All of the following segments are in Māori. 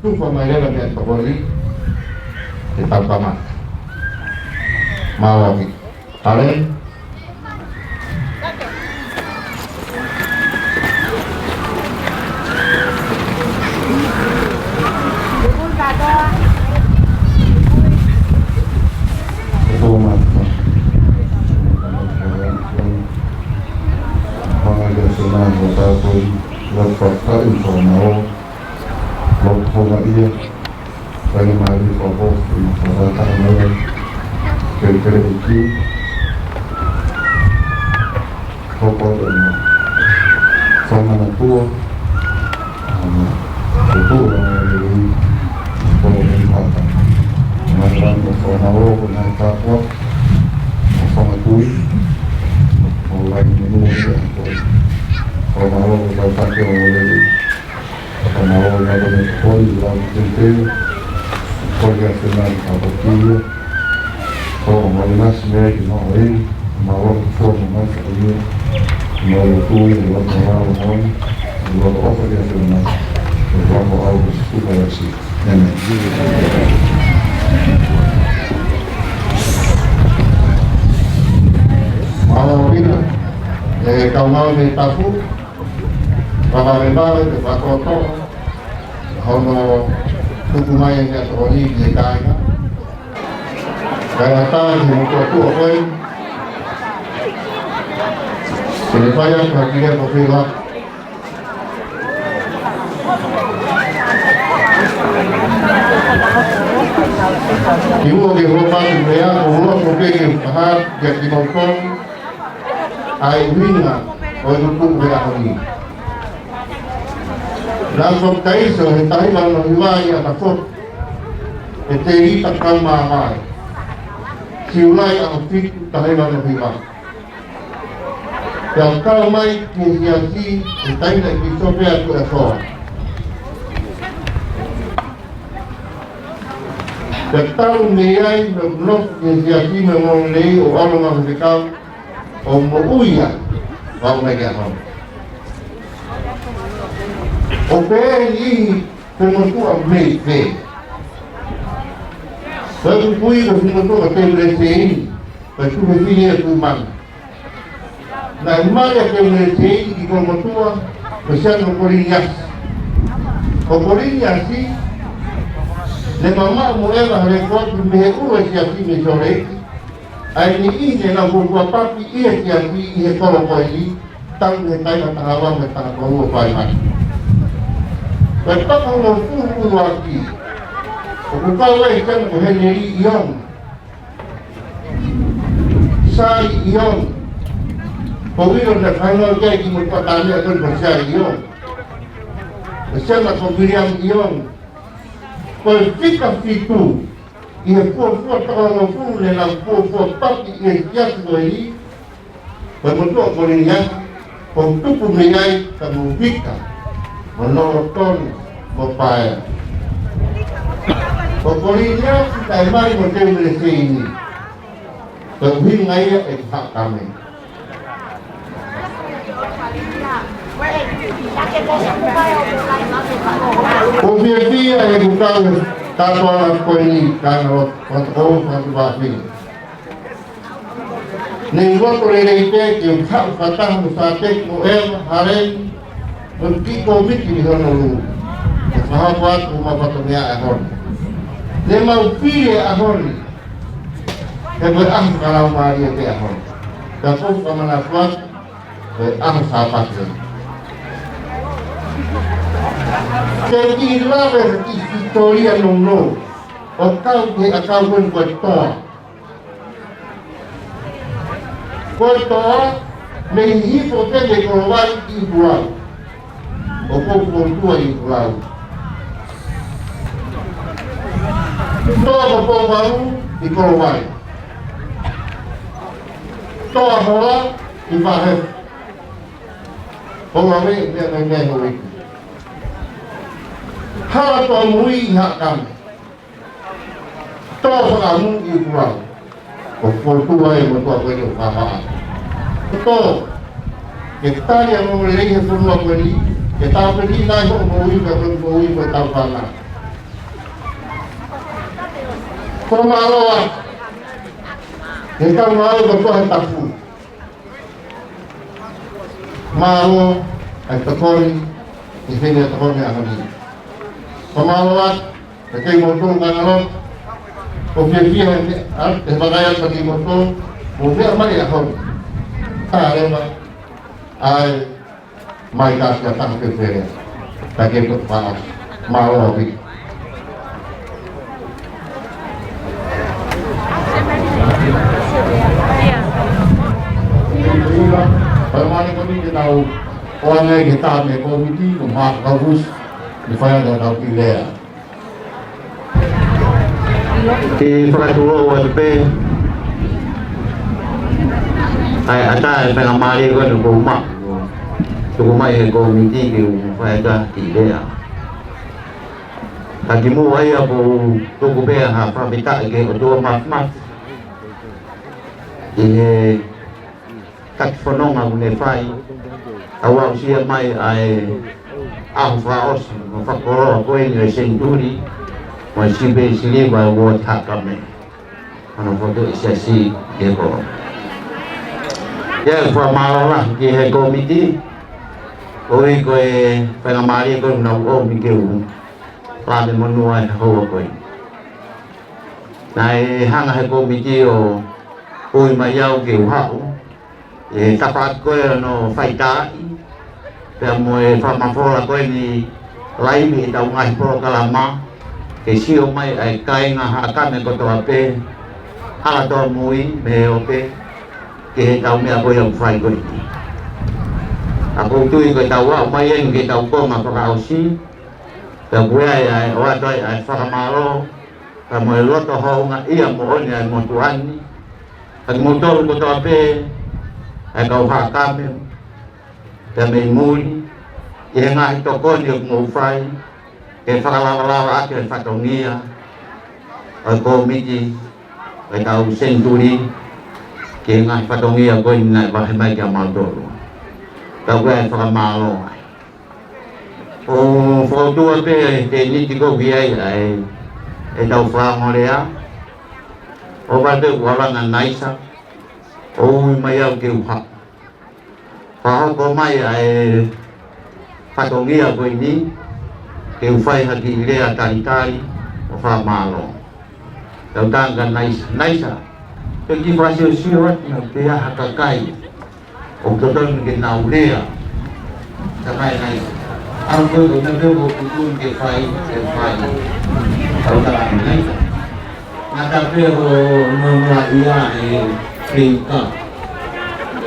tu pemain dengan Kapolri tetap sama mau lagi kalian ataupun lepaskan informasi lokal dia bagi mari pokok masyarakat yang berkredit pokok dan sama tua itu dari pemerintah masyarakat nasional punya takwa sama kui mulai menunggu kalau kita pakai oleh kalau ada pun dalam sini koordinasi atau kia kalau mana sebenarnya kita mau formal ini mau itu buat orang buat apa dia sebenarnya buat apa supaya sih nenek mau ini kalau mau ditapu Pagkakaiba, pagkoto, hono tukumayan niya sa koni, gilikain na. Kaya tayo, himutuatu ako'y sinipayan, kakiyan ko sila. Ibu di rumah sebenarnya, umur mungkin kahit yang dimongkong ay winga o inutung kaya kami. Langsung kaisa tayo bang nahiway at akot eteri takang mamay siulay ang fit tayo bang nahiway yang kalmay kinyasi tayo na ipisope at kuyaso Datang niyay naglok kinyasi memulay o ano mga sikaw o muuya wang nagyakam o PNI penutup ang may-may. Bago po yung penutup at PNI, pagsuhasi niya tumang. Na imaya PNI, ikaw matuwa, pasyan ng Polinyas. O Polinyas, na mama mo eva rekod, mehekuwa siya si Misorek, ay niine na buwapapi iya siya si Ihekoro Koili, tayo tayo matangawang at tangawang paiman. Basta kung magpupuwagi, kung kaway kang muheneri iyon, sa iyon, pawiro na kailangan kayo magpatali at siya iyon. Siya na pabiriyang iyon, pagkikapitu, ihapurpot ang mapuli ng purpot pati ihiyas mo ini, pagmuto ko niya, pagtupumiyay sa mubika, menonton berpaya. Pokoknya kita emang macam Malaysia ini. Lebih ngaya hak kami. Kopi yang bukan katuan aku ini kan kontrol konservasi. Ningguan kolektif yang hak patah musatik muem hari Mesti komit ini kan sahabat rumah patungnya ahon. Dia mau pilih ahon. Dia berang kalau Maria ke ahon. Tapi kemana pun berang sahabat dia. Jadi lah historia nunggu. Okau dia akau pun bertoa. Bertoa menghipotek ekonomi ibuan. Opo tua yang lalu. Ito opo baru di Kolomai. Ito ahola di Bahas. Kolomai dia mengenai. Hal pemui hak kami. Ito kamu di pulau. Opo tua yang betul betul pahaan. Ito kita yang memiliki semua beli. Kita pergi naik menguji bertambah. Pemalawa, kita mau berbuat tafu. Mau, tekoni, di sini tekoni akan ini. Pemalawa, kita mau tu kanalon, objektif sebagai bagi moto, mungkin apa ya kon? Ada apa? Ay, mai kasih datang ke sini, bagi berpanas, mau lagi. Permainan kami kita tahu orang kita ni komiti rumah bagus di mana dah tahu pilih. Di Fraturo WP ay ada pengamali ko ng rumah yang komiti ke pada pilih. Tadi mu ay ako tuku be ha pabita ke dua mas. Tak fonong ang nefai awal siya may ay faos mafakoro ko yung senturi masibe sili ba wo takame ano foto siya si eko ya formala ke komiti oi ko pengamari ko na o mikeu pade manuai ho ko nai hang ha komiti o oi mayau ke hau tapat ko no faita pe mo farmafola ko ni laimi tau ngai pro kalama ke sio mai ai kai nga ha ka me ko to ape hala to mui me ope ke tau me ako yang fai ko ni ako tu ko tau wa mai en ke tau ko ma ka ausi pe ko ai wa to ai farmalo ka mo lo to ho nga ia mo on ya mo tuan ni ak motor ko to ape ai kau hakam kami muli yang ngai tokon yang mau fai ke fakala ke fatongia aku miji ai kau senturi ke ngai fatongia ko ngai bah mai ke maldo kau ai fakamalo o foto ape ke ni tiko biai ai tau fra morea o ba de wala na naisa ôi mày ao kêu học có mai ai phát đồ nghĩa của anh kêu phai hạt gì lea tari tari pha malo đầu tang gần này sa cái gì pha siêu siêu á cái hạt cay ông cho tôi cái nào lea cái này ông tôi cũng đã đưa một cái phai đầu tang này ada pero memulai Tingkat,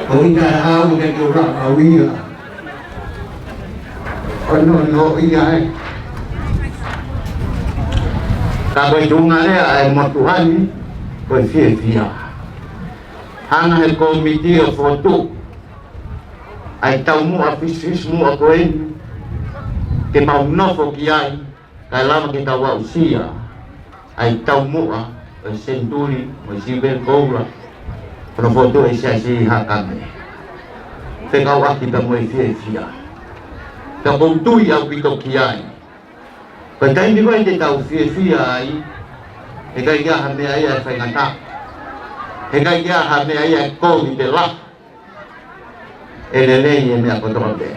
kau ingat aku dan orang awia, ono iya. Kalau jumlahnya ay matuhan, kau sia-sia. Hang komiti foto, ay tahu mu afisis mu aku ini, kita mau fokiai, kalau kita usia, ay tahu mu senturi, masih berkaulah. Kalau foto isya si hakam, tengah kita mulai sia-sia. Kalau tu yang kita kiai, Kadang juga dia tahu sia-sia ai. Hegai dia hamil ayah saya ngata. Hegai dia hamil ayah kau di belah. Elele yang aku tahu deh.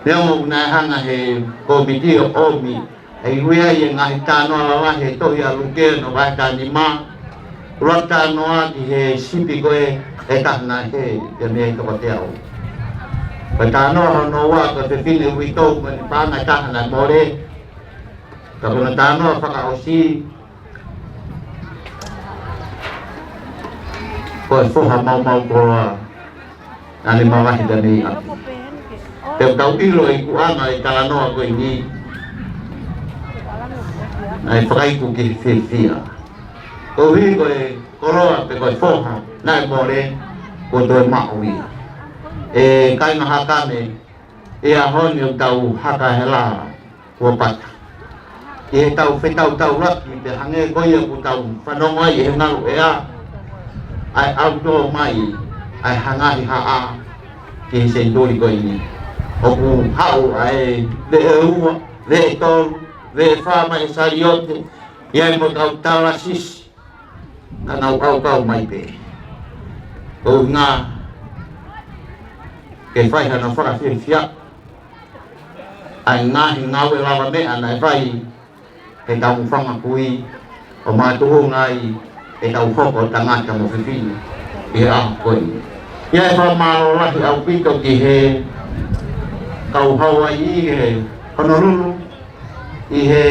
Dia mau nahan ahe komiti omi. Aiwia yang ngahita no lalah itu ya luke no bahasa lima. Rota no di he sipi koe etah na he demi kepatiau. Petano no wa ke fini wito menpa ngata na more. Kalau natano pakausi ko foha mau ko ani mawah dani api. Teu tau ilo iku ana italano ako ini. Ai pakai ku ki fia. Ko hi ko koroa pe ko foha na more ko do maui. Kai mahakame ahon yung tau haka hela ko pat. Tau tau rat kita hange koya ku tau fanong ai hengal ea ai auto mai ai hangai ha ki sendoli ko ini oku hau ai de u de tol de fa mai sariote Ia mo kau talasis kanau kau mai pe. O nga ke fai hana fora fia. Ai nga ngawe lava me ana fai ke tau fanga kui o matuhu ngai ke tau foko tangata mo fifini. Ia koi. Ia fa malo lahi au pito ki he kau Hawaii he Honolulu i he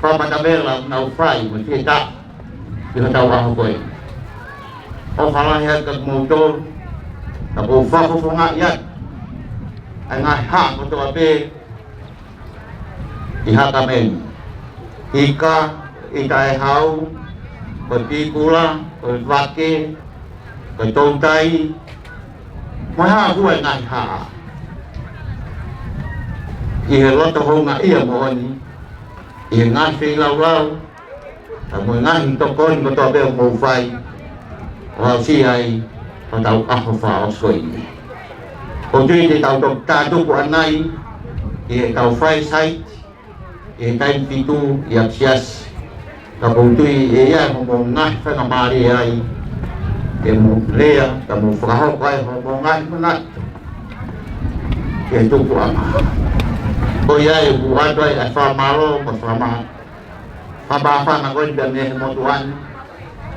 Papatabela nau fai mo fie ta i ho tau aho koe o whalahi ha ka motor ka po whafofonga iat ai ngai ha mo toa pe i haka men hika i tae hau ko tikula ko wake ko tontai mo ha hua ngai ha i he loto honga ia mo oni i he ngahi lau lau ta mo ngahi tokoni mo toa beo mo whai o hau si ai o tau aho wha o soi o tui te tau tok tātuku anai i he tau whai sait i he taim fitu i aksias ka poutui e ia mo ngahi whanga maari ai e mo lea ka mo whakahoko ai mo ngahi mo ngai e tuku ama ko ia e buat ai a fa malo ko sama fa ba fa na ko dan ne mo tuan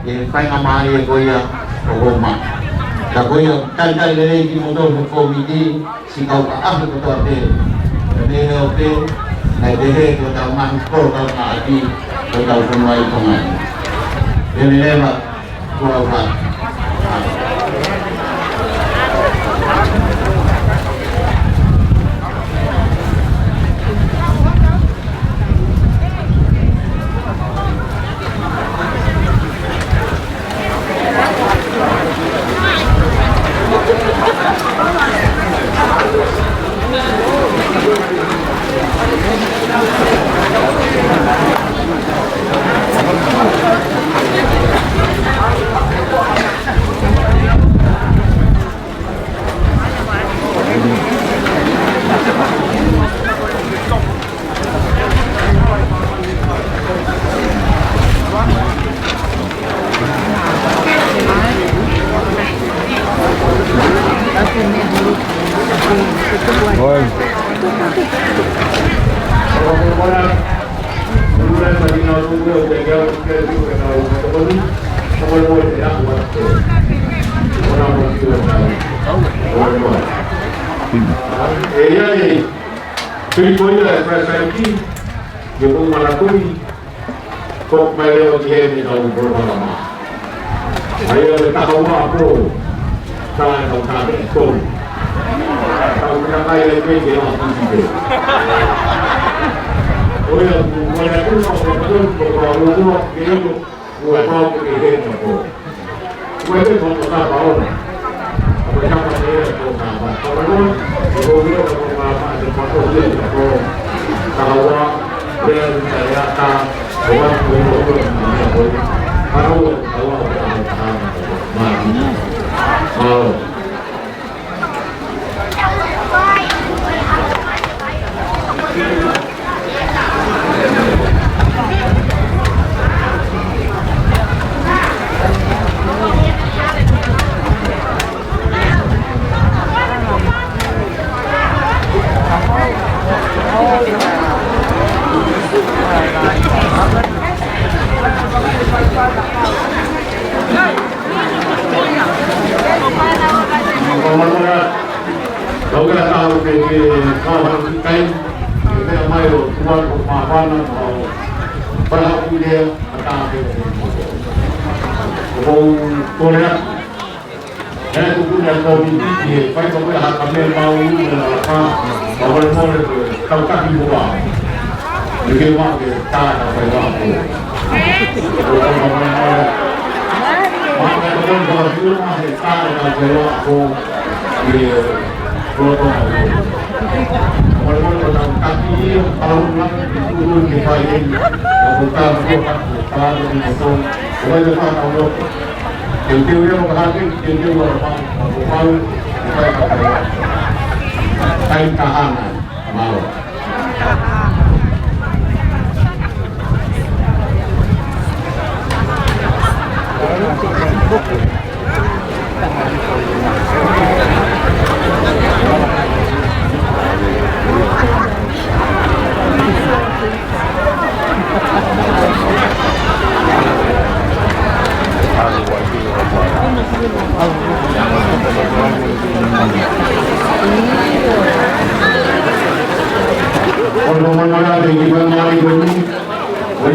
e fa nga mai e ko ia o goma ka ko ia kan dai le ki mo do ko mi di si ka ka a ko to te ne ne o te na de he ko ta man ko ka ka ati ko ta ko mai ko mai e ne ma ko fa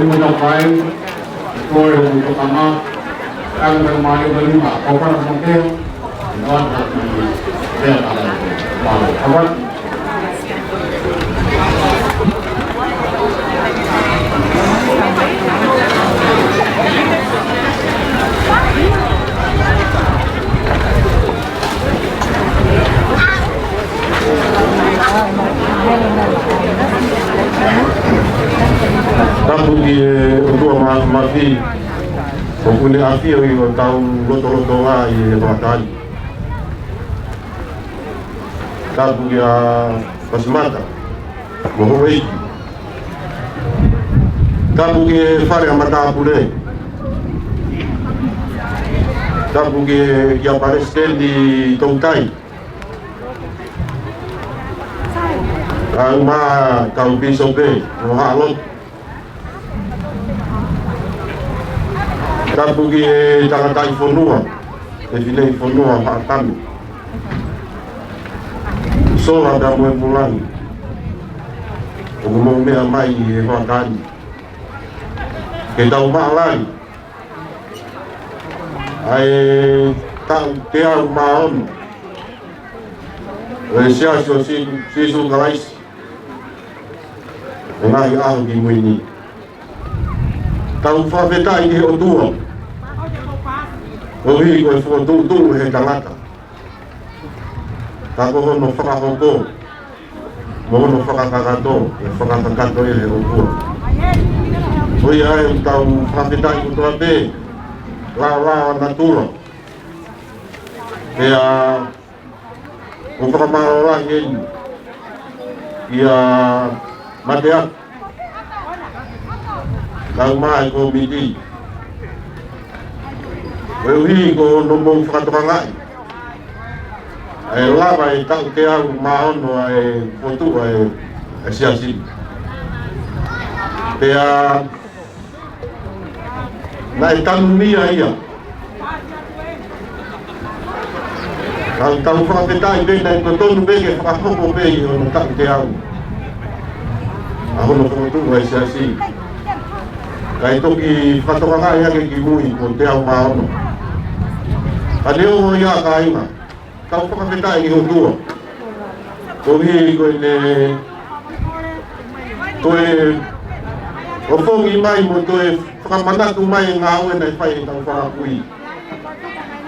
muna kayo, ito yung utama, ang nagmano ba yung mga kapag magkayo, not that you kawan. Tapu di untuk mati, pokoknya api yang tahu loto-loto ay makan. Tapu dia pasmata, mohon tapu dia fare mata pule, tapu dia parestel di Tongtai. Ang mga kaubisobe, mahalot. Tapugi tangatay fonua, defilei fonua pakatami. Sola da mo mulan. Ugumong me amai pakatami. Kita umalan. Ay tang tiar maon. Resya sisu kalais. Ngai ahong di mo ini. Tau whawhetai he o tua. O hii koe whuatūtū he tangata. Ka koho no whakahoko. Moho no whakakakato. E whakakakato he o tua. Hoi ai tau whawhetai o tua te. Rā natura. Hea o whakamaro rahi hei. Ia mateak. Kau mai ko midi. Wehi ko nombong whakatokangai. Ai lava e tau te au maono ai fotu ai siasi. Pea nai tanu mia ia. Kau tau whakapetai pe nai ko tonu pe ke whakahoko pe i ono tau te au. Ahono fotu ai siasi. Kai toki whatokangai hake ki mui ko te au maono. Ka leo ho ia ka inga. Kau whakapetai ki ho tua. Ko hii koe ne... Koe... O whongi mai mo koe whakamanatu mai ngā ue nei whai he tau whakakui.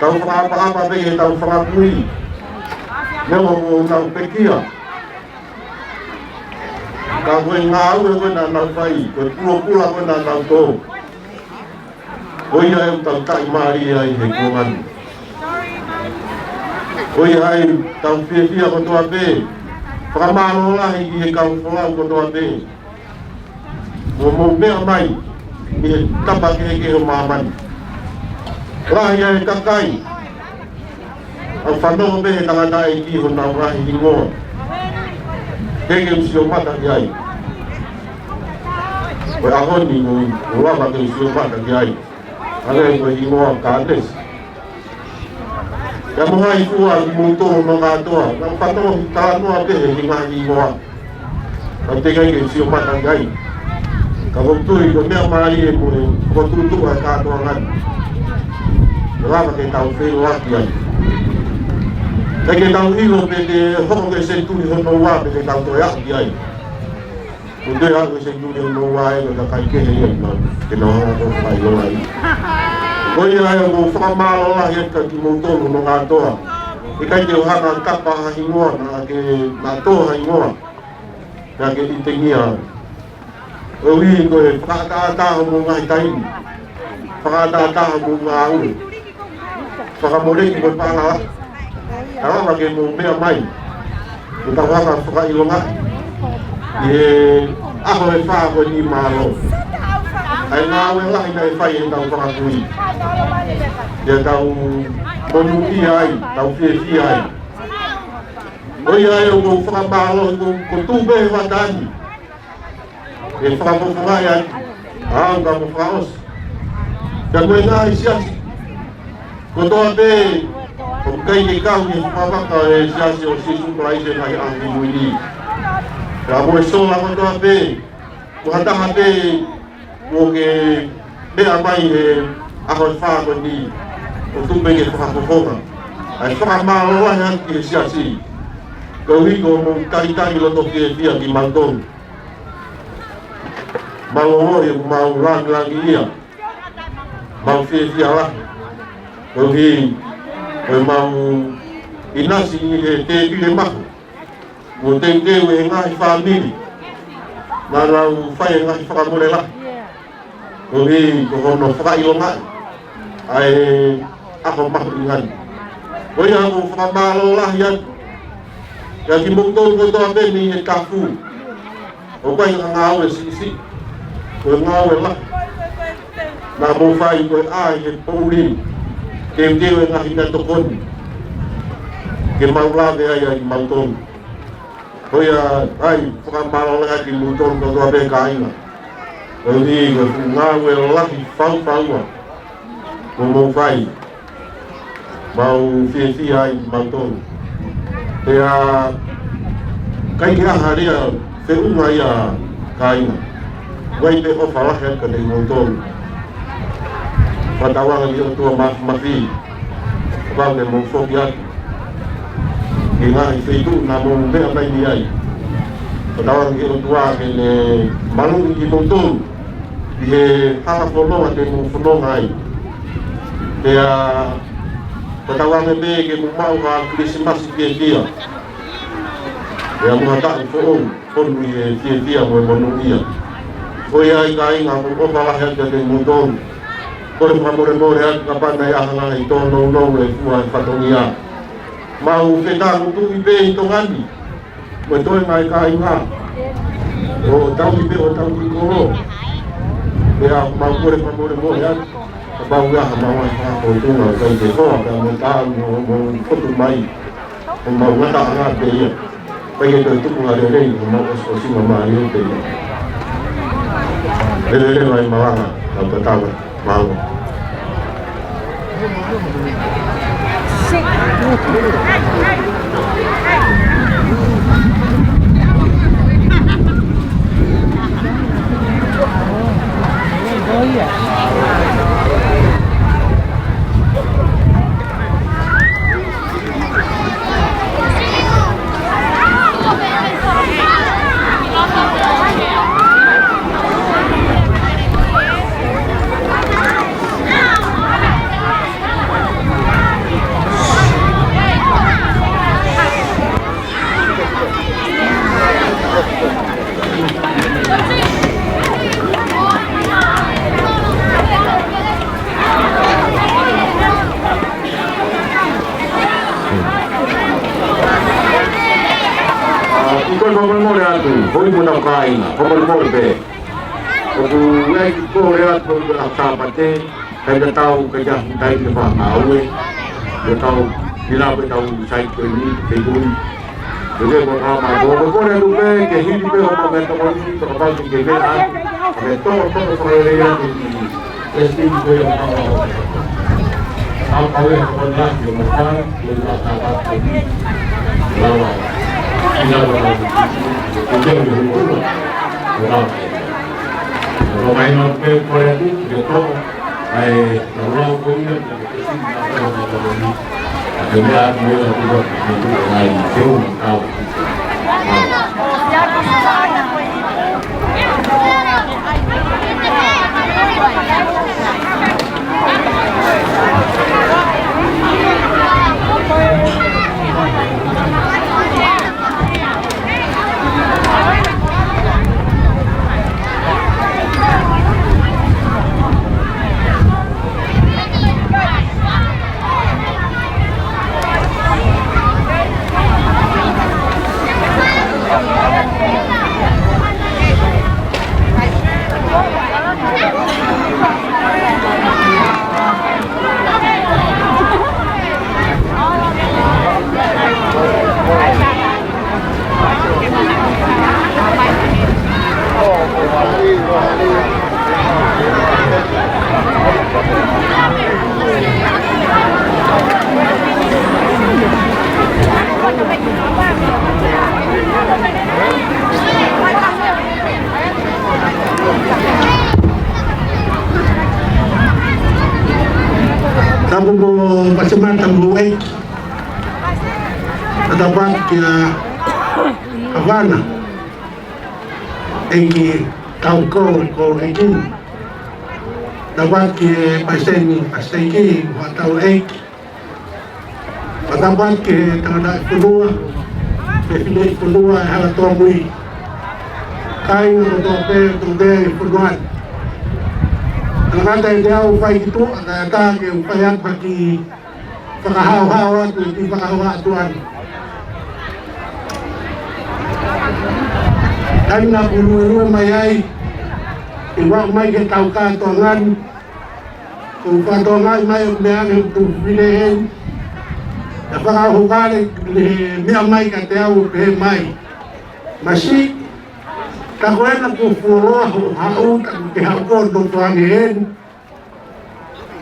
Tau whakapa pei he tau whakakui. Neo mo tau pekia. Ka koe ngā ue koe nā nau whai, koe pula koe nā nau tō. Oi ai tau tai maari ai he kōngani. Oi ai tau whiawhia ko toa pē. Whakamaro lahi i he kau whalau ko toa pē. Mo mou mea mai, i he tapa ke he o māmani. Lahi ai kakai. Au whanau pē he tangata e ki ho nau rahi i ngoa. Hege usio mata ki ai. Koe ahoni o lava ke usio mata ki ai. Ale koe i ngoa ka ates. Ia moha i kua i mūtoro no ngā toa. Nau whanau i tā noa pe he ngā i ngoa. Kau te kai ke usio mata ki ai. Ka wotui ko mea maari e koe whakatutu ai kātoa ngani. Lava ke tau whero aki ai. Te ke tau hilo pe te hoko ke se tui hono wā pe te tau toi aki ai. Ko te hako se tui hono wā e ka kai kehe ai ma ke na hoko ko whai loa i. Ko ia ai o whakamaro la heka ki mōtoro no ngā toa. E kai te ohana kapa hahi ngoa na ke ngā toa hahi ngoa. Na ke i te ngia. O hii koe whakaataataha mō ngai taini. Whakaataataha mō ngā ue. Whakamoreki koe whangala. Awa ke mō mea mai. E ka waka whakailonga. E aho e whaa koe ni mālo. Ai ngā ue lahi na e whai e tau whakakui. E tau monu i ai, tau whiawhi ai. Oi ai o mō whakamālo ko tūpe e watani. E whakamofungai ai, aanga mo whakaos. Ka koe ngā i siasi. Ko toa pē, ko kai ke kau ni whakawaka e siasi o sisu praise ngai angi muini. Ka moe sola ko toa pē, ko hataha pē, ke mea mai ako wha ko ni o tu me ke whakakokonga. Ai whakamāloa hea ki he siasi. Kau hiko mo karitari loto ki e fia ki Maldon. Mau e mau rangi ia. Mau fia lah. Kau hi mau inasi e te pile maku. Mo te e ngai whamiri. Nā rau whai ngai whakamore lah. Kau hi ko hono whakailo ngai. Ai ako maku ingan. Kau hi ako whakamālo lah ian. Ya ki mungtol ko toa pe ni e kafu. O kai ngau e sisi. Ko ngau e lah. Na mo fai ko ai e poulin. Ke e ngahi na tokon. Ke maulave ai ai mangton. Ko ya ai whakamalo lah ki mungtol ko toa pe ka inga. Ko ni ko ngau e lah i fau. Ko mo fai. Mau fie ai mangton. Pea kai kia haria whiunga ia kainga. Wai pe o whalahe ka nei montonu. Whatawanga i o tua mawhi. Wau ne mou whoki atu. Ki ngahi whitu na mou mea mai ni ai. Whatawanga i o tua ke ne malungi ki montonu. I he hala whanonga te mou whanonga ai. Pea Patawanga me ke mumau ka Krismasi ke kia. Ya mga ta'i fo'ong ponu i kia mo e monu ia. Ko ia i ka inga mo opala hea te mundon. Kore more hea ka pana i ahanga i tono e fua i whatongia. Mau whetā mutu i pe i tongani. Mo e toi mai ka inga. O tau i pe o tau i koro. Pea mau kore more hea. Bao ya mau ai ko tunga kai te ko ka mo ta mo fotu mai mo ngata nga te ia pai te tu nga re mo o si mama ri te ia ele mai mala ka ta mau Hoi mo na kain, pokol pe. Oku ngai ko rea ko ata pate, kai da tau kai ja dai le fa awe. Da tau dila pe tau sai ko ni pe gun. Dele mo ma ko re lu pe ke hi pe ho ma to ko ni to pa ke ke a. Me to ko re ya ni. Esti ko yo ma. Au awe ko na yo mo ka, le na ta pa ko ni. Lawa. Ina ko Kalau main nope Korea itu gitu, kalau punya ada dia buat itu lain film tahu. mo pasamatang buhay. Dapat kaya Havana eki tau ko eki dapat kaya paseni watau eki dapat kaya tanda punua hala tomui kai untuk pe punuan kata dia upay itu kata ke upayan bagi pakahaw-hawa di pakahawa tuan kami na puluh mayay iwa may kitau katongan kung katongan may umiyan yung pilihin napakahukalik niya may katiyaw may masik kakuan na pupuro haut ang pihakon ng tuwangin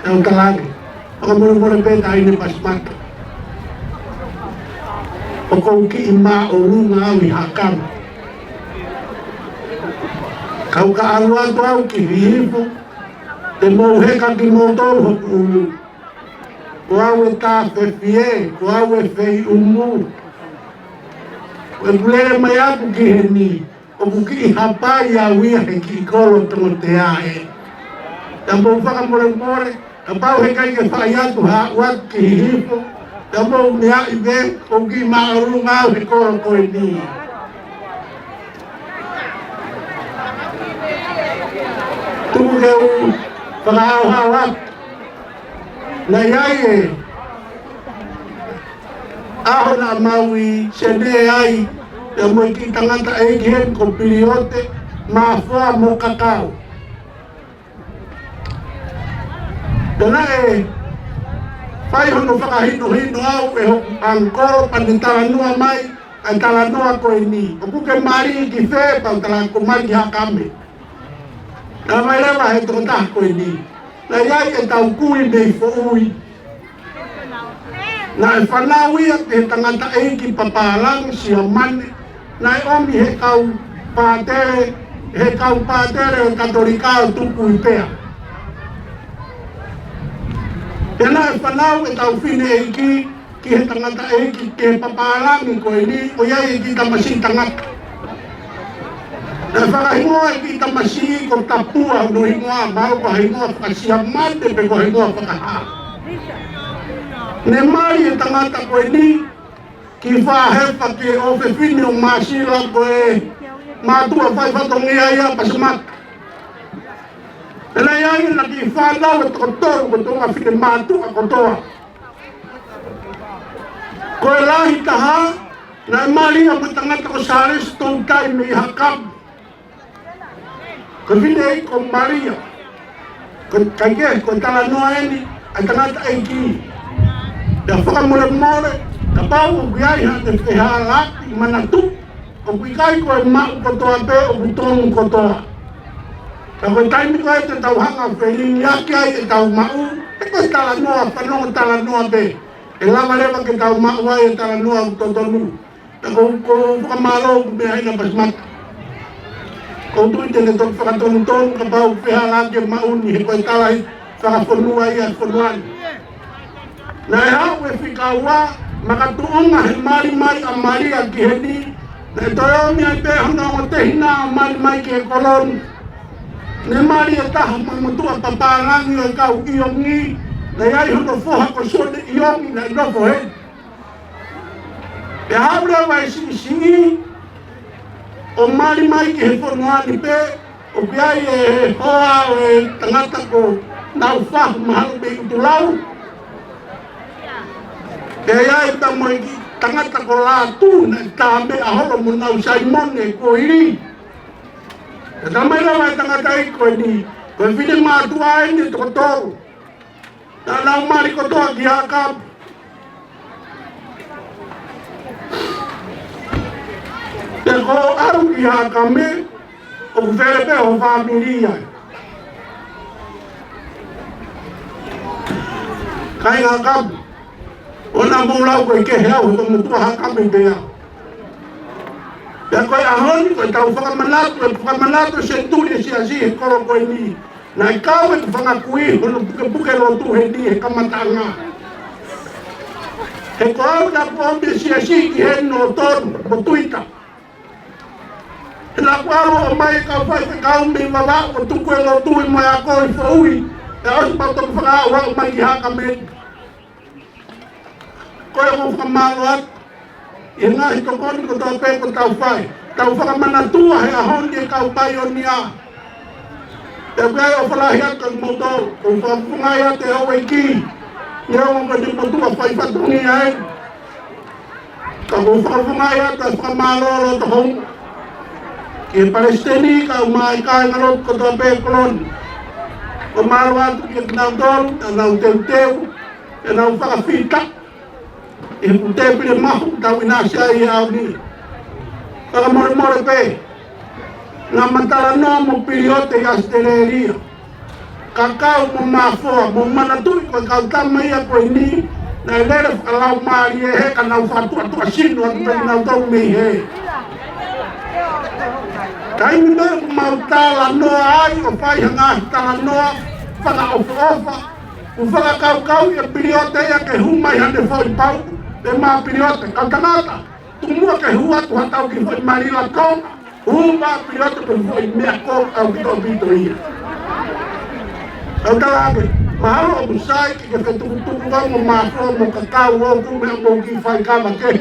ang talagi pakamulong tayo ni Pasmat o kung kiima o rungawi hakam kau kaalwa tuau kihipo te mohe ka ki motor ho ulu kuawe ta fefie kuawe fei umu webulere mayapu kiheni o buki hapa ya wia he ki kolo tongo te ae tambo whaka more kapau he kai ke whaiatu ha wat kihipo tambo mea ibe o ki maaru ngau he kolo koe ni tumu keu pakahaw-hawak na yaye aho na mawi sende ay na mo ikitangata eghen ko piliote mafua mo kakao dana fai hono pakahino-hino au ang koro panintalanua mai ang talanua ko ini kuke mari kife pang talan kumari hakame na may lewa ito kata ko ini na yay itaw kuwi may fuuwi na ifanawi at itanganta ay kipapalang siya man na omi hekaw patere katolikaw tukuy pea yan na ifanaw itaw fini ay kitanganta ay kipapalang ko ini o yay kita masintangat na whakahingoa kita masi ko tapua no hingoa mau whahingoa whakasiaman te pe whahingoa whakaha ne mari e tangata koe ni ki whahepa ke ofe fini o masira koe matua whai whatongia ia pasamat ela iai na ki whanau e kotoru ko tonga fine matua kotoa koe lahi taha na mari a matangata ko sares tong kai me hakam kevine ko Maria kage ko talanoa ini antangata aiki da faka mole kapau giai ha te fehala manatu ko kai ko ma ko to ape o buton ko to ka ko time ko te tau hanga feeling ya kai tau mau ko talanoa panong talanoa be ela male ke tau mau wa talanoa to nu ko kamalo be ai na pasmat kau tu jangan tok fakatong kapau pihala ke mauni he koi talai fakafonua ia fonuan na ha we fikawa makatuunga he mari amari akiheni na toyo mi ate hono te hina mari ke kolon ne mari ta mamutu papalang yo kau iongi na yai hono foha ko sone iongi na no fohe ya habla vai singi o mari ke he fonuani pe o biai e hoa e tangata ko nau wha mahal be utulau e ai ta mo ki tangata ko la tu na tambe a holo mo nau Simon e ko iri e tamai la vai tangata i ko ni ko vile ma tua ni to to na nau mari ko to ki akap ko aru ki hakame o verbe o familia kai ngakap ona mulau ko ke hea o mutu hakame be ya ya ko ahon ko tau fakamanat senturi si asi ko ko ni Na ikaw e whangakui hono puke lotu he ni he kamatanga. He koau na pombe siasi ki he no tonu mo tuita. He na kuaro o mai kau whai te kau mi wawa o tuku e lotu i mai a koi whaui. E osi pato whakaawa o mai ki haka me. Koe o whakamalo atu. I ngahi tokoni ko tau pepo tau whai. Tau whakamanatua he ahondi e kau pai o ni a. Te whai o whalahi atu ang motor. Ko whakungai atu e hawa i ki. Ni hawa ka di motua whai whatungi ai. Ka ko whakungai atu e whakamalolo to hong. Ki e Palestini ka umai kai ngalot ko tau pepo koloni. Ko malo atu ki e kinau tolu, e nau teu, e nau whakawhita. E putepile mahu tau inasya i au ni. Kaka more pe. Nga mantara no mo piliote i Australia. Kakao mo mafoa, mo manatui ko kau tama ia ko ini. Na ilere whakalau maari e he ka nau whatua sinu atu pe nau tau mei he. Kai mi mea ko mau tala noa ai o whai hangahi tala noa. Whaka ofa. Ko whakakau i a piliote ia ke humai hane whai pau. E maa piriote, kau tangata, tumua ke hua tu hatau ki foi marila kong, maa piriote ke foi mea kong au ki tau pito ia. Kau talabe, mahalo o musai ki ke whetukutuku au mo maa fo mo kakau o ku mea mo ki whai kama ke,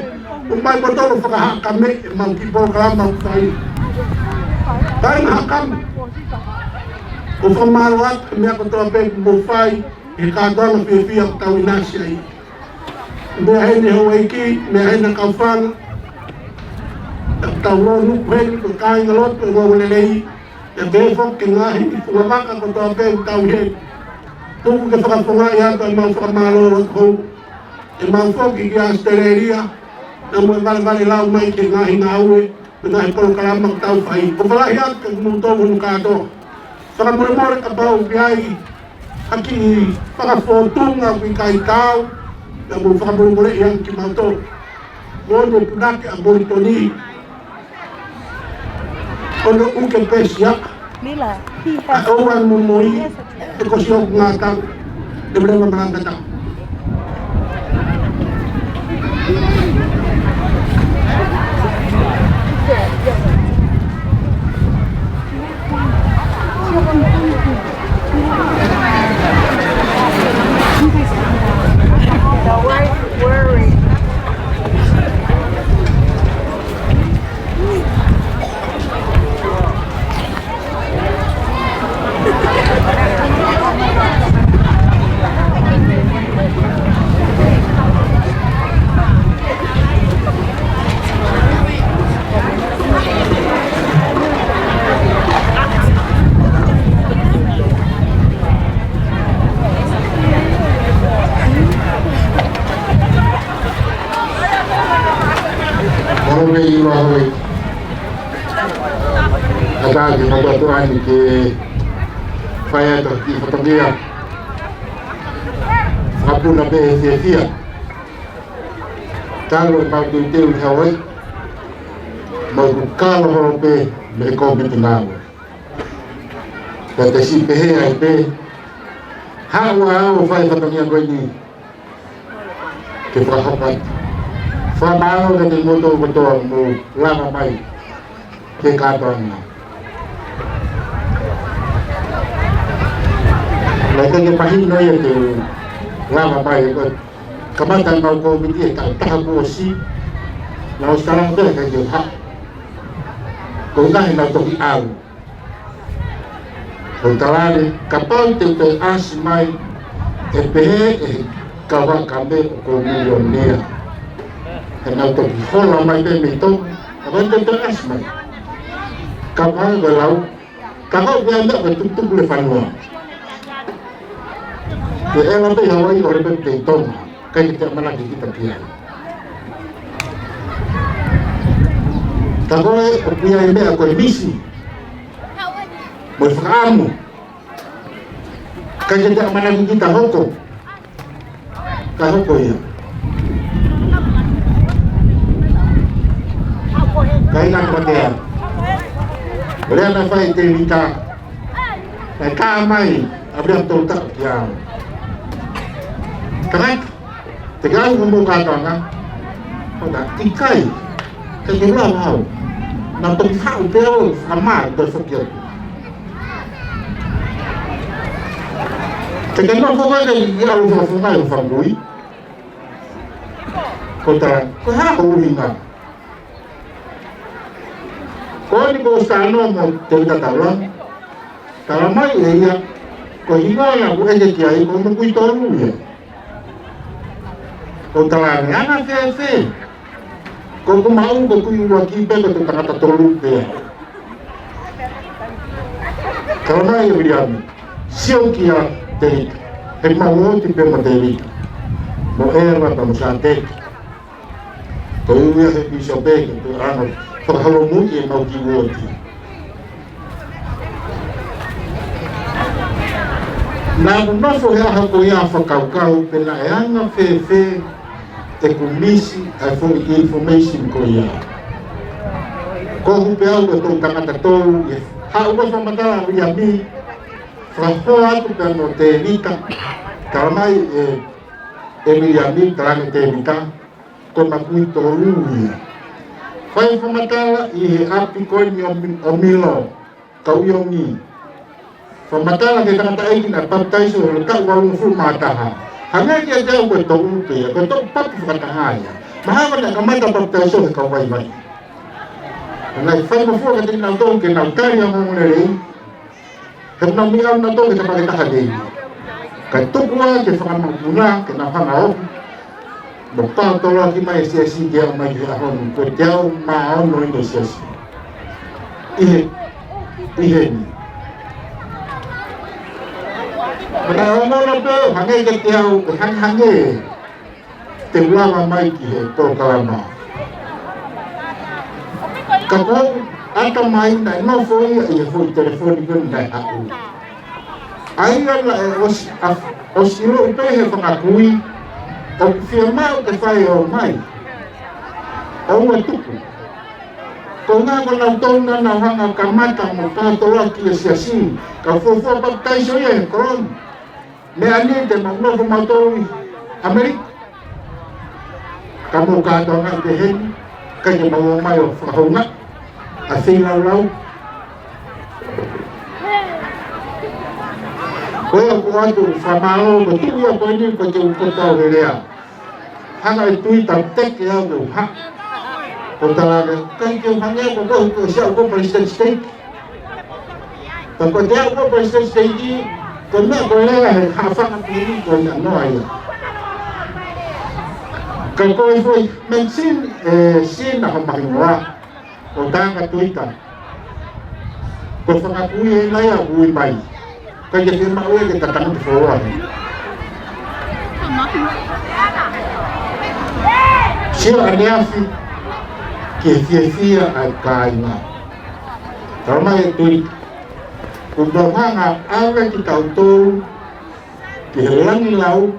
umai potolo whakahaka me e mau ki po kalama u whai. Kai na hakam, ko whamaro atu mea kotoa pe mo whai, e kātoanga whiawhia o tau inasia ia. Mea hene hawaiki, mea hene kauwhanga. Tau roa nuku heni, ko kāinga loto e roa lelei. E befo ke ngahi, i whamaka ko toa pēu tau heni. Tuku ke whakawhangai ata e mau whakamāloro kou. E mau whoki ki Australia. Na mo e vale lau mai ke ngahi ngā ue. Me ngahi polo kalama ko tau whai. Ko whalahi ata ke mūtohu nu kātoa. Whakamore ka pau ki ai. Aki whakawhotunga ki kai tau. Na mo whakamore iang ki mauto. Mono punake a Moritoni. Ono uke pesia. A owan mo moi. E kosi o ngatang. E brema malangkatang. Agak pada Tuhan ke faya terti fotogia apu na be sia talo pa tu teu hawai mau kalo hope me ko bitinao kata si pehe ai pe hawa o faya fotogia ko ni ke pahapat fa bao na ni moto moto mo lama mai ke katon Lagi ke pahin no ya tu lama baik kot kamatan kau kau binti tak tahu bosi lalu sekarang tu kan je hak kau dah nak tu al kau terlalu kapal tu asmai tepe kawan kami kau milioner kenal tu kalau mai tu minta kapal tu asmai kapal galau kapal dia nak betul boleh fanua ke ela te Hawaii ore pe tentong kai te mana ki kita kiai tagoe o pia ime a ko misi mo framu kai te mana ki kita hoko ka hoko ya kai na patea ore na fai te vita Kamai, abang tu tak yang. Kerana tegal ngomong kata kan, pada ikai, kejualan hau, nampak hau bel sama berfikir. Tegal nak fokus lagi, dia harus fokus lagi famui. Kota, kau hau ingat. Kau ni kau stano mau cerita tahu. Kalau mai dia, kau ingat yang kau ada kiai, kau nak kui tahu ya. Kau tahu ni anak sesi, kau mau kau kui wakil kau tu tak tahu dia. Kalau mai dia, siapa kia jadi, mau tipe materi, mau era atau santai, kau dia bisa baik tu anak, kalau mungkin mau kiwati. Na nofo ya hako ya whakaukau pela e anga whewhe te kumisi ai whoi information ko ia. Ko hupe au e tō tangata tōu e hau wa whamatala ria mi whahoa atu pia no te rita karamai e ria mi tarane te rita ko makui tōru ia. Whai whamatala i he api koi ni o milo kau iongi. Pamatala ke tangata aikin at baptizo o tak walong full mataha. Hanggang dia jauh bertemu dia, bertemu papi katahaya. Mahaman nak kamata baptizo ke kawai mai. Nai fai mo fu ka tin nau ke nau tari ang mo nere. Heb na mi ang nato ke tapake tahade. Ka tukwa ke fa ma puna ke na hanga o. Bapa tolo ki mai sesi dia mai ke ahon ko teu ma on no ndo sesi. Ihe Pada orang tu, hangai ketiau, hangai, terulang mai kih, proklama. Kalau atau main dah, no foi, foi telefon pun dah aku. Ayat lah, osilo itu yang pengakui, firma ke saya mai, orang tu. Kau nak nonton dan orang akan mata, mungkin tolak kiasiasi, kau foto pakai saya, koron. Me ani te mau matou Amerika. Kamu kata nak dehen, kaya mau mai fahona, asin lau. Kau tu famalo betul ya kau ni kau tahu dia. Hang itu tak ya tu, hak. Kau tahu kan kau hanya kau siapa presiden state. Kau dia kau presiden state ni. Kena boleh hafal ini kau nak noai. Kalau kau mention sin nak mahiwa, kau dah kat Twitter. Kau faham aku yang lain aku baik. Kau jadi mahu kita tangan forward. Siapa dia Kefia akaina. Kalau mai Twitter Untuk hanga awe kita utol Kihelangi lau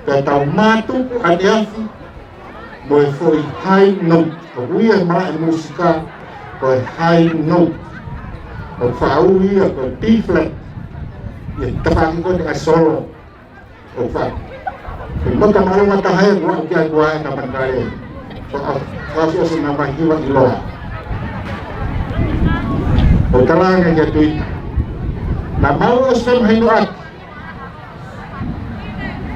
Katau matu adiafi Boy foi high note Kuya maa musika Boy high note O fauwi o B-flat Yang tepang ko dengan solo O fa Kung kamalo matahaya Kuwa kaya kuwa naman kaya Kasi osin naman hiwa iloa O talangan niya tuwid na mawas ng hinuat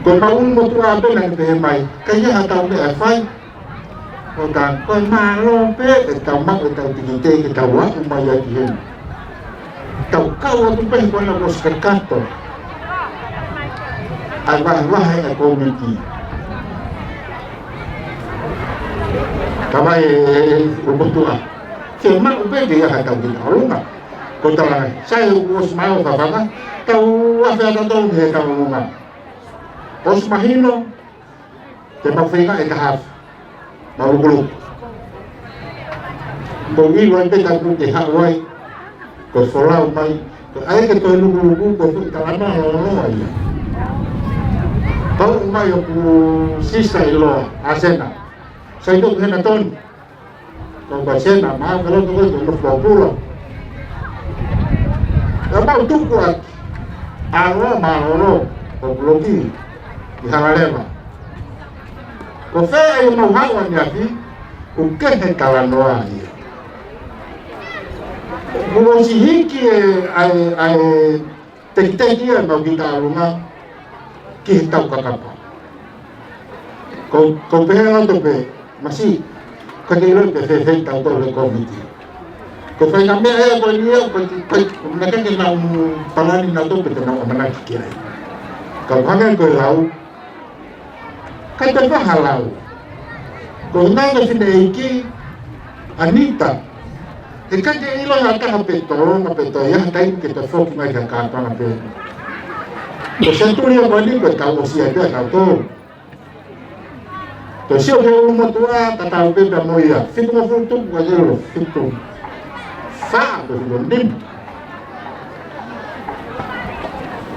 kung maun mo tuwabe ng behemay kaya ataw ni afay o tan kung malope itaw mak itaw tigite itaw wa umaya dihin itaw kawa tupay ko na los kanto agbahay na community kamay umutua Cuma upaya dia hataw din ako nga. Kung talaga, saya us mau ka ba? Tahu apa tahu dia tahu nga. Os mahino. Tema fega ekahaf. Marugulog. Kung iwan pe ka kung Hawaii. Kung solau mai. Ay ka to lugu kung talama no ay. Tahu mai ko sisa ilo asena. Sa ito henaton. Kung basen na, mahal ka lang ito, mas popular. mau tuku alo malolo o bloki di halalema ko fe ai mau hawa ni afi o ke he kalanoa ia mo si hiki ai te ia mau kita alunga ki tau kakapa ko pe ha to pe masi ka ke lo pe fe tau to le komiti ko fai na mea ko ni ko na ka ke na palani na to pe na mana ki ai ka hanga ko lau ka te fa halau ko na ka fine iki anita e ka ke ilo na ka pe to ya tai ke to fo ki mai ka pa na pe ko senturia ko ni ko ta o si ai ka to to si o ke mo tua ta ta pe da moia fitu mo futu ko jero fitu fa ko dim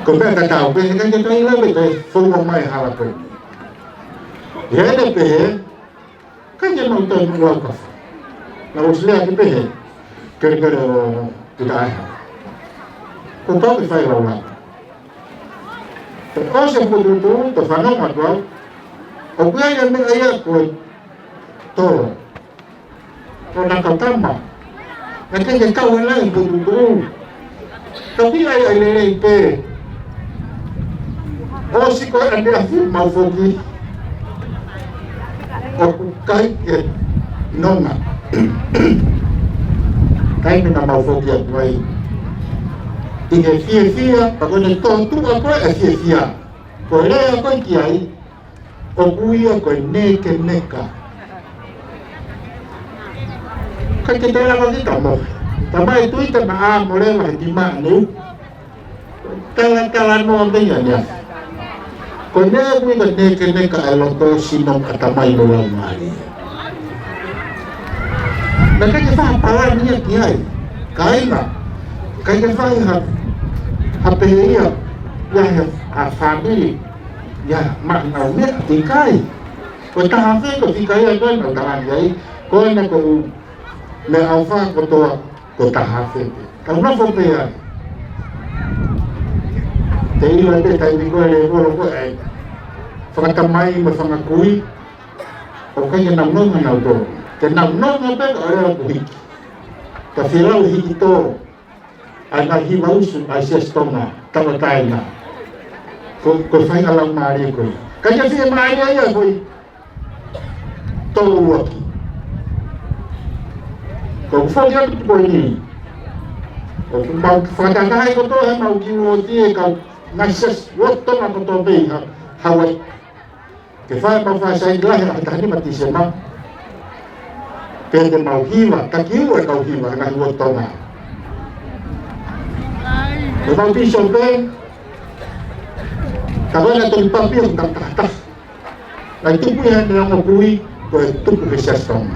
ko pe ta ta pe ka ke kai la pe fo mo mai hala pe ye de pe ka je mo to mo ka na usle ki pe ke ta ko to pe fai la o se putu to fa no ma do o kuya ya me aya ko to na ka tama na ke ka wala en putu tapi ai le pe o si ko ande afi ma foki o kai ke nona kai me na ma foki ai Ine fia pako ne tontu ako fia ko le ako ki ai o kuia ko neke neka ka ke tela ko kita mo tamai tu ita na mo le ma di ma ne kala no ande ya ko ne ku ko neke neka alo to sino katamai no la mari na ka ke fa pala ni ki ai kai na ka ke fa apa ia ya a family ya makna me tikai ko ta hafe ko tikai ko na ta ai ko na ko le alfa ko ta hafe ka na fo pe ya te ila te ta ni ko le ko ai fa ka mai ma fa na kui o ka na no na do te na no na pe ora ko ka fira o hito ana hi mausu ai se stoma tama taina ko fai ala mari ko ka ya fi mai ya ko to wo ko fa ya ko ni ko ma fa ta kai ko to ha mau ki wo ti ka na ses wo to ma ko to be ha wa ke fa ma fa sai la ha ta ni mati se ma pe de mau hiwa ka ki wo ka hiwa na wo to ma Lepas tu sampai, kalau nak tulis papir tak tak. Nanti pun yang mengakui itu kesesatan.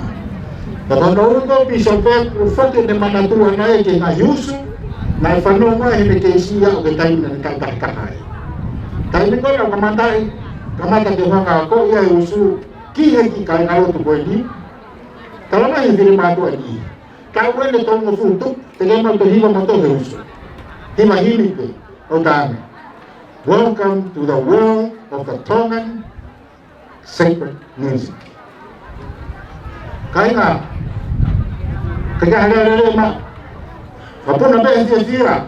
Kalau orang tu sampai, ufak yang mana tu anai ke ayusu, naik fanoma yang kesia kita ini kata kahai. Tapi ni kalau kamata dia orang aku ya ayusu, kira kira kalau tu boleh. Kalau nak yang firman tu lagi, kalau ni tu mufut, terima tu hiba matu ayusu. Himahilipe Odame. Welcome to the world of the Tongan sacred music. Kaya ada mak. Apa nama dia?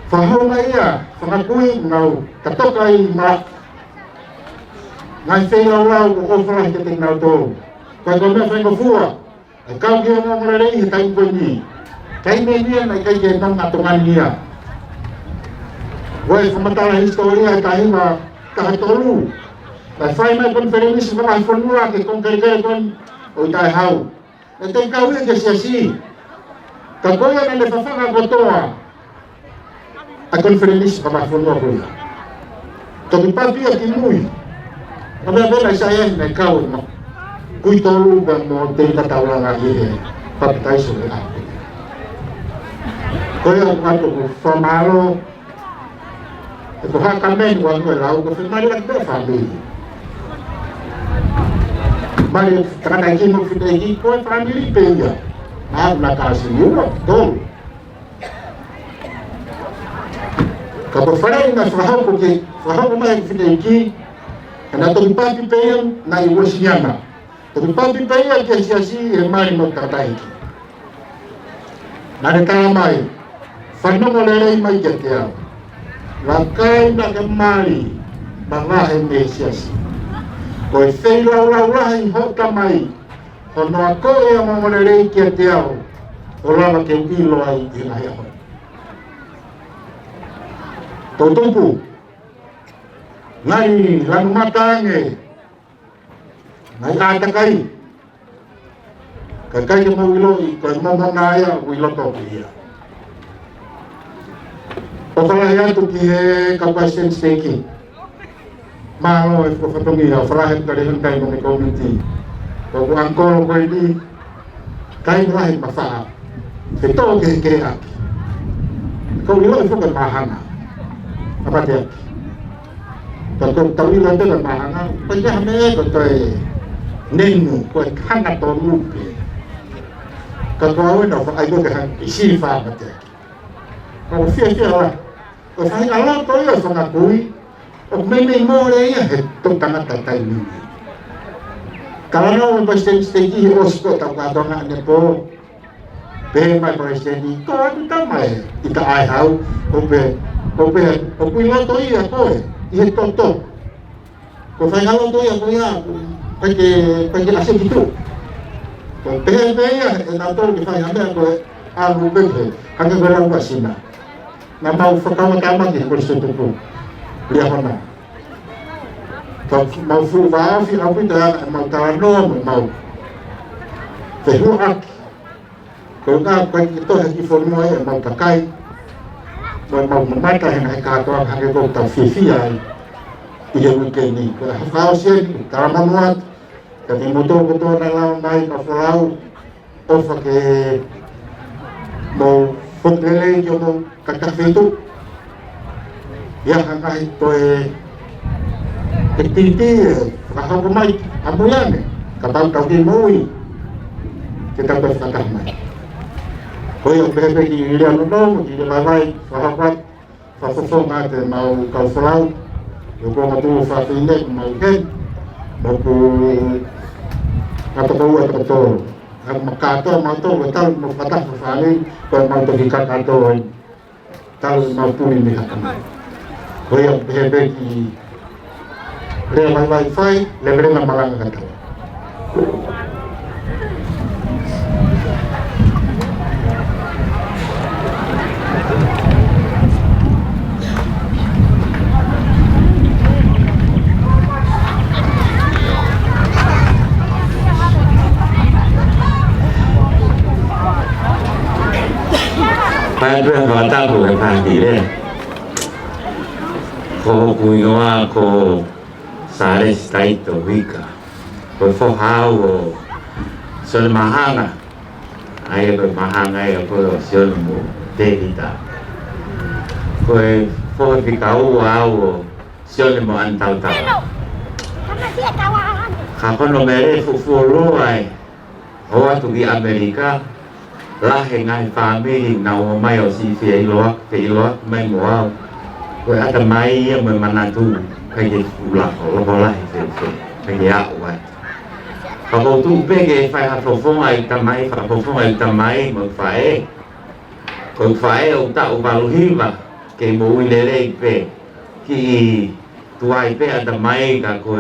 Faham ia, fahakui ngau, katokai mak. Ngai feilau o ofra ke tinggal tu. Kau kena fengo fua. Kau dia ngomong lagi hitai bunyi. Kay niya na kay gentang atungan niya. Well, samantala historia tayo na kahatolu. Nag-file may conference sa mga formula kay kung kaya kon o tayo how. Ito yung kawin kasi si. Kagoya na nafafanga ko to a conference sa mga formula ko yan. Kagipapi at imuy. Mababe na saya na ikaw na kuy tolu ba mo tayo katawala nga yun. Papitay sa mga. Kaya ako formalo ito ha kami wag ko lao ko mali at ba family mali kada mo fitegi ko family peya na kasi niyo to Kalau farai na faham porque faham mai fidenki na to papi peyan na iwasiana. To papi peyan ke siasi e mari no tatai. Na de tamai. Fano molere mai ke tia. Lakai na kemari banga e mesiasi. Ko e fei la hi hota mai. Ono ako e molere ke tia. Ola ke ilo ai ina ya. Totumpu ngai lanu matange ngai atakai kakai mo wilo ko mo naya wilo to dia pokoknya ya tu ki kapasitas steki malo e ko fatongi ya frahen kare hentai mo community ko angkol ko ini kai rahin mafa fito ke aki ko wilo ifo ka mahana apa dia? Kalau tahu itu ada bahangan, penjahme betul. Nenu, kau kan atau lupa. Kalau awak nak ayo kan isi faham betul. Kalau sia lah. Kalau saya Allah tahu ya sangat kui. Memang boleh ya itu tangan tatai ini. Kalau orang presiden stegi hosko tak ada nak nepo. Behemai presiden ini, kau ada tamai. Kita ayau, Ope ilo to iya ko ihe tonto ko fa ngalo to ya ko ya pake asik gitu ko pe ya na to ki fa ngada ko alu bebe kage berang basina na mau fakawa tama ki ko sutu ko liya hona ko mau fu va fi apita mau tarano mau fehuak ko na ko ito ki formo e mau takai mau membaca yang kata hari itu tafifi ai dia mungkin ni kalau sih kalau manuat tapi motor dalam baik kalau pakai mau fotlele jono kakak itu ya kakak itu activity kalau pemain ambulan kapal kau di mui kita berkata mai Koi ang bebe di ilian unong, di lalai, sahabat, fasosong ate mau kau selau, yuko matu fasinek mau ken, mau ku atau betul, ang makato mau to betul mau fatah fasali, kau mau terdikat atau tal mau pulih ni hatan. Koi ang bebe di lalai wifi, lebre na malang kata. Pada kata aku pagi deh, ko kuiwa ko sare stai to wika, ko fohau sol mahanga, ayo ko mahanga ayo ko sol mo devita, ko fohikau au sol mo antau tau. Kapon no mere fufuro ay, owa tu di Amerika. Lah ngai family nau mai o si fe lo mai mo ko ata mai ya me manatu kai de ula lo bola fe kai ya wa ka ko tu pe ke fa ha fo ai ta mai fa fo ai ta mai mo fa ko fa o ta o ba lu hi ba ke mo wi le pe ki tu ai pe ata mai ka ko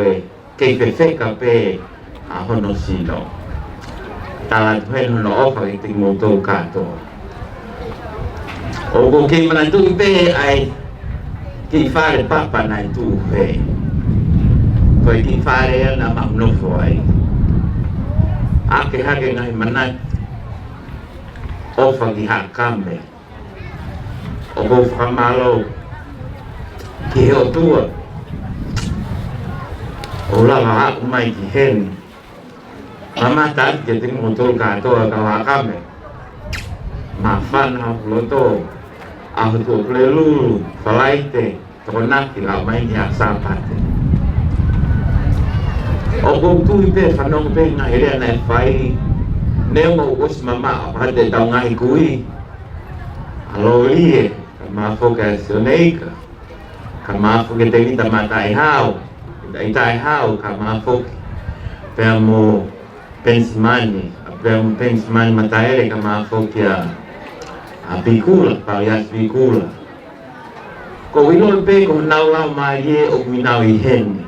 ke fe ka pe a hono si no talan pen no fa ti mo to ka to o ko ke mana tu pe ai ki fa le pa pa nai tu pe ko ki fa le na ma no fo ai a ke ha ke nai mana o fa ki ha kambe o ko fa malo ki o tu o la ma mai ki hen Mama tak jadi muncul kato kawakame, mafan loto, aku tu pelelu, falaite, ternak tidak main yang sapat. Aku tu ipe fanong pe ngahirnya naik fai, nemo us mama apa ada tahu ngai kui, alo liye, mafoka sioneika, mafoka te matai hao, itai hao mafoka, pea mo pensimani, pea mo pensimani mataere mafoka bikula, parias bikula. Ko wino pe ko nau lau maie o minau I heni.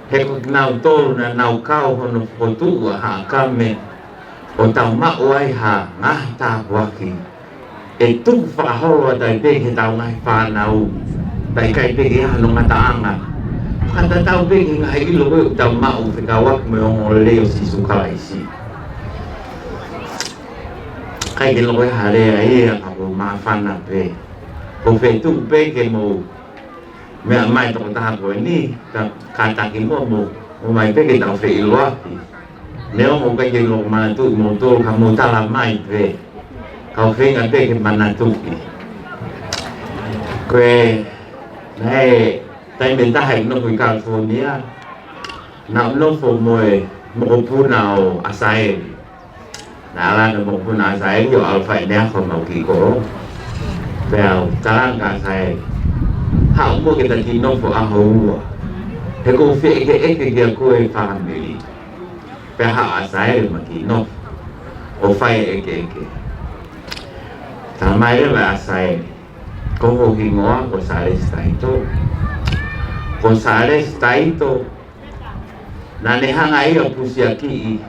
He ko nau tolu na nau kau hono potua ha kame o tau mao ai ha ngahi tā waki. E tuku whakahoro tai pe he tau ngahi whanau. Tai kai pe he hano ngataanga. Kanta tau pe he ngahi ilo koe o tau mao whikawaki me ongo leo sisu kalaisi. Kai ke loe harea ea kako maa whana pe. Ko whetu pe ke mo mea mai toko taha koe ni ka taki mo mai pe ke tau whe iloaki. Neo mo pe ke loko manatu mo tō ka mo tala mai pe. Kau whenga pe ke manatuki. Koe nae tai me taha no koe California. Na unofo moe mo puna o Asaeli. Na alana mo puna Asaeli o alfa inea ko mau ki koro. Pea talang ka Asaeli. Hau mo kita tinofo aho ua. He ko whi eke kia koe whakamiri. Pea hau Asaeli ma tinofo. O whai eke. Tā mai rewa Asaeli. Ko hoki ngoa ko Sales Taito. Ko Sales Taito. Na ne hanga ia pusia ki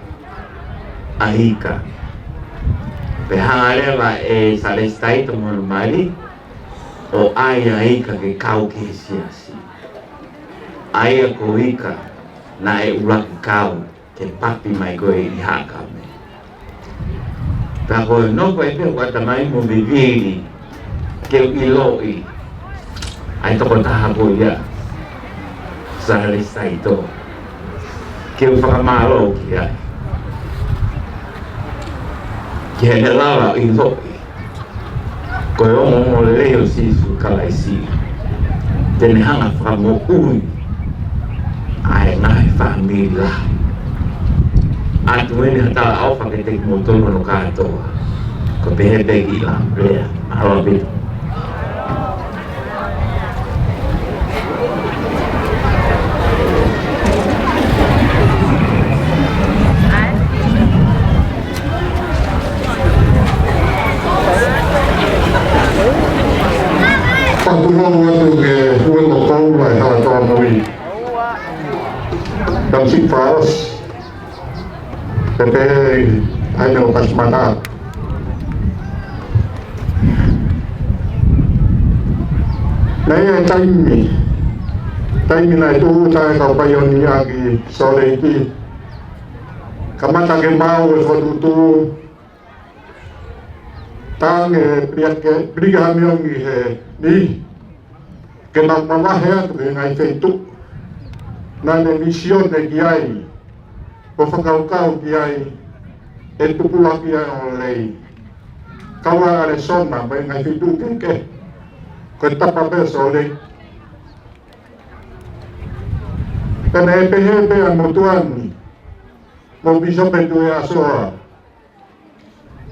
ahika. Pe hanga rewa e Sales Taito mono mari. O aia ika ke kau ke siasi. Aia ko ika na e uraki kau ke papi mai koe I haka me. Pea koe noko e peo kata mai mo viviri ke iloi. Ai toko taha koe ia Sales Taito. Ke whakamaro ki ai. Ke hene lawa iloi. Koe ongo leo sisu kalaisi. Tene hanga whamo ui. Ai ngai whamila. Atu ene hatala au whaketeki mo tono no katoa. Ko pehe peki la rea. Awa bitu. Pantulong watu ke huwag mo kong may halatawan mo Damsik Faros. Pepe ay no pasmata. Naya taimi na ito tayo kapayon niya ki sore iti. Kamata ke mau e fotutu. Tang e briga miong i he ni ke mamahe atu e ngai feitu na ne mission de kiai ko whakaukau kiai e tupula kiai o lei kawa are sona mai ngai feitu ke ko tapa peso lei tana e pehe pe a motuani mo biso pentu e asoa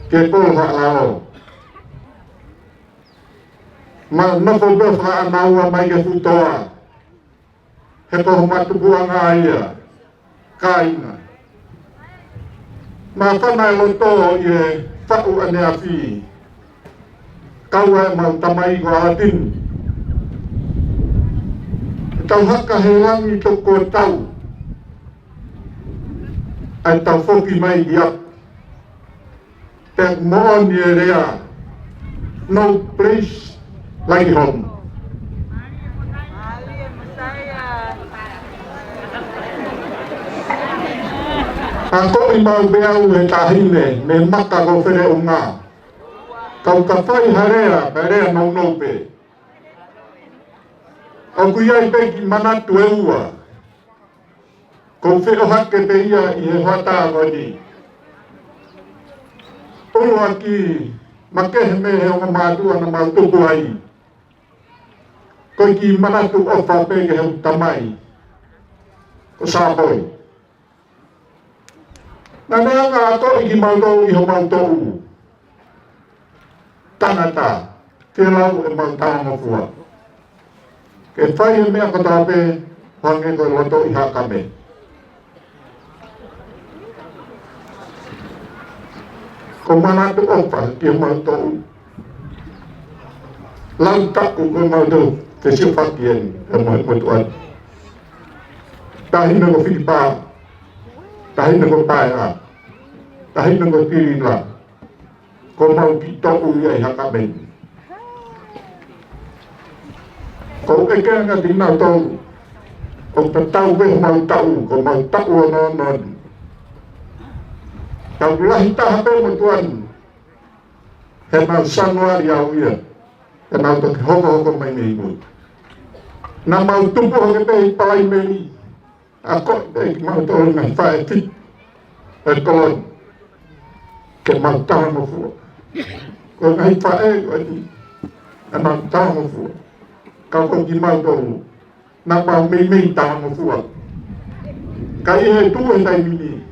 ke pol halao ma nofo befa anaua mai ke futoa he po matu buanga ia kaina ma fana loto ye fau ane afi kaua mau tamai ko atin tau haka helangi toko tau ai tau foki mai diap tek moon ye rea no place like home. Ako imau beau he tahine me maka ko fere unga. Kau ka whai harea perea nau nope. O kuiai peki manatu e ua. Ko wheo hake pe ia I he hata wani. Uru aki makehe me he o matua na mautupu ai. Ko ki manatu ofa peke he tamai. Ko sāpoi. Na nea ngā ato I ki mautou I ho mautou. Tangata. ke lau e mautanga fua. Ke whai e mea katape, hange koe loto i hakame. Ko manatu opa ki mautou. Lau taku ko mautou ke siwhakien e mautuan. Tahina ko whipa, tahina ko paea, tahina ko pirila, ko mau ki toku ia i hakame. Ko e kenga tina tau, ko te tau veho mau tau, ko mau tau anonon. Tau lahi taha pe mautuan, he mau sanuari au ia, he mau toki hoko mai mei mui. Na mau tupu hoke pe i palai mei, a koe pe mau tau ngai whae fit, e kolon, ke mau taha mo fua. Ko ngai whae koe ni, e mau taha mo fua. Kau kau ki mau tau, na mau mei taha mo fua. Kai e tu e tai mini,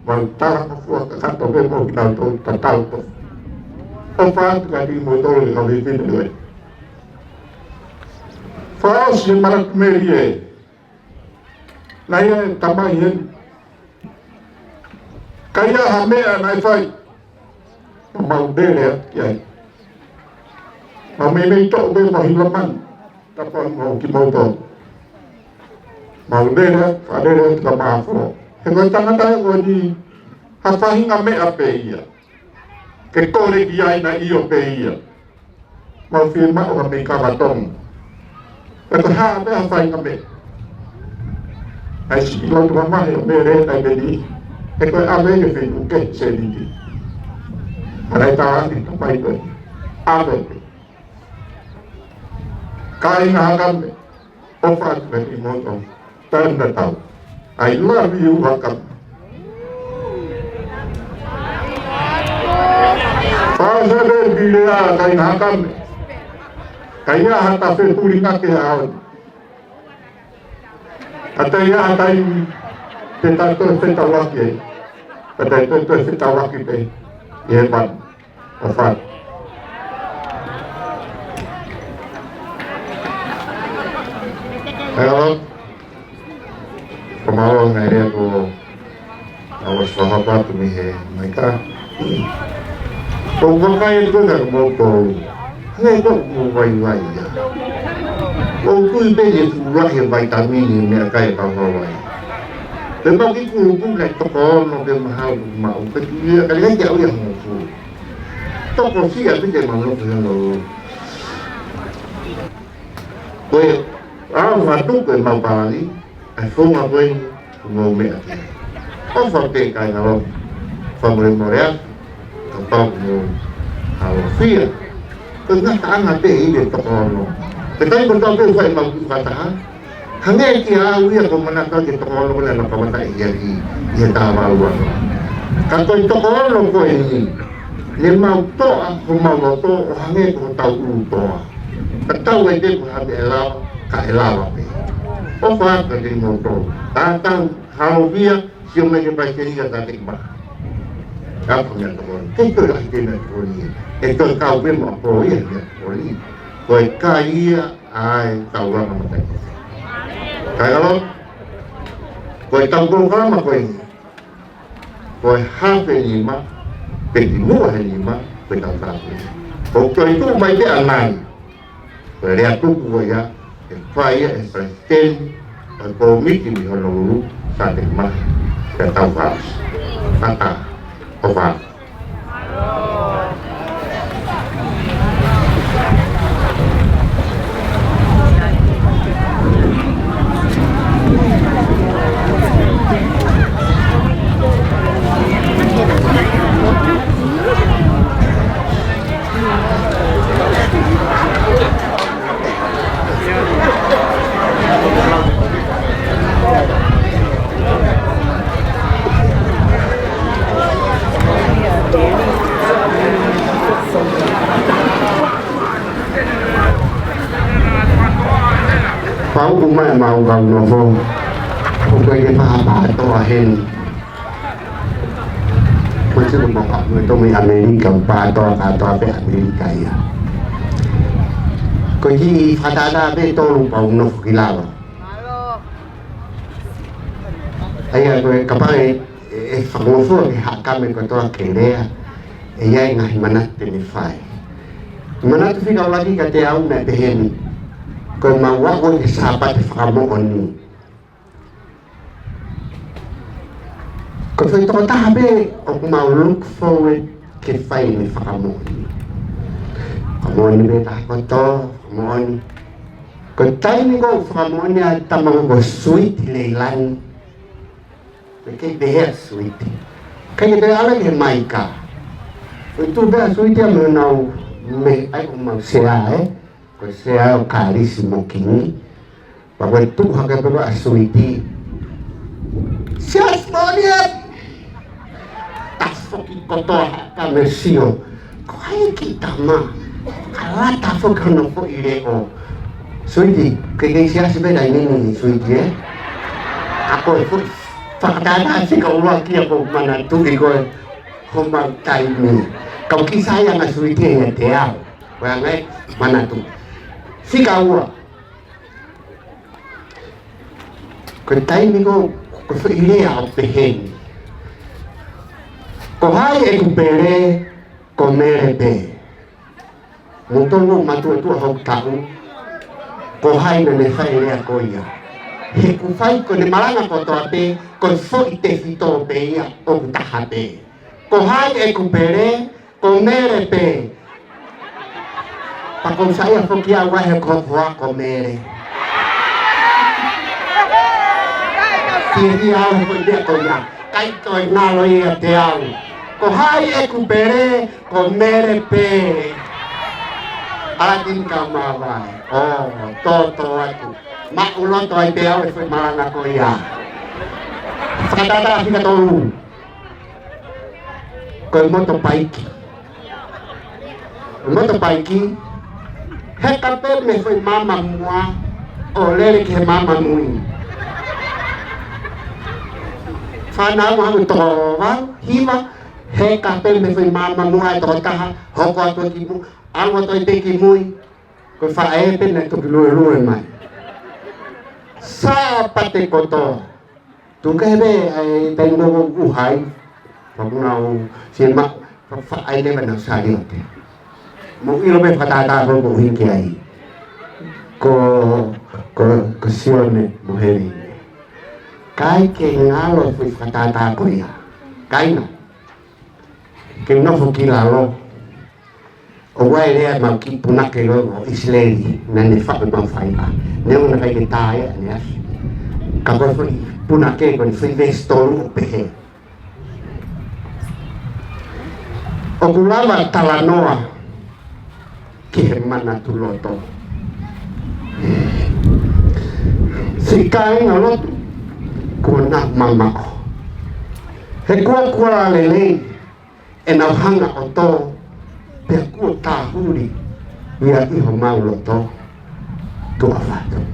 mau taha mo fua, ka kato pe mo ki nau tau, ta tau to. O whaatu ka ki mo tau le kau le fine koe. Whao si marak meri e, na ia e tamai hen. Kai a ha mea nai whai, mau dere ki ai. Mau mei tau pe mo hilaman, tapos mau ki mau tau. Mau dere, whadere ka maafo. He koe tangata e koe ni, ha whahinga mea pe ia. Ke kore ki ai na iyo pe ia. Mau whie mao ka mei karatong. E koe haa pe ha whahinga mea. Ai si ilo tuka mahi o mea re tai beni. E koe awe ke whi uke se niti. Harai taani ka pai koe. Awe pe. Ka inga hakame. O whaatu pe ni moto. Tanda tau. I love you hakame. Pasal dia kain hakam, kaya hata fe puringa ke awan. Ata ya hata ini kita tu fe tawaki, ata itu fe tawaki pe, yeban, afat. Hello, kemarin hari aku awas sahabat ni mereka. Kung kaya ko na moto, ngayon ko mawai-wai ya. Kung ko ibigay tulak yung vitamin niya kaya pangawai. Pero bakit ko like toko no ke mahal mau kaya kaya jauh yang musuh. Toko siya pinjay manok no. Kaya matu ko mau pali, aku ngapain mau meat. Oh sampai kaya kalau family Morea tao mo hawafia tengah taan hati ini tokono tetapi bertampil saya mampu katakan hanya kia awia kemenangkan di tokono dan kamata ia tawawan kalau tokono ko ini ni mau to aku mau to hanya ko tahu to tahu itu hati elau ka elau apa apa jadi moto tentang hawafia siapa yang pasti dia tak terima. Apa yang terjadi? Kita dah hidup ni. Itu kau memang proyek ni. Kau kaya, tahu orang macam ni. Kalau kau tahu orang macam ni, kau hafal lima, pendinuh lima, kau tahu. Kau itu macam anak. Kau lihat tu kau ya, fire, presiden, komisi di Honolulu, saat mah, saya tahu harus. Kata. Apa? Pau umai mau kau nopo, bukan kita apa tu ahen. Macam tu bukan itu mi Amerika, apa tu apa Amerika ya. ko hi fatata be to pa uno kilala aya ko kapare e famoso e hakame ko to kelea e ia nga manat ni fai manat fika lagi ka te au na behemi ko mawa ko sapat famo oni ko foi to tabe o mau look forward ke fai ni famo Amoni beta koto, amoni. Kotai ni ko amoni tamang ko sweet leilan. Kay beher sweet. Kay be ala ke maika. Itu be sweet ya menau me ai umang sea ko sea carísimo kini. Bago itu haga be sweet. Sias monia. Tafoki koto ka mesio. Ko ai kita ma. Kalata fo kono fo ireko. Suiti, kaya siya si Beda ini suiti Ako fo fakadana si kauwa kia ko manatuli ko humang time. Kau kisaya nga suiti ya teaw. Kaya nga manatu. Si kauwa. Kaya time ko fo ilea o pehen. Ko hai e kupere ko mere pe. Montong matu tu hok tahu, ko hai na ne fai le akoia. He ku fai ko ne malanga ko to ape, ko fo ite fito pe ia o tahape. Ko hai e ku pere, ko mere pe. Pa kon saya fo kia wa he ko hoa ko mere. Si au ko de ko ya, kai ko na lo ia te au. Ko hai e ku pere, ko mere pe. Aladin ka mawai. Oh, toto aku. Mak ulon to ai teo e foi malanga ko ia. Fakatata fika tolu. Ko moto paiki. Moto paiki. Hekape me foi mama mua. O lele ke mama mui. Fana mo to wa hiwa. Hekape me foi mama mua to taha. Hoko to kimu. Algo to teki mui ko fa e pe ne to lu mai sa pate koto tu ke be ai tengo u hai pa no sin ma fa ai le bana sa di te mo ilo be patata ko ko hin ke ai ko sione muheri kai ke ngalo fu patata ko ya kai na ke no fu kilalo o wai le ma ki puna ke lo isleli na ne fa ba fai ba ne una kai ke tai ne ka ko foi puna ke ko foi vestoru pe o kulama talanoa ke mana tu loto si kai na lo ko na mama he ko le le e na hanga o to pe ku ta huri ia i ho mau loto tu afato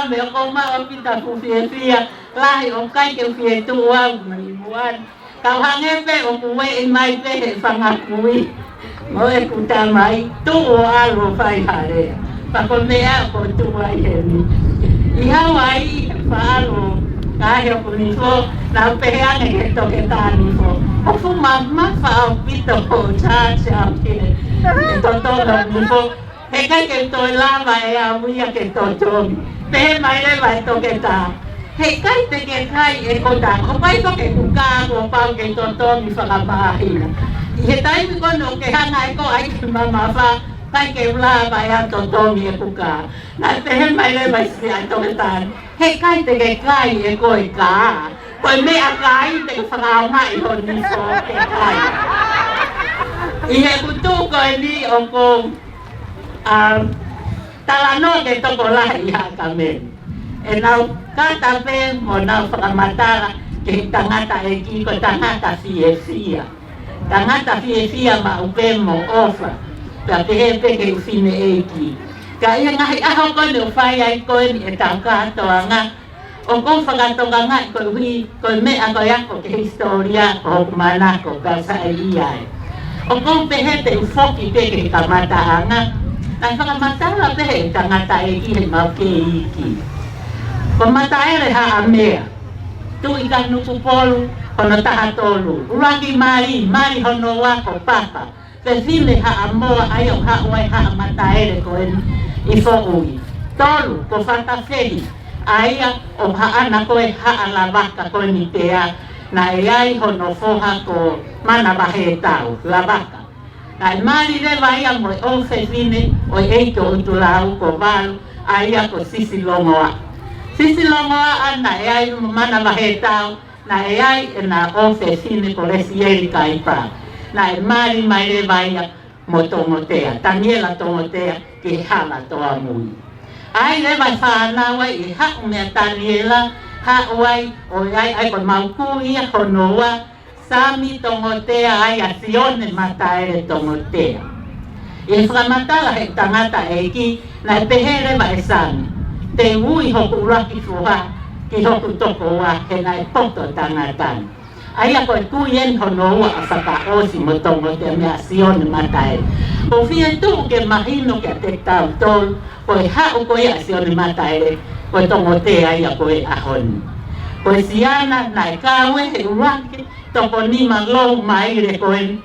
me ko ma o pinta ku fia lai o kai ke fia tu wa mai buan ka hange pe o ku we mai pe he fanga kui mo e ku ta mai tu a lo fai hare pa ko me a ko tu wa he ni i ha wai fa lo ka he ko ni fo na pe a ne to ke ta ni fo o fu ma fa o pito ko cha ke to ni fo he kai ke to la vai a mu ya ke to pe mai le vai to ke ta he kai te ke kai e ko ta ko pai to ke ku ka ko pa ke to mi fa ka pa hi he tai mi ko no ke ha nai ko ai ki ma fa kai ke la vai a to mi e ku ka na te he mai le vai si ai to ke ta he kai te ke kai e ko e ka ko me a kai te fa ka mai ho ni so ke kai Ihe kutu ko ni o ko talano ke to ko lahi ha kamen. E nau kata pe mo nau whakamatara ke tangata e ki ko tangata fia. Tangata fia ma upe mo ofa. Ka pehe pe ke ufine e ki. Ka ia ngahi aho ko ne ufai ai ko ni e tangata anga. O kong whakatonga ngai ko hui ko me a ko yako ke historia ko mana ko ka sa iai. O kong pehe te ufoki pe ke kamata anga. Nai whakamatara pehe tangata e ki he mau ke iki. Ko mata ere ha amea. Tu i ka nuku polu hono taha tolu. Uraki mari hono wako papa. Te file ha amoa ayo ha uai ha mata ere ko i fo ui. Tolu ko whata fehi. Aia o haana koe haala waka koe ni pea na e ai hono foha ko mana wahe tau, la waka. Na e mari rewa ia mo e ofe fine o e eito utulau ko walu aia ko sisi longoa. Sisi longoa ana e ai mana wahe tau na e ai e na ofe fine ko resi eri kaipa. Na e mari mai rewa ia mo tongotea, taniela tongotea ki hala toa mui. Ai le vai whāna wai i hau mea taniela, hau wai o ai ko mauku ia honoa, sami tongotea ai a sione mata ere tongotea. I whakamatala he tangata e ki, na e pehere vai sami. Te ui hoku uraki fuha, ki hoku toko wa, he na e poto tangatani. Ai a koe kuien honoa a whakaosi mo tongotea mea sione mata ere. Ko fia tu ke mahino ke te tau tolu, koe hau koe a sione mata ere, koe tongotea ia koe ahoni. Koe siana na e kawe he uraki, toko nima lou maire koe,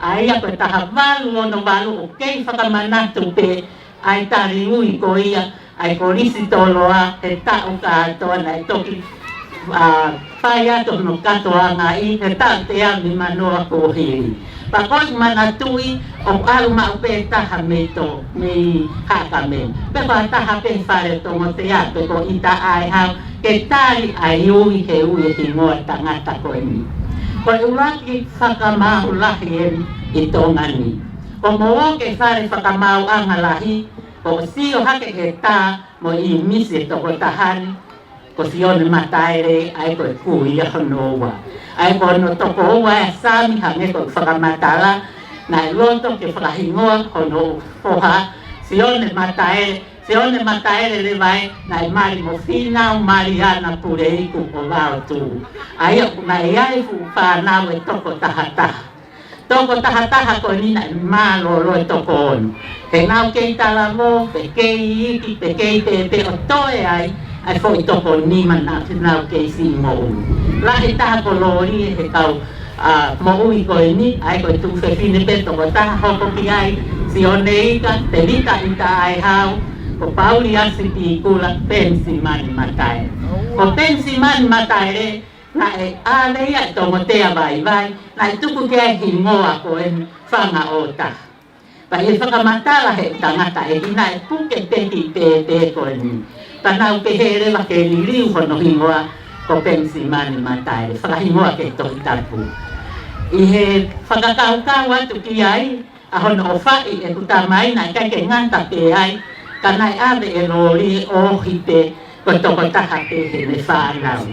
aia koe taha walu ono walu o kei whakamanatu pe, ai tari ui koe ia, ai ko risi toloa, he tau ka atoa na e toki, whai ato no katoa ngai, he tau te ami manoa ko hiri. Pakoi manatui o alu mau pe taha me to me haka me. Pe ko taha pe whare tongo te a pe ko ita ai hau ke tari ai ui he ui he ngoa tangata koe ni. Ko uraki whakamau lahi i tonga ni. Ko moa ke whare whakamau anga lahi, ko sio hake he tā mo i misi toko tahani, ko sione mataere ai koe kui a honoa. Ai ko no toko ua e sami hange ko whakamatala na e loto ke whakahingoa hono poha sione mataere le vai na e mari mo fina o mari ana pure iku o wao tu. Ai na e ai fu whanau e toko tahataha. Toko tahataha ko ni na e malo lo e toko onu. He nau kei talamo, pe kei iki, pe kei pepe o toe ai fo i toko ni mana nau kei si mo ui. Lahi taha ko lori he kau mo ui koe ni, ai koe tu whewhine pe toko taha hoko ki ai, si o neika, te rita ita ai hau, ko pauli asi ki kula pensi mani matae. Ko pensi mani matae na e aleia tongotea vai, na e tuku ke ai hingoa koe whanga o taha. Pa e whakamatala he tangata e hina e puke peki pe koe ni. Tanau ke here wa ke liriu hono hingoa ko pensi mani matae, whakahingoa ke tohi tapu. I he whakakau atu ki ai, a hono o whai e kutamai na kai ke nganta pe ai, kanai ave e rori o hipe ko toko taha pe he me whanau.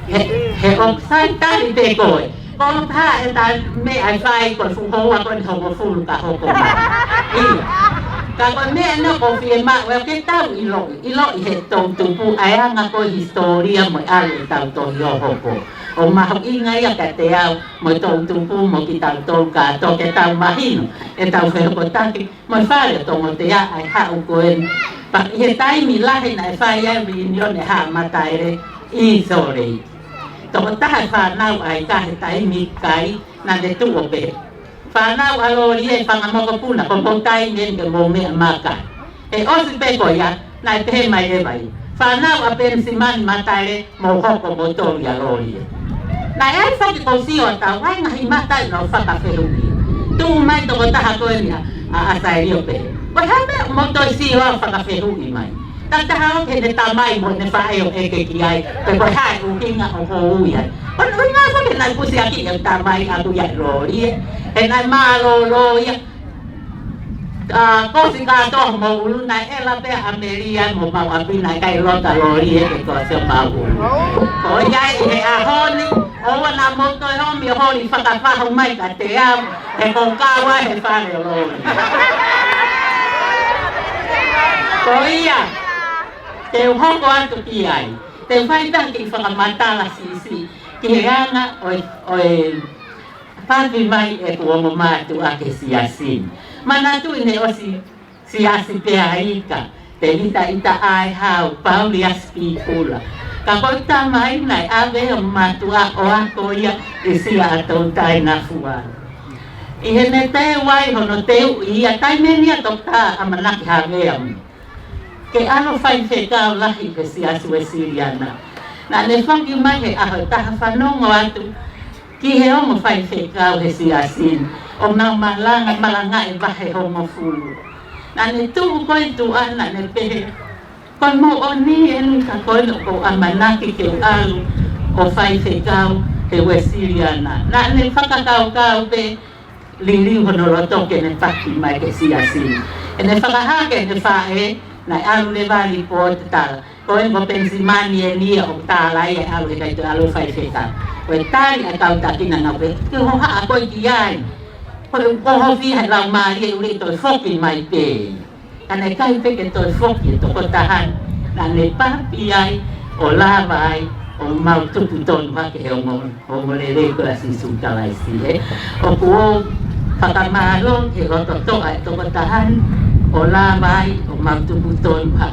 He oksai tari pe koe, ko taha e ta me ai whai ko fuhoa ko ni hongo fulu ka hoko mai. Kako mea no ko fie ma, wea ke tau ilo i he tau tupu ai anga ko historia mo alu e tau tohi o hoko. O maho inga ia ka te au mo tau tupu mo ki tau tau ka to ke tau mahino. E tau whehoko taki mo whare tongo te a ai hau koe. Pa i he taimi lahi na e whai ai reunion e haa mataere i sore. Toko taha whanau ai ka he taimi kai na de tuo pe. Whanau alori e whangamoko puna, ko poutai ngen ke mō mea maka. E osi peko ia, na e pehe mai e vai. Whanau a pensi mani mataere mō hoko mō tori alori e. Na e ai whaki ko sio a tau, ai ngahi matai no whakawheruki. Tu mai toko taha koe nia a asai rio pehe. Ko hame mō toi sio a whakawheruki mai. Tatahaw ke ne tamai mo ne fae o ke kiai pe ko hai u kinga o ho ya on nga so ke na pusi aki ke tamai aku ya lo ri e na ma lo ya ko si ka to mo lu na e la pe ameria mo ma wa pi na kai lo ta lo ri ke ko se ma u ko ya e a ho ni o wa na mo to ho mi ho ni fa ka fa ho mai ka te a e ko ka wa e fa le lo ko ya te ho ko an tu ki ai te fai ta ki fa mata la si ki ana o fa vi mai e ko mo ma tu a ke si asin mana tu ne o si asi pe ai ka te ita ai hau pauli aspi pula ka ko ta mai nai a ve ma tu a o a ko ia e si a to tai na fuwa i ne te wai hono te ia tai me ni a to ta amana ki ha ve ke ano fai fe ka lahi ke si asu e siriana na ne fangi mai he a ta fa no atu ki he o mo fai fe ka he si asin o na malanga e va he ho mo fulu na ne tu ko tu ana ne pe ko mo oni en ka ko no ko amana ki ke alu o fai fe ka he we siriana na ne fa ka pe lili hono lo to ke ne paki mai ke si asin e ne fa ha ke ne fa e na alu le vali po tal ko en go pensimani e ni o tala e alu e kai alu fai feka ko tali a kau takina na pe ke ho ha ko ki ai ko ho fi ha la mari e uri to foki mai pe ana kai pe ke to foki to ko tahan na ne pa pi ai o la vai o mau tu ton va ke o mo le ko asi su tala si e o ko pakamalo ke ro to ai to ko tahan o la mai o matu buton pa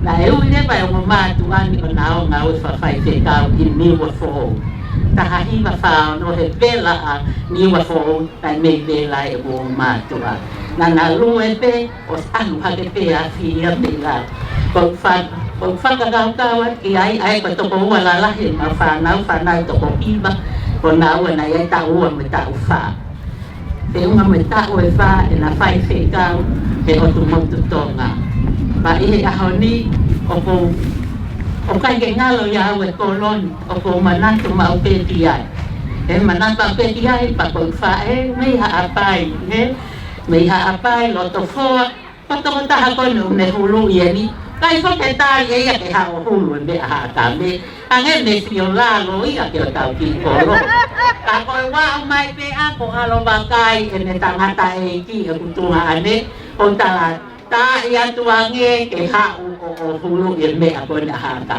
na e ule vai o matu ani o na o nga o fa fai te ka i ni wa fo ta ha hi ma fa no he vela a ni wa fo ta me vela e o matu a na lu e pe o anu ha ke pe a fi a pe la ko fa ka wa ki ai ko to ko wala la he ma fa na to ko iba ko na o na ai ta o me ta u fa te unga me ta o e fa e na fai fe ka he o tu motu tonga ba i a honi o kai ke ngalo ya o kolon o ko manatu ma o pe ti ai e manatu pe ti ai pa ko fa e me ha apai me ha apai lo to fo pa to ta ha ko no ne hulu ye ni kai fo ke ta ye ya ke ha o hulu me ha ta me ange me si o la lo ia ke o ta ki ko lo ka ko wa o mai pe a ko alo ba kai e ne tangata e ki e kutunga ane o ta ta ia tuange ke ha o hulu e me a ko na ha ta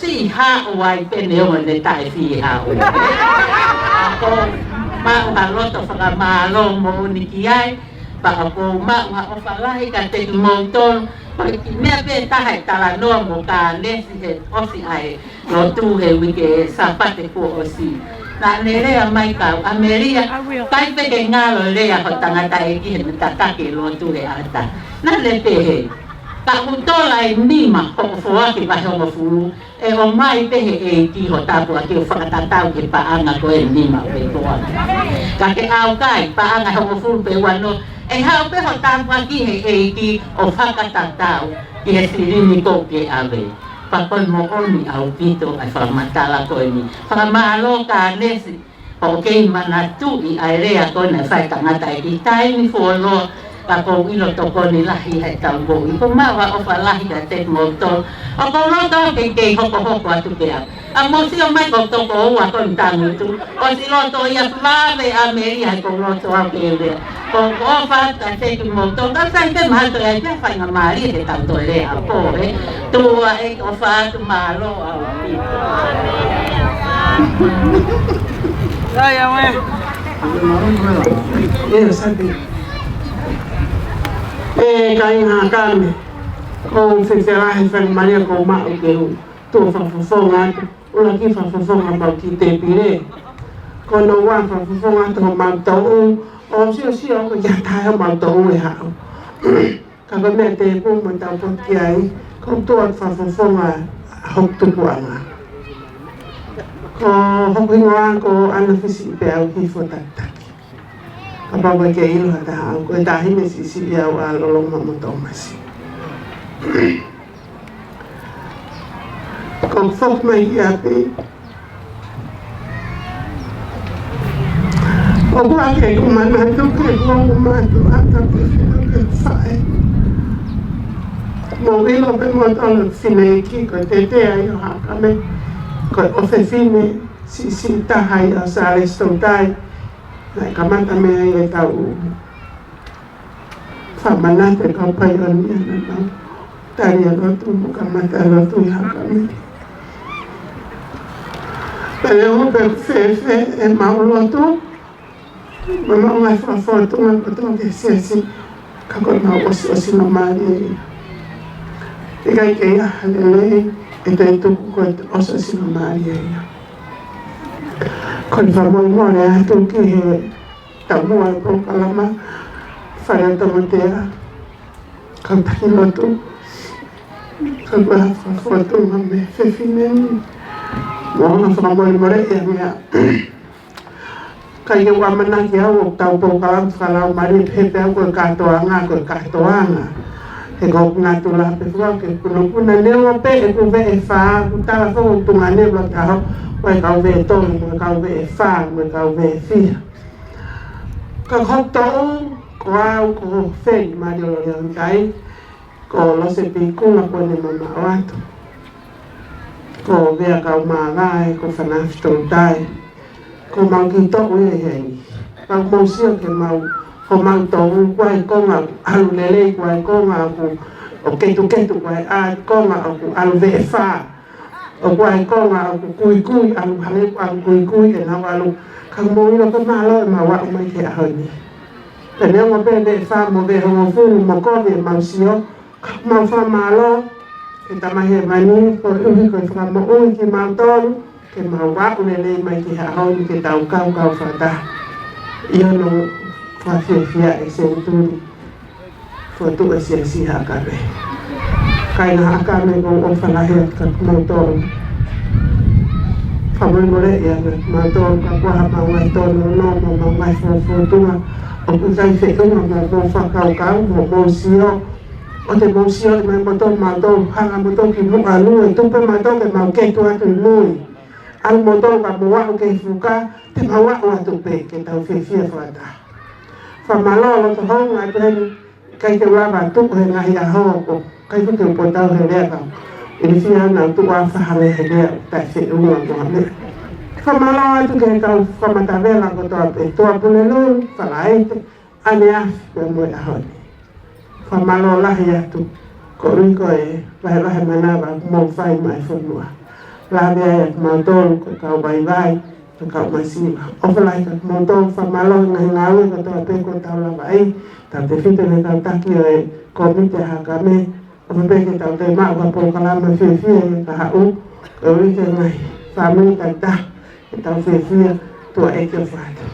si ha o wai pe ne o ne ta fi ha o ko ma o ha lo to fa ma lo mo ni ki ai pa ko ma o fa lai ka te mo ton me pe ta hai ta la no mo ka ne si he o si ai lo tu he wi ke sa pa te ko o si na ne le mai ka ameria kai pe ke nga lo le a ko tanga ta e ki ta ta ke lo tu he ata na le pe he ka ku to lai ni ma ko fo a ki ba ho mo fu e o mai pe he e ki ho ta bu a ki fa ta ta ke pa anga ko e ni ma pe to ka ke au kai pa anga ho mo fu pe wa no e ha pe ho ta bu a ki he e ki o fa ka ta ta ki he si ni ko ke ave pa kon mo oni au pito ai fa matala ko ni fa malo ka nesi o ke manatu i ai rea ko na fa ta ngata i tai mi fo lo pa ko ilo to ko ni lahi hai ta go i ko ma wa o fa lahi ka te mo to o ko lo to ke ho ko atu pe a mo si o mai ko to ko wa ko ta mu tu o si lo to ya fa ve a me ri ko lo to a pe le ko fa ta te mo to ta sai te ma to ya fa nga ma ri te ta to le a po tu e o fa tu ma lo a pi ya me sabi kai nga kame o se rahe fa maria ko ma o ke tu fa nga o la ki fa nga ba ki te pire ko no wa fa nga to ma to o si o ko ya ta ma to e ha ka ko me te ko mo ta ko ki ai ko to fa nga ho tu wa nga ko ho nga ko ana fisi pe au ki fo ta apa ba ke ilo ta ko ta hi me si ya wa lo mo to ma si Kong fok mai api. O gua ke kumana tu ke kumana tu ata ke fai. Mo ilo pe mo tolo fine ki ko tete ai ha kame ko ofefine si tahai o sale stontai. Nai kamata me ai tau. Famana te kau pai on ni na. Tari rotu kamata rotu ha kame. Pele o pe fe e maulotu. Mama ngai foto ngai koto ke sesi kako na osi no mari. E kai ke ya le e te tu ko osi no mari. Kon famo mo ne tu ke tamu ai ko kalama fare to montea. Kan takilo tu. Kan ba foto mame fe finen. Mo na famo mo re ya. Kaya wamana kia o tau pokalam whalau mari pepe au koe katoanga koe katoanga. He kau ngatu la pe fua ke kuna newa pe e ku ve e wha kutala fo tunga newa taho koe kau ve e tonu, koe kau ve e wha, koe kau ve e fia. Ka kau tau ko au ko wheng mari o leo ngai ko lose pi kunga koe ne mama o atu. Ko vea kau maa gai ko whanafto tai. Ko mau ki tō ue hei. Kau mau sio ke mau ko mau tō kuai konga alu lelei kuai konga o ketu kuai a konga o alu ve e wha. O kuai konga o kui alu hale alu kui e nau alu. Kau mau ino ko malo e mau wau mai ke ahoni. Pene o pe ve e wha mo ve hongo funu mo kone mau sio. Kau mau wha malo. Ke tamahe mani ko uhi ko wha mo ui ki mau tōru. Ke mau wau lelei mai ki haoni ke tau kau whata. Ia no whawhiawhia e se uturi. Whatu e se si hakare. Kai na hakare ko o whalahe ka kumautoru. Whamurmure ia na mautoru ka kuaha maungai tonu no mo maungai whawhutunga. O kutai wheunga mo whakau mo mōsio. O te mōsio e mai motoru mautoru hanga motoru ki mua nui. Tupe mautoru e mau keitu atu i nui. Al motor ka mua ke fuka te mawa o atu pe ke tau fefia fata. Fa malo lo to hong ai pen kai te lava tu he ngai a ho ko kai fu te potau he le ka. Ele fia na tu wa fa hale he le ta se u no ko me. Fa malo atu ke tau fa mata vela ko to pe to apule lu fa lai te ane a ko mo a ho. Fa malo la he atu ko ri ko e vai vai mana ba mo fai mai fu no. La vea e mautoro ko kau vai ko kau masiva. Ofalai ka mautoro whamalo ngai ngawe ko toa peko tau la vai. Ta te white me kau taki e komite haka me. Ofa peke tau te maa ka po kalama whiawhia e ka hau. Ka urite ngai whamui tai ta e tau whiawhia tua eke whata.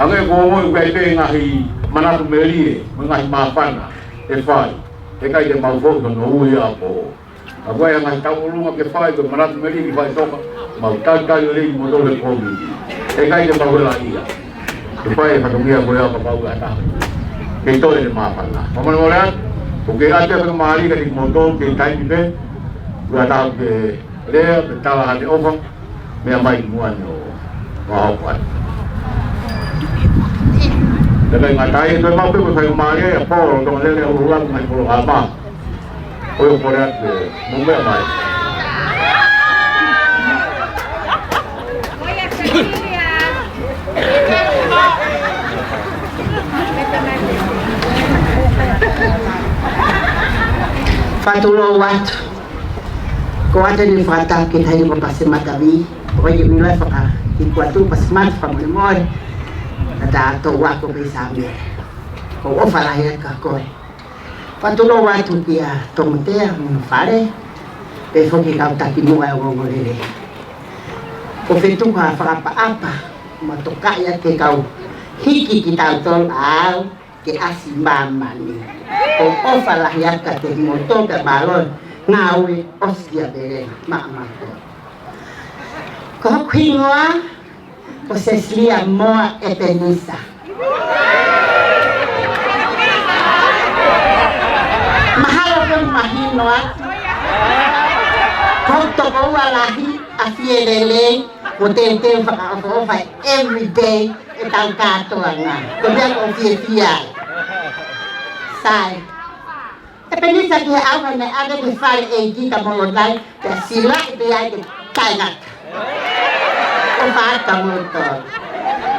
Hangai ngomong baik-baik ngahi mana tu meli, ngahi mapan, efai, ekai dia mau fok dengan ui apa. Aku yang ngahi tahu lu ngahi efai tu mana tu meli efai tu mau tahu lagi modal lekomi. Ekai dia mau lagi ya. Efai pada dia boleh apa bau ada. Itu dia mapan lah. Paman orang, okey ada kemari dari modal kita ini, gua tahu ke dia betul hati orang, memang muanyo, maafkan. Dengan ngatai tu mau tu saya mari apa orang tu lele ulang dengan pulau apa. Oyo porat mumbe mai. Fatulo watu ko ate ni fata kita ni pasi matabi ko ye mi la fa ki kwatu pas mat fa mo mo ada to wa ko be sabe ko o fa la ye ka ko fatulo watu kia to mtea mo fare pe fo ki ka ta ki mo ai ngo le ko fetu ka fa apa mo to ka ya ke kau hiki kita tol au ke asimama ni o ofa la yaka te moto ka balon ngawe ostia bere mama ko kwinwa ko seslia moa epenisa mahalo ke mahino atu ko to ko walahi afielele ko tente fa ofa every day etang kato nga ko dia ko fia sai Epenisa ki awa na aga di fare e di ka molodai ta sila ite ai ke kainat. O far ka moto.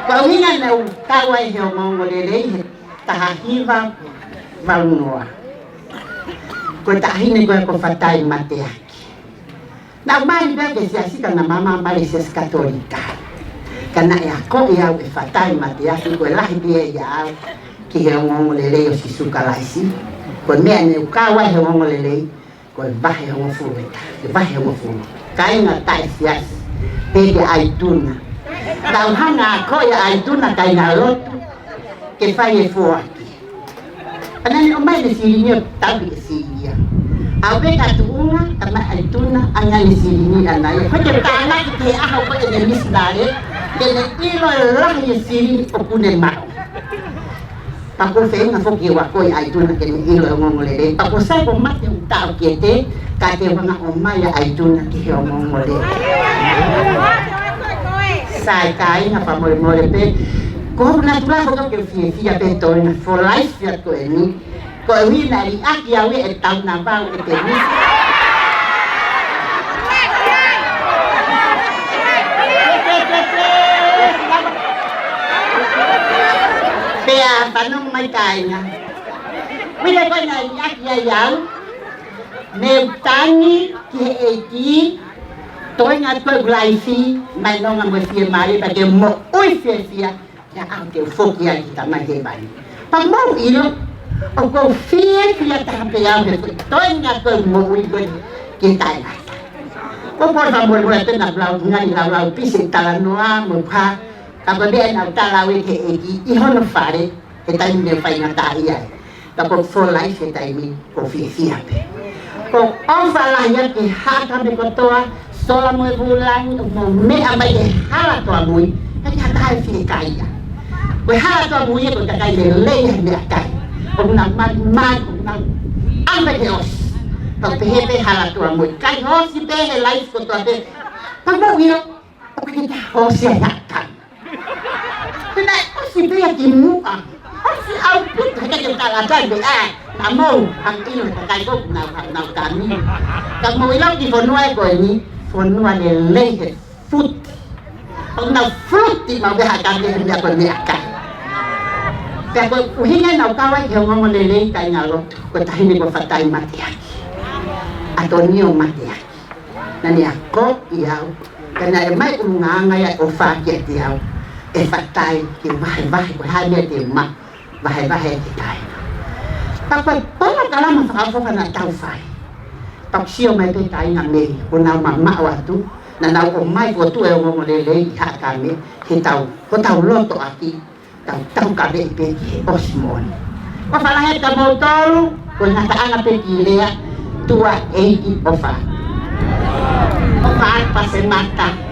Ko winga na kawai he mongolele ta hiva valnoa. Ko ta hine ko fatai mateaki. Na mai be ke sia sika na mama male ses katolika. Kana ya ko ya we fatai mateaki ko lahi die ya ki he mongolele o sisuka laisi. Ko mea ne ukawa he mongolele ko bahe ho fueta ke bahe ho fu kai na tai sias pe ke aituna tau hanga ko ya aituna kai na lotu ke fai fu aki anani o mai de sirinyo tabi siria abe ka tuunga kama aituna angani sirini anayo ko ke tana ke aho ko e misdare ke ne ilo lahi sirini opune ma Pako fe nga fo ki wa ko ai tuna ke ni ilo ngolele pako sa ko mate un ta kiete ka te nga o mai ai tuna ki ho ngolele sai kai nga pa mo pe ko na tua ko ke fi pe to na for life ya ko ni ko wi na ri aki awe e tau na ba e pe ni Pea panong may kaya Wila ko na iyak yayaw Neutani kiheeki Toy nga ko glaifi May nong ang wafir mali Pagke mo uy fia Ya ang ke fokya kita mahebay Pag mo ilo O ko fia tahapayaw Toy nga ko mo uy kita na O por favor mo ito na blau Pisik talanoa mukha Kababian ang talawi ke eki ihono fare e tayo ne fai na taia tapos for life e tayo mi ofisia pe ko ofa la ya ke hata me kotoa sola mo bulan mo me amai e hala to amui e ka tayo fi kaia ko hala to amui ko ka kai le me kai o na man na amba ke os pa pepe hala to amui kai hosi pe e life ko to pe pa mo io o ke ta hosi ya Kena si dia kimua. Si output hanya kita lakukan dia. Namun angin terkait na kami. Kamu ilang di fonua ko ini fonua ni lehe foot. Ang na fruit di mau behakan dia ko niaka. Pero uhinga na kawai yung mga lele kay ngalo ko tahin ko fatay matiaki. Ato niyo matiaki. Nani ako iyaw kana may unganga o fakya iyaw. E fatay ki bahay ko hanya ti ma bahay kita. Tapos pala kala mafako pa na tao fai. Pag siyo may tayo nga may kuna mama watu na na umay ko tu e mo lele ha kami hitaw ko taw loto aki taw kabe pe osmon. Ko fala ka mo tolo ko na taanga pe kilea tua e ofa. Ofa pa se mata.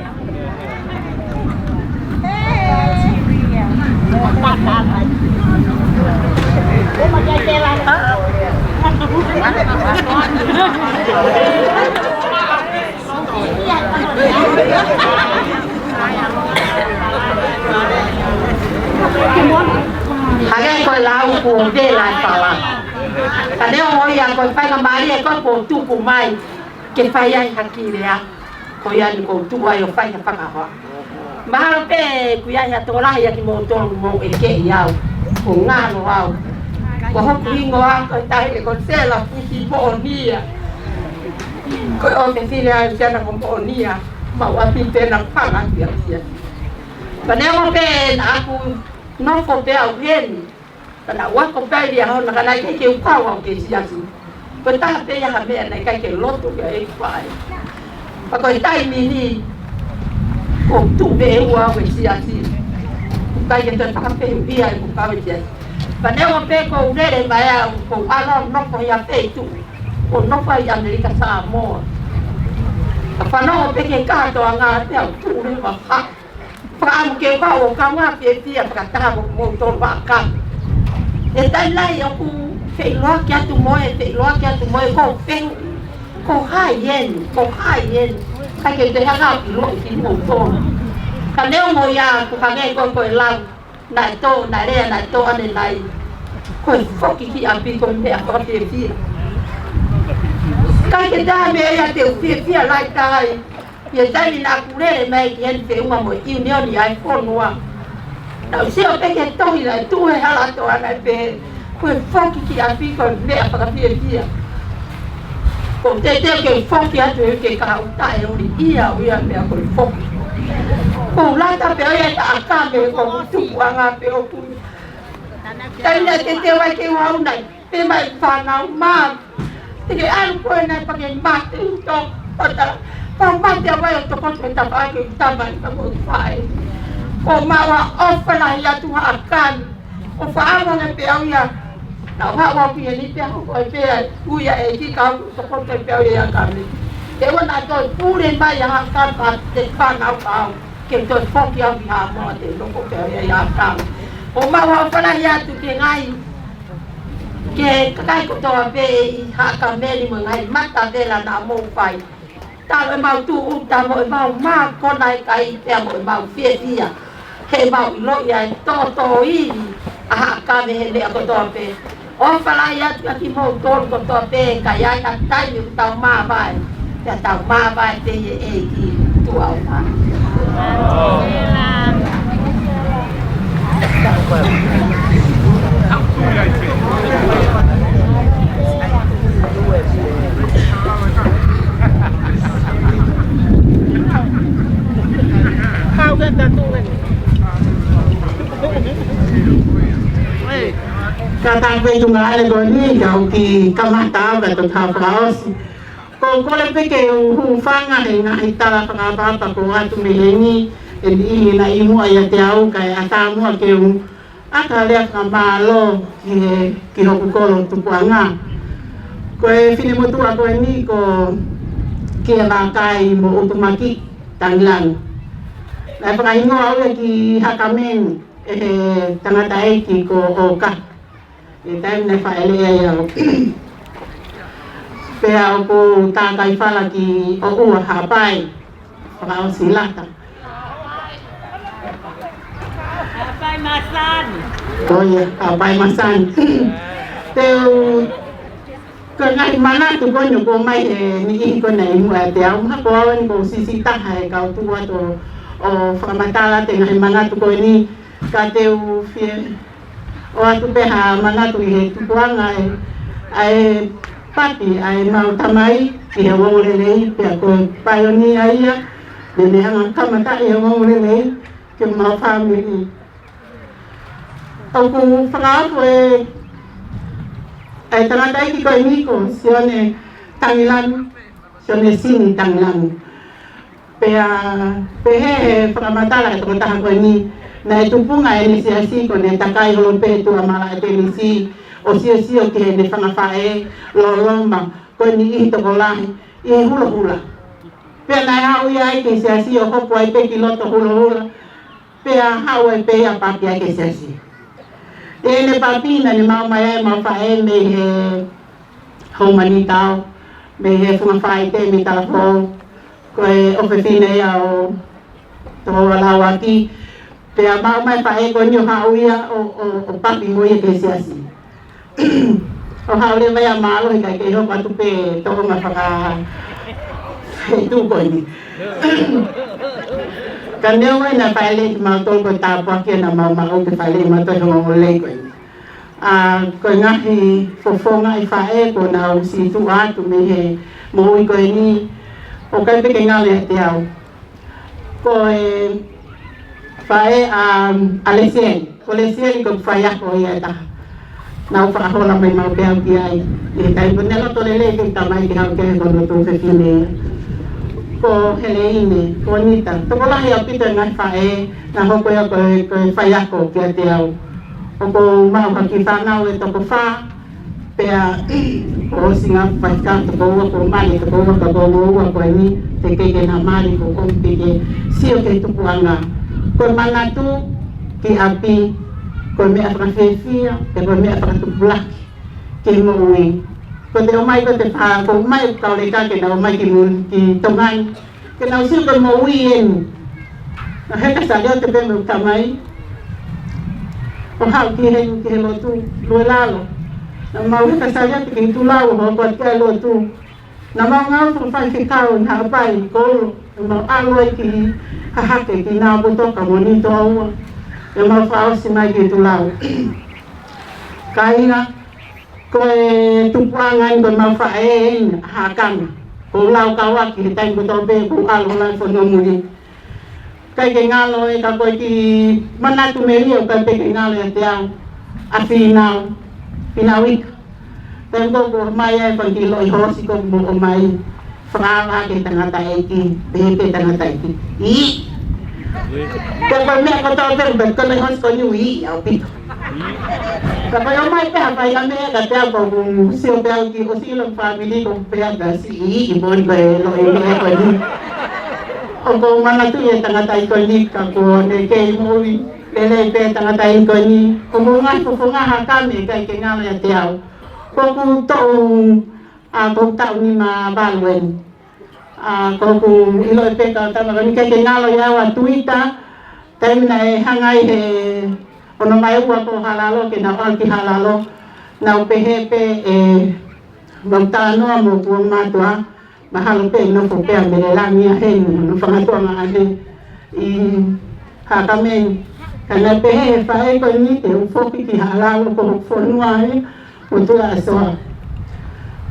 Hagay ko lau kung de la pala. Kadeo hoia ko fai na mari ko ko tupu mai ke fai ai hakile ya ko ya ni ko tu ai o fai na panga ho mahalo pe ku ya ya tola ya ki mo to mo e ke ya ko ngalo au ko ho pingo a ko tai ko sela futi po nia ko o ke filia ya na ko nia ma wa pinte na panga ya sia Paneo pe aku no ko pe au hen kana wa ko pe dia ho na kana ke ka wa ke sia si peta pe ya ha me na ka ke loto ke e fai pa ko tai mi ni ko tu be wa ke sia si ka ke ta pa pe dia ko ka be sia paneo pe ko ure ba ya ko ala no ko ya pe tu ko no fa ya Amerika sa mo pa no pe ke ka to nga te tu ri ba ha Pram ke ka o ka nga pe tia ka ta mo to ba ka e tai lai o ku fe lo ke tu mo e fe lo ke tu mo ko pen ko hai yen ka ke te ha lo ki mo to ka ne mo ya ku ka nge ko la na to ane nai ko fo ki a pi ko me a ko pe tia ka ke da me ya te fi lai tai ye dai na kure mai yen fe uma mo union ni iPhone wa na se o pe ke to ila tu he ala to ana pe ko foki ki afi ko me apa ka pia ko te ke foki atu ke ka uta e ori ia me ko foki ko la ta pe ya ta ka me ko tu anga pe o tu dai na te wa ke wa una pe mai fa na ma te ke an ko na pa ke ma te to pata Pampan dia bayar toko kita bagi taman kamu fai. Kau mawa offer ya Tuhan akan. Offer apa yang piau ya? Nak bawa piau ni piau kau piau. Uya eki kau toko piau ya kami. Dewan atau pulen bayar akan depan kau. Kita fok yang bihamu ada toko piau ya akan. Kau mawa offer ya tu kengai. Ke kai kau tahu apa hak kami ni mengai mata dela nak mau fai. Ta mau tu ta mau ma ko nai kai te mau fie dia he mau lo ya to i a ka me le ko to pe o fala ya ki mo to ko to pe ka ya ta tai ni ta ma bai ya ta ma bai te e ki tu au ma Katang pe tunga ale goni kau ki kamata ka to tha paos ko ko le pe ke hu fanga he na itala panga pa ko atu melengi e na imu aya te au ka ata mu ke aka le ka malo ki ho ko lo tu panga ko e fini mo tu ko ni ko ke na kai mo otomaki tanglang na pa ingo au ki hakamen tangata e ki ko oka e time na fa ele ya pe au ko ta kai fala ki o ha pai pa o silata pai masan ko ye pai masan te ko ngai mana tu ko nyu ko mai ni ko nei mu te au ha ko ni ko sisita hai ka tu wa to o framatala te ngai mana tu ko ni ka te u fie o atu pe ha mana tu he tu kuanga ai pati ai mau tamai ki he wo le le pe ko paioni ai ya le hanga kamata e wo le le ke ma family au ku fra ko ai tanga dai ki ko ni ko sione tangilan sione sini tangilan pe he framatala to ta ko ni na tupunga inisiasi ko ne takai holompe tu amala tenisi o si o ke ne fanga fae lo lomba ko ni ito ko lahi e hula pe na ha u ya ke siasi o ko ai pe piloto hula pe ha u pe ya papi ke siasi e ne papi na ne mau mai fae me he humanitao me he fanga fae te mi telefon ko e ofisine ya o to la waki pe mau mai pa e ko nyo ha uia o papi mo ye ke siasi o haole mai a malo i kai ke ho patu pe to ma whaka tu koi ka neo mai na whaile ki mau tol ko tāpua kia na mau mau ke whaile ma toi hongo lei koi ko ngahi fofonga i whae ko na o si tu atu me he mo i koe ni o kai peke ngale te au ko e whae a lesieri ko lesieri ko whae ako i e taha na o whakahola mai mau ke au ki ai e kai ko nelo tole le ke tamai ki hau ke ko no tu whewhine ko hele ine ko nita toko lahi a pita ngai whae na hoko ia ko whae ako ki a te au o ko mau haki whanau e toko wha pea o singa whaika toko ua ko mani toko ua ka gongo ua ko ni te keike na mari ko kompi ke sio ke tupuanga ko manatu ki api ko mea whakawhewhia te ko mea whakatupulaki ki moui ko te omai ko te wha ko mai kaule kake na omai ki mun ki tongai ke na usio ko moui enu na heka sa leo te peme utamai o hau ki he lotu lue lalo na mau heka sa leo te ki tu lau ho ko te lotu na mau ngau tu whai whikau na hapai kolo na mau aloi ki hahake ki nā butoka monito aua na mau whaosi mai ki tu lau ka inga ko e tupuangan ko mau whae hakami ko lau kawaki he taim ko tobe ko alo lai whono muri kai ke ngalo e ka koe ki manatu meri o kai peke ngalo e te au a whinau ika taim ko ko mai e panki loi hosi ko mo o mai whaala ke tangata e ki pepe tangata e ki ko koe mea ko tobe bet ko loi hosi ko ni ui au pito kapag yung may pehapay kami, kaya po kung siyo pehal ki o silang family kung pehal ka si ibon ko e lo e ko ni o kung manatuye tangatay ko ni kako ne kay mo lele pe tangatay ko ni kung nga kami kay kengal ya tiaw kung toong kung taon ni mabalwen kung ilo e pe ka tama ni kay kengal ya wa tuita tayo na hangay ono mai ua ko halalo ke na alki halalo na upehepe bangta no mo pu matua mahalo pe no fo pe amele la mia hen no fangatua ma ane I hakamen kana pehe fa e ko ni te fo ki halalo ko fo noa e o tu aso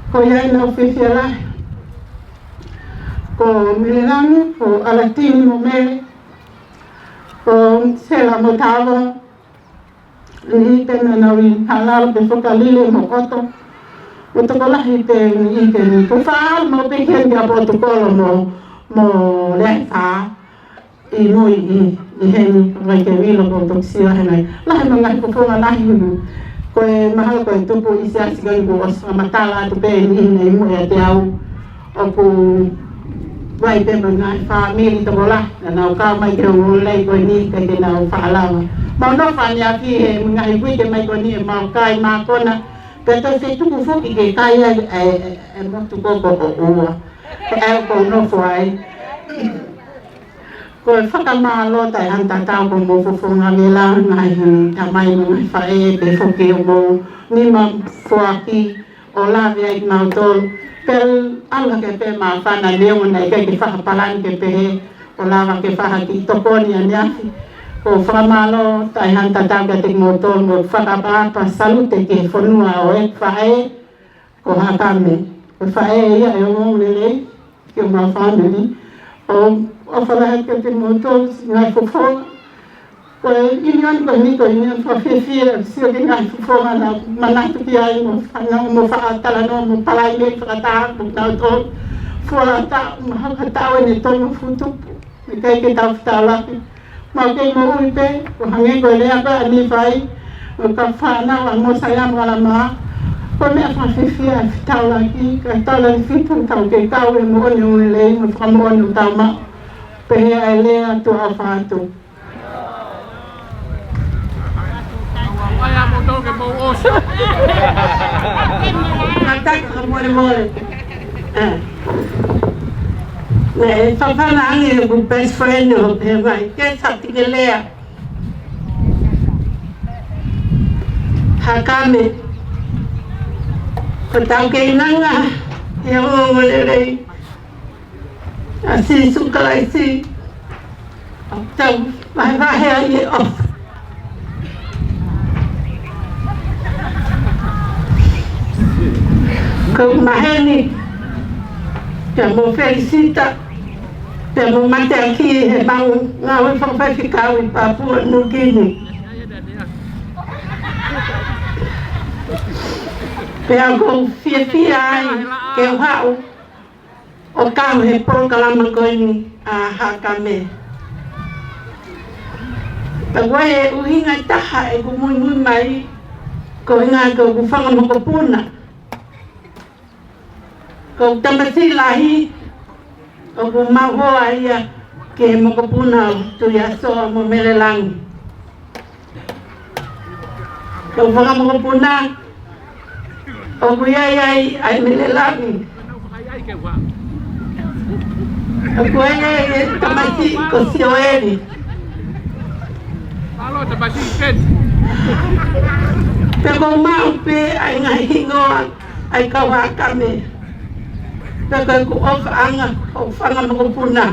ko ya no oficiala ko milani ko alatini mo me ko sela motavo ni tena na wi halal pe fokalile mo oto o to kola hite ni ke ni ko fa mo pe ke ya protocolo mo le fa I mo I hen ko ke wi lo ko to sia hen la no ngai ko fo na hi ko e mahal ko to po isia sigai ko os matala to pe ni nei mo ya te au o ko vai pe mo ngai fa mi to kola na ka mai ke mo le ko ni ke na fa la mau no fanya ki he ngai wi ke mai ko ni mau kai ma ko na pe to se tu fu ki ke kai e mo tu ko o ko no foi ko whakama lo tai hanta tau ko mo fufunga mela ngai tamai ngai whae pe whoki o mo ni ma fuaki o la via I mautol pel ala ke pe ma whana leo nei ke whakapalan ke pe he o la ke whaki toponi aniafi ko whakamalo tai hanta tau ke te mautol mo whakapapa salute ke whanua o e whae ko hakame ko whae ia e o mong lele ki o ma family o whalahat ka te motor ngai fufonga ko inian ko ni ko inian whawhewhia sio ki ngai fufonga na manatu ki ai mo whaatala no mo palai me whakataha mo nau tō whaata mahakatawa ni tō futupu ni kai ke tau whālaki mau kei mo ui pe ko hange ko lea ka ani whai o ka whanau a mo sayam wala maa ko mea whawhewhia tau laki ka tau laki whitu tau ke kau e mo oni ui lei mo whamo oni tau maa pehe ai lea tu a whātu. Wala mo tol ke mo oso. Katak ka mole. Ne, whawhana angi ko best friend o pe vai. Ke sati ke lea. Hakame. Ko tau ke inanga, e o ngolelei. Asi sukalai si. O tau vahe ai e o. Ko maheni, te mo felicita, te mo mate aki he mau ngawe whakawhikau i Papua New Guinea. Pea ko fia ai ke hau o kau he porokalama koini a hakame. Pe wai e uhinga taha e ku mui mai ko hinga ko ku whanga makopuna. Ko tamasi lahi o ku mahoa ia ke makopuna tu ya soa mo melelangi. Ko whanga makopuna o kuyai ai melelangi. O kuyai tamasi ko sioeri. Halo, tamasi ken. Pe ko mau pe ai ngai hingoa ai kawakame. Pe ko ofa anga o fanga makopuna.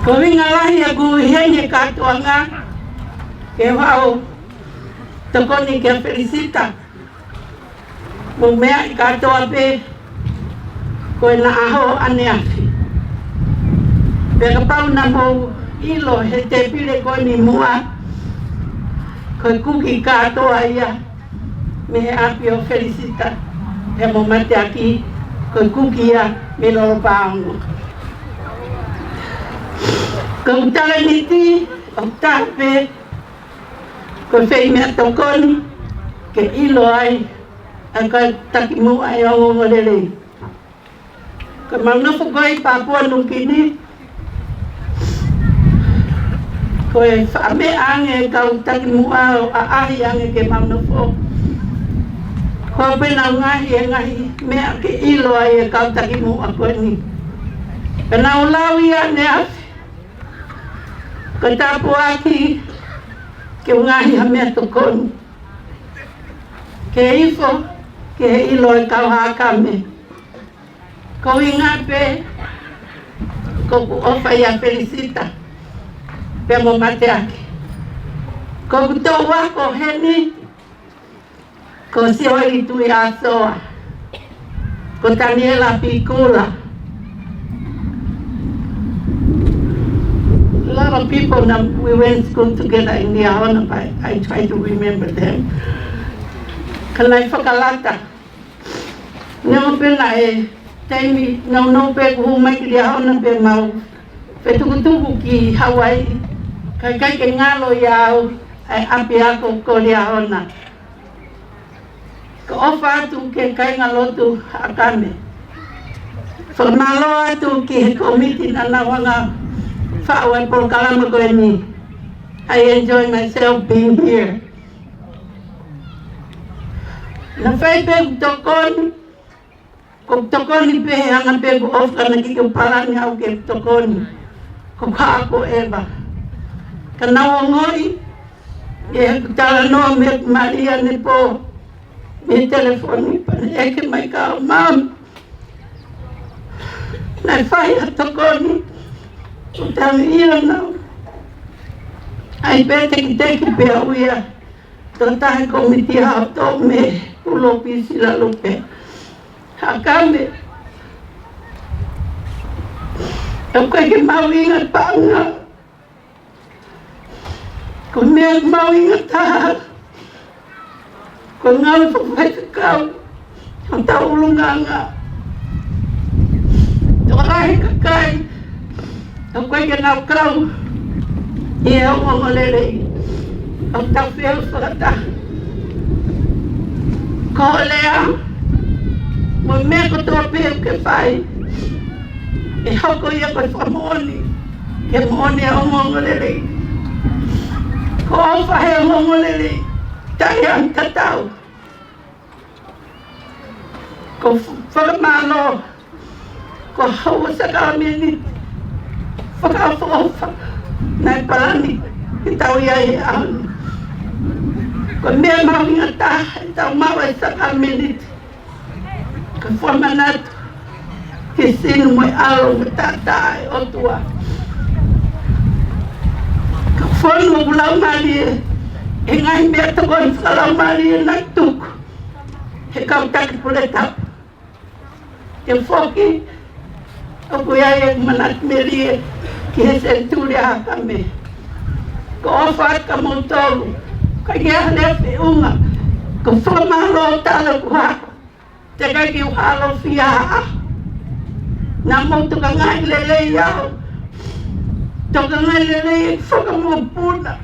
Ko ringa lahi a ku henye katuanga ke wao tokoni ke felicita mo mea I katoa pe ko na aho ane afi pe ka pau na mo ilo he te pile ko ni mua ko kuki katoa ia me api o felicita e mo mate aki ko kuki ia me loro paongo ko utala niti o tape ko fei mea tokoni ke ilo ai a ka takimu ai o ngolele. Ko maunofo koi Papua New Guinea ko e whaame ange kau takimu a ahi ange ke maunofo. Ko pena ngahi e ngahi mea ke ilo ai e kau takimu a koe ni. Kana ulawi a ne afi. Ko tapu aki ke ngahi ha mea tokoni. Ke ifo, ke ilo e kau hakame. Ko inga pe, ko ku ofa ia felicita. Pe mo mate aki. Ko ku tau wako heni, ko sioi tui asoa. Ko Daniela Pikula. A lot of people now, we went to school together in Liahona, but I try to remember them. Kanai whakalata. Nau pena e teimi, nau pe kuhu mai ki Liahona pe mau. Pe tukutuku ki Hawaii. Kai ke ngalo iau ai api ako ko Liahona. Ka ofa atu ke kai ngalotu akame. Whakamalo atu ki he komiti na nawanga whaawa po kalama koe ni. I enjoy myself being here. Na whai pe tokoni pe hanga pe ku ofka na ki parani au ke tokoni. Ko ka ako eba. Ka nawa ngoi, e tala noa me Maria ne po, me telefoni pa ne eke mai kao, mam, na whai a tokoni. Utang iya nau. Ai pete ki teki pe auia. Tantahe komiti hao to me ulo pisi la lupe. Hakame. Au kai ke mau ingat panga. Ko mea mau ingat taha. Ko ngau whawhai kau. Ang tau ulunganga. Tokahi kakai. Au kai ke nau kau. Ia o ngolele. Au tau whiau whakata. Ko lea. Mo mea ko toa pēu ke whai. E hoko ia koe whamooni. Ke mooni a o ngolele. Ko au whahe a ngolele. Tai ang tatau. Ko whakamalo. Ko hawa sa kamini. Whakawha. Nai palani. Ki tau iai e auni. Ko mea maunga ta, tau mawa sa kaminit. Ka whamanatu. Ki sinu mai alo me tātai o tua. Ka whanu ulau mali e ngai mea takon whalau mali e nak tuku. He kau taki pule tau. Te whoki, o kuia e manat meri e ki he senturi haka me. Ko ofa ka moutolu. Ka ia lefe unga, ka whamalo tala kuhako, te kai ki uhalo whiaa. Nā mautu ka ngai lelei au, tō ka ngai lelei e whakamopuna,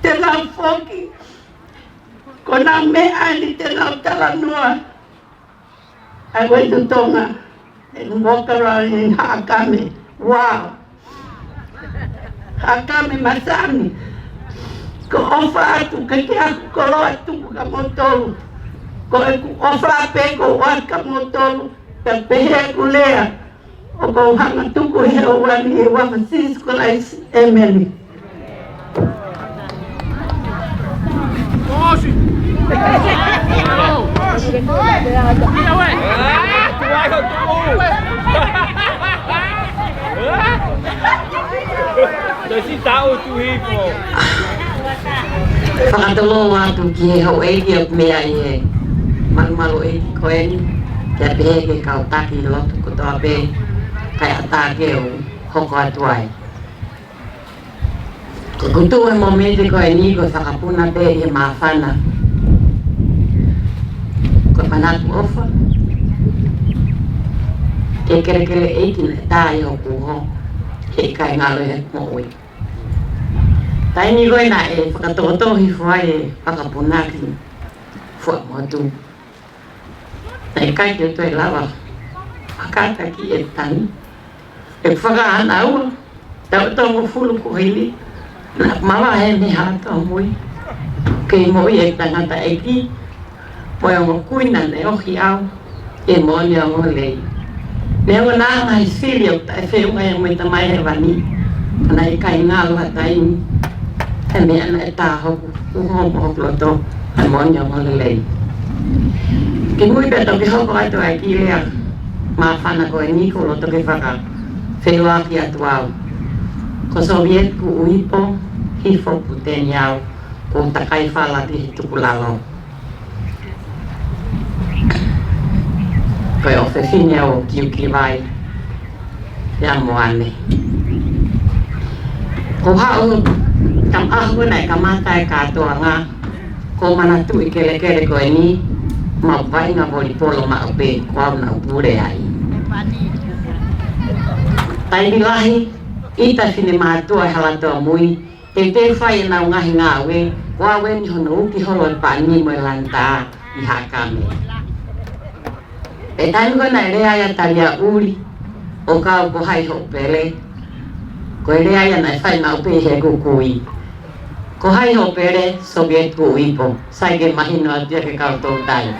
te lau whoki, ko nā mea ni te lau tala noa. Ai waitu tonga, and walk around in Hakame, wow. Hakame Masani. Ko ofa atu ka ki aku kolo atu ka motolu. Ko e ku ofa pe ko waka motolu. Ka pehe ku lea. O ko hanga tuku he o wani e wafa Cisco Lice Emily. Osi! Mira, wey! Tu vai, tu tahu tu hipo. Whakatolo atu ki he hau eiki o mea i he malu eiki koe ni kia pehe ke kau taki lotu kotoa pe kai ata ke o hoko atu ai. Ko kutu e momente koe ni ko whakapuna pe he mawhana. Ko manatu ofa. Ke kere eiki na tai hoku ho. He kai ngalo he mo'oi. Tai ni koe na e whakatotohi whai e whakapunaki whua motu. Nei kai ki toi lawa whakata ki e tani. E whakaana ua, tau tongo fulu ko hili. Na mawa he me hata mui. Kei moi e tangata e ki. Moe o kuina ne ohi au. E moni o lei. Leo na ngai siri o tae whiunga e mui tamai he wani. Kana i kai ngalo hatai ni. He mea na e tā hoku, uhomo hoku loto, he monia mole lei. Ki mui peto ki hoko atu ai ki lea, mā whana koe niko loto ke whaka, whewa ki atu au. Ko Soviet ku uipo, hifo puteni au, ko takai whalati he tukulalo. Koe o whewhine o kiuki vai, hea moane. Ko hao, kam ahu nai ka matai katoa ngā ko manatu i kele koe ni ma vai ngā volipolo ma upe kua na upure ai. Tai bilahi, ita whine mātua e halatoa mui, te te whai e nau ngahi ngā we, wā weni hono uki holo e pāni mo e lanta i Hakame. E taimi koe nai rea ia talia uri, o kau ko hai ho pele, ko e rea ia nai whai ngā upe he kukui. Ko hai ho pere Soviet ku uipo, sai ke mahino atia ke kau tau tai.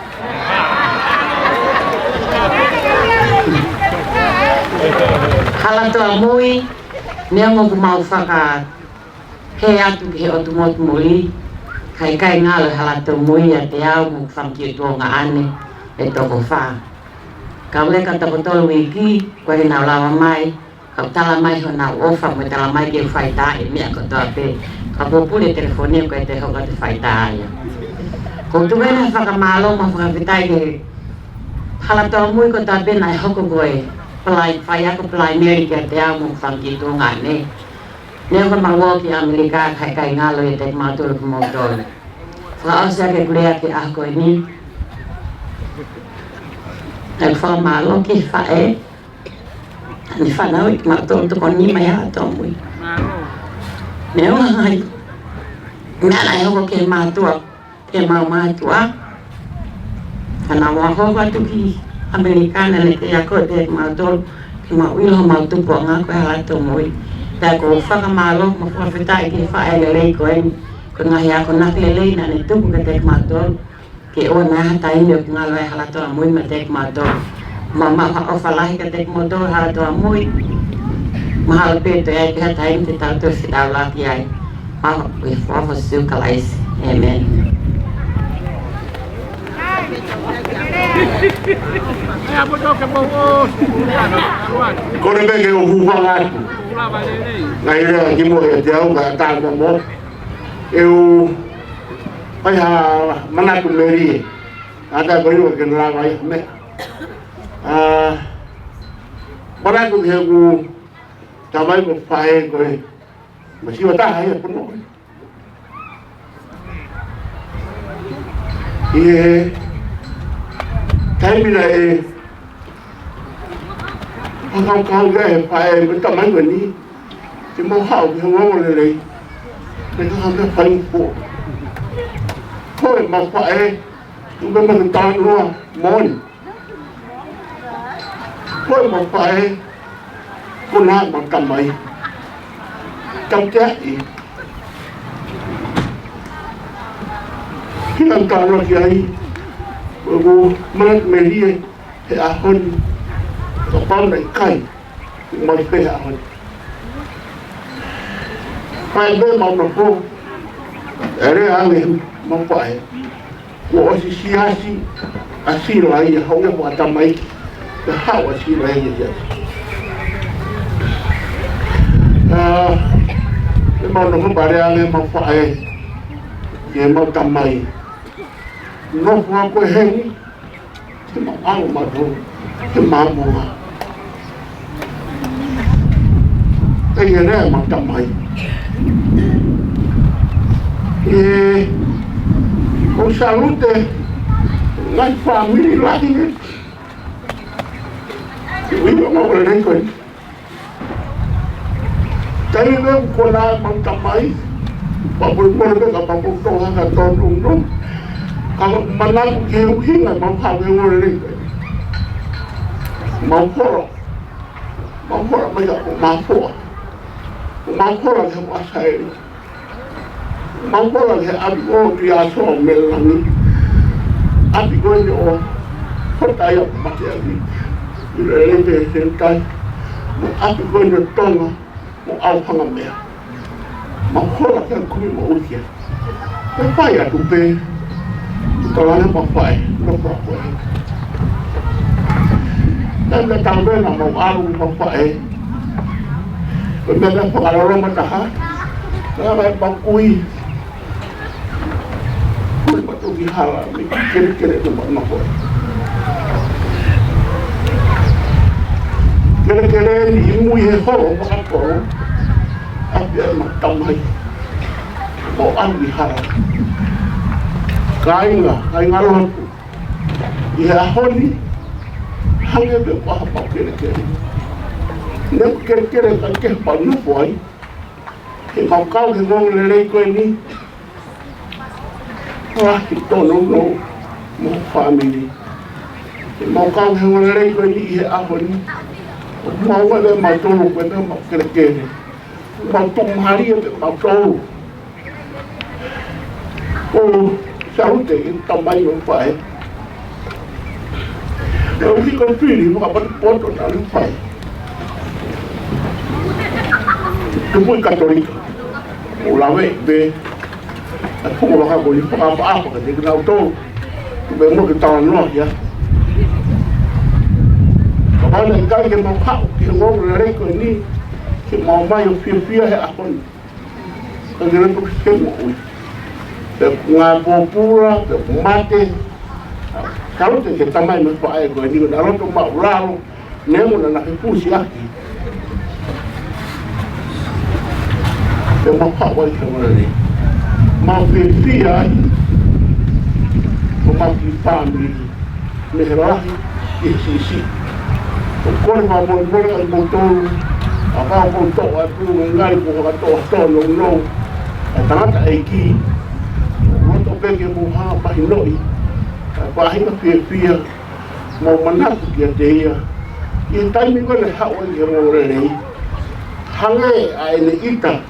Halatoa mui, nea mo ku mau whaka he atu ki he otu motu muli, kai ngalo halatoa mui a te au mu whamki utua ngā ane e toko wha. Kau leka toko tolu i ki, koe nau lawa mai, kau tala mai ho nau ofa mo tala mai ke whai tae mea kotoa pe. Ka pupule telefonia koe te hoka te whaita aia. Ko tuwena whakamalo ma whakawhitai ke halatoa mui ko ta pena e hoko koe palai whai ako palai meri kia te au mung whamki tō ngā ne. Nea ko mawo ki Amerika kai ngalo e te māturu ku mautoro. Whakaosia ke kulea ki aho koe ni. Nau whakamalo ki whae. Ni whanau i ki mautoro tuko ni mai halatoa mui. Neo ngai, ngā nai hoko ke mātua, ke mau mātua. Kana wā hoko atu ki Amerikana ne te ako te mātoro, ke mau ilo mātupo ngā koe halato mui. Tā ko whakamalo, ma whawhitai ki whaelelei koe, ko ngahi ako nakelelei na ne tuku ke te mātoro, ke o nā hata imi o ki ngā loe halato mui ma te mātoro. Ma maha o whalahi ke te mātoro halato mui, mahal pe to ai ka tai te tau to si dau la ki ai ma e fo fo su ka lai Amen. Kaya mo to ke mo os. Kone bege o huwang atu. Ula ba lele. Ngai rea ki mo e te au ka tāna mo. Eu pai ha manatu meri. Ata ko iwa ke nara vai me. Manatu ke ku tamai ko pae ko e. Masiwa ta hai ko no. Ie taimina e kau gaya pae bentar mana ni cuma hau dia ngomong lagi mereka hampir paling po kau mau pae tu memang tahu luar mon kau mau pae kau nak makan mai camcai kita tahu lagi ai Aku menat media he ahon kapal naik kai mai pe ahon pai be mau nopo ere ale mau pai ko siasi asi lai hau ya buat tamai ke hau asi lai ya mau nopo bare ale mau pai ye mau tamai no fue a coger que mamá mató que mamá ella era matamai con salud de la familia latina que vivimos en el encuentro tenemos con la matamai para volver a todos a todos kalau menang hiu mau kau hiu ni, mau korok macam mau korok semua saya, mau korok saya abu dia so melangi, abu ni oh, kota yang macam ni, ini lebih sentai, abu ni tonga, mau awang ambil, mau korok yang kau mau usia, apa ya tu pe? Kalau ada papai, no papai. Dan datang dengan mau arum papai. Kemudian pengaruh matahari, kalau bangkui, kulit batu gihara, kiri-kiri itu mana kau? Kiri-kiri ini imu ye horong makan kau, apa macam ni? Mau ambil gihara. Kai ngaruh tu. Ia honi, hanya berapa kira-kira. Nek kira-kira kan ke panu boy. Ke mau kau ke ngong lelai ko ini. Wah, kita no mau family. Ke mau kau ke ngong lelai ko ini ia honi. Mau ada mau tolong ko mau kira-kira. Mau tong hari mau tolong. Oh, sao để tầm bay không phải nếu khi con phi thì nó vẫn tốt rồi nó phải chúng tôi Catholic một là về không là một cái pháp áp của cái nào tôi về một cái tàu nó vậy còn bao nhiêu cái màu hậu thì nó là đây cái này cái màu mai phía hay apa cái nó cũng sẽ mũi ngapopura mate kalau kita main berpakai gua ini dalam tempat ulang nemu nak pusi aki tempat apa itu ni mau pia mau family merah isi kau mau motor apa motor aku mengal bukan motor long tangan iki que muha pahinoi pahinga pia mau manat dia dia in time ni kena hak orang orang ni hangai ai ni ita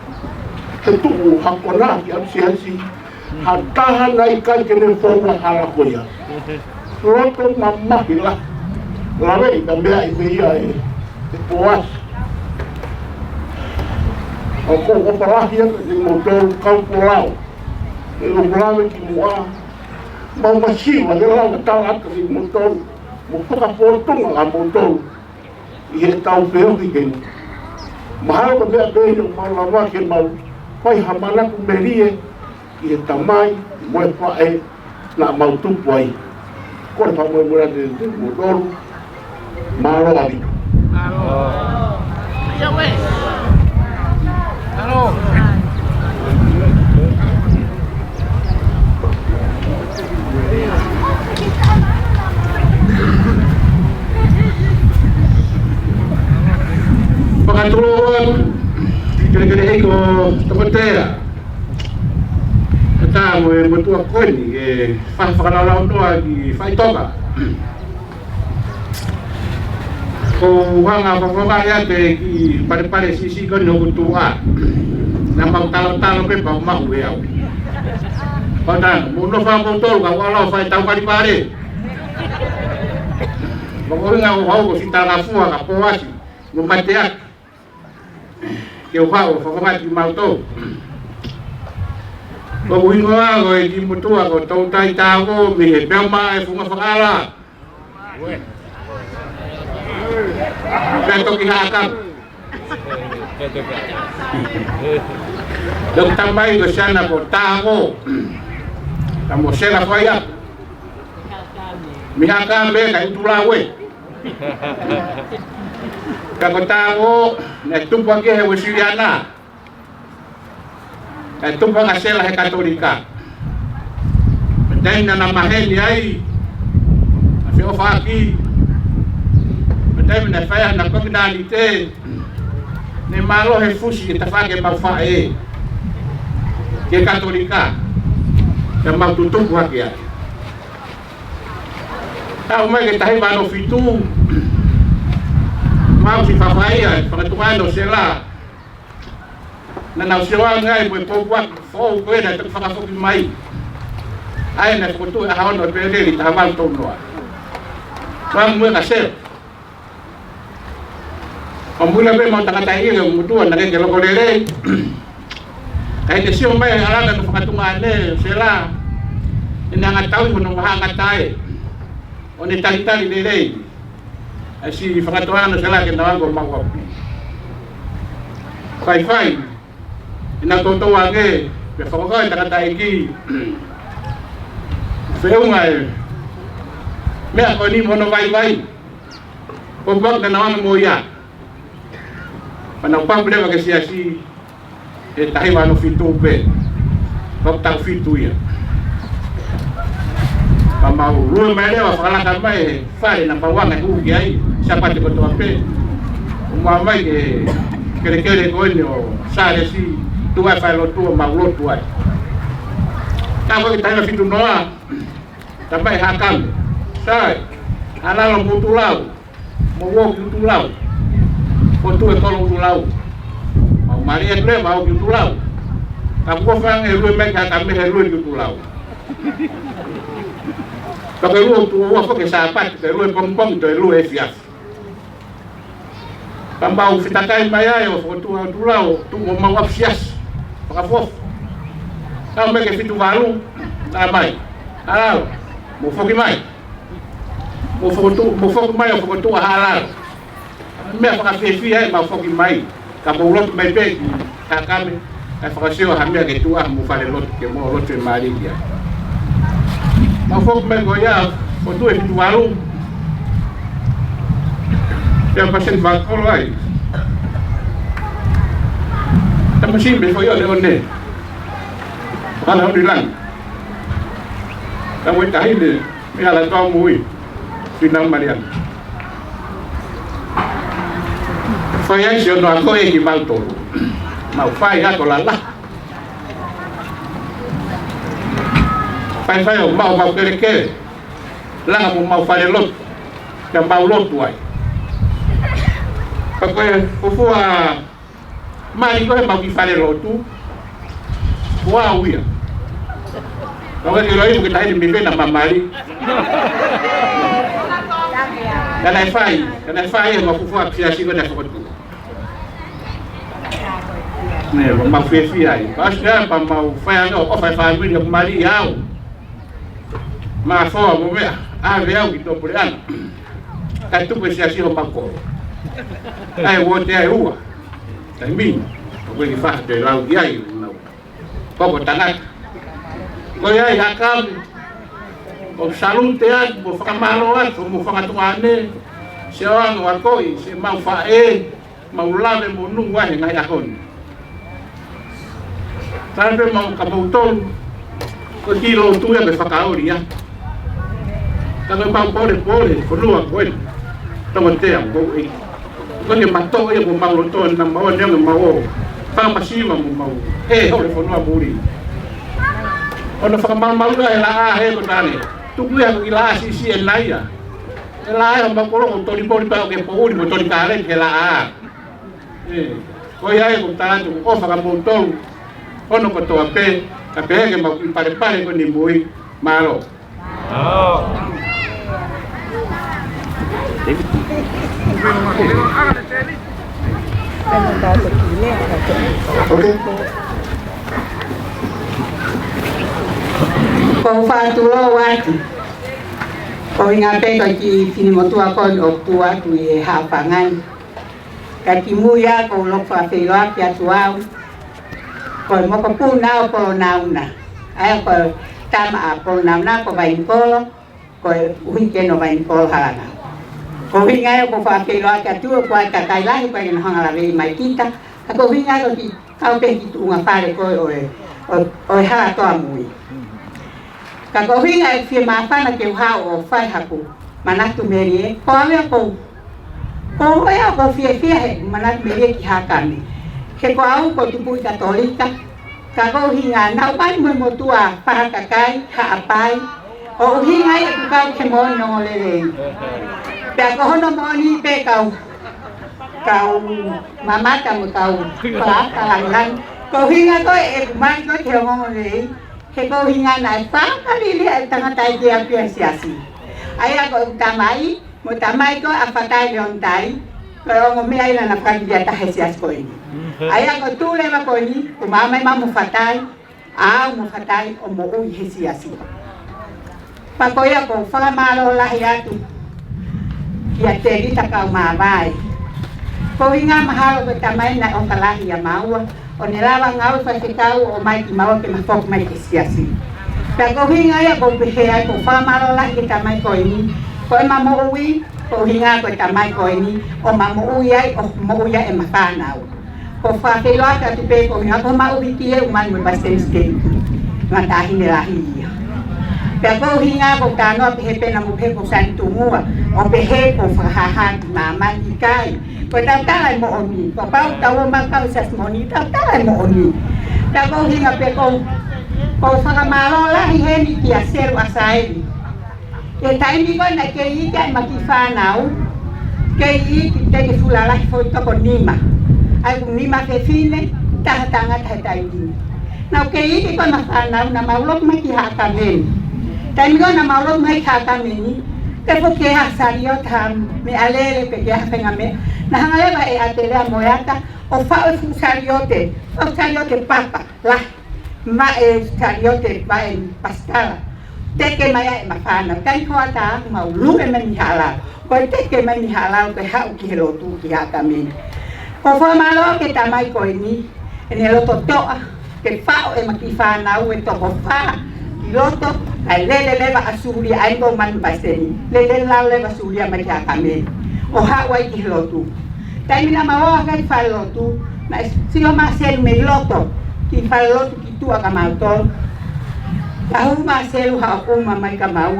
tentu hak kona yang siasi hatahan naikkan kena forma halakoya roto mamah hilah lawe kambia ibia puas aku operasi yang motor kau pulau o bravo ki mo mau masiwa de la ta ka ki motor mo ka porto nga motor i tau peo ki gen mahal ko be be no malawa ke mau pai hamala ku merie i tamai mo pa e na mau tu pai ko pa mo mo de motor malo abi ya we halo pagkatulungan kira-kira ko tamatera kata mo betul ko ni fa fakalaw to di fa toka ko hanga pa ya te ki pare sisi ko no kutua na magtalo-talo pe pa mahuwi ako padan mo no fa motor ka wala fa tau ka di pare mo nga ko sinta nga fuwa ka powasi mo mateak que o pau fa mau to o wingo ago e di mutua ko tau tai tago mi he pema e funga fakala Beto ki hakam dong tambai ko sana ko tago tamo sela faya mi hakam be ka utulawe Kakotao na tumpang ke Wesiliana na tumpang asela he Katolika na maheli ai afi ofaki na faya na komunalite ne malo he fusi ke tafake mafae ke Katolika na matutumpu haki ai tau mai ke tahi mano fitu mau si papaya pagatuano sila na nausiwa ngai mo popwa fo ko na tafaka fo mai ai na kutu a hawo no pele li tamal to no pang mo ka sel ambula be mo takata ile mutu na ke lo kolele kai te sio mai ala na pakatungane sila ina ngatawi mo no mahangatai oni talitali lele asi fakatuana sala ke nawango mangwapi fai ina toto wange pe fakaka takata iki feunga me akoni mono vai pobak na nawango moya panapang bele ke siasi e tahi mano fitu pe bakta fitu ya Mama ulu melewa fakala kamai fare na pawanga hugi ai sapati ko tope umama ke kere ko no sare si tua fa lo tua maglo tua tamo kita na fitu noa tambai hakam sai ala lo mutulau mo wo mutulau ko tu ko mutulau mau maria tle mau mutulau kapo fang e lu me ka kame e lu mutulau Porque lu tu wa fo ke sapat, ke lu pom-pom to lu e fiaf. Pambau fitakai maya yo fo tu lao, tu mo mawap sias. Paka fof. Tao me ke fitu baru, ta mai. Halal. Mo fo ki mai. Mo fo mai fo tu halal. Me paka fi ai ma fo ki mai. Ka bo lot mai pe ka kame. Ka fo sio ha me ke tu mo fa le lot ke mo lot e mari ya. Mafok mengoya foto itu baru yang pasien bakal lagi tapi sih besok ya leonde alhamdulillah kamu tahu ini ala tahu mui pinang marian saya sih no aku yang mau tu mau faya tolak Pai mau kere lang mau fare lot dan mau lot tuai pakai fufua mari ko mau fare lot tu wow ya kalau kita kita ini bimbing nama mari dan fai mau fufua siasi ko dah foto Ne, mau fia ai. Pas ga pa mau fa no, o fa mi o mari au. Ma fo mo me, a ve au ki to por an. Ka tu pe se así o pako. Ai wo te ai ua. Tai mi. Ko ni fa te lau di ai no. Ko tangat. Ko ai hakam. O salun te ai, mo fa malo ai, mo fa tu ane. Se o no akoi, se mau fa mau lave mo nu wa ngai akon. Sabe mau kabuton ko kilo tu ya be fakaori ya kalau mau pole ko lua ko tamo te am ko ni mato ya ko mau to na mau ne mau fa pasima mau ho le fo no buri ono fa mau la ko tani tu ku ya ki la si elaya elaya ba ko to ni poli pa ke po ni to ni kare ke la ko ya ko tani ko fa kabuton ono ko to ape ke mau pare ko ni mui malo Okay. Ko fa tu lo wa ko inga pe ko ki fini mo tua ko o tua tu e ha pangan ka ki mu ya ko lo fa fe lo ya tua ko mo ko pu na ko na ai ko tama ko na ko vai ko ui ke no vai ko hala ko hinga ko fa ke lo ka tu ko ka kai lai ko en hanga la mai kita ko hinga ko ki ka pe ki tu nga pare ko o ha to amui ka ko hinga fi ma fa na ke ha o fa ha ko mana tu meri ko ame ko ya ko fi he mana meri ki ha kan ke ko au ko tu pu katolika ka ko hinga na pai mo tua pa ka kai ha pai o hinga e ku ka ke mo no le pe ko no mo ni pe kau mama ta mo kau pa ka lang ko hinga ko e man ko ke mo le ke ko hinga na pa ka li tanga tai dia pi asi ai ko tamai mo tamai ko afatai leon tai ko mo me ai na ka dia ta hesi as ko ini ai ko tu le ma ko ni ko mama mo fatai mo fatai o mo u hesi asi pa ko ya ko fa malo la ya tu ya te di ta ka ma vai ko hinga mahalo ko tamai na o kala ya maua o ne lava ngau fa ke kau o mai ki mau ke ma fok mai ke siasi ta ko hinga ya ko pe ya ko fa malo la ke tamai ko ini ko ma mo ui ko hinga ko tamai ko ini o ma mo ui ai o mo ui e ma fa na ko fa ke lo ta tu pe ko hinga ko ma ui ki e man mo basten ste ma ta hi ne la hi pe ko hinga ko ta no pe na mo pe ko san tu mua o pe he ko fa ha ma man i kai ko ta lai mo oni ko pa ta wo ma ka sa moni ta lai mo oni ta ko hinga pe ko fa ma lo la hi he ni ki aser asai e ta ni ko na ke i ka ma ki fa nau ke i ki te ke fula la fo to ko nima ai ku nima ke fine ta tanga ta ni na ke i ki ko na fa nau na ma lo ma ki ha ka men ta ni ko na ma lo ma ki ha ka men ke po ke ha sario tham me alele pe ke ha penga me na hanga ba e atele a moyata o fa o sariote papa la ma e sariote ba e pascala te ke maya e mafana kai ko ata ma lu e men hala ko te ke men hala ko ha o ki lo tu ki ha kami ko fa malo ke tamai ko ni en el otro to ke fa o e makifa na o to ko fa loto ai le ba asuri ai ko man baseni le la le basuri ma ka kami o ha wai ki lotu tai mina ma wa ka fa lotu na si o ma ser me loto ki fa lotu ki tu aka ma to au ma ser ha ko ma mai ka ma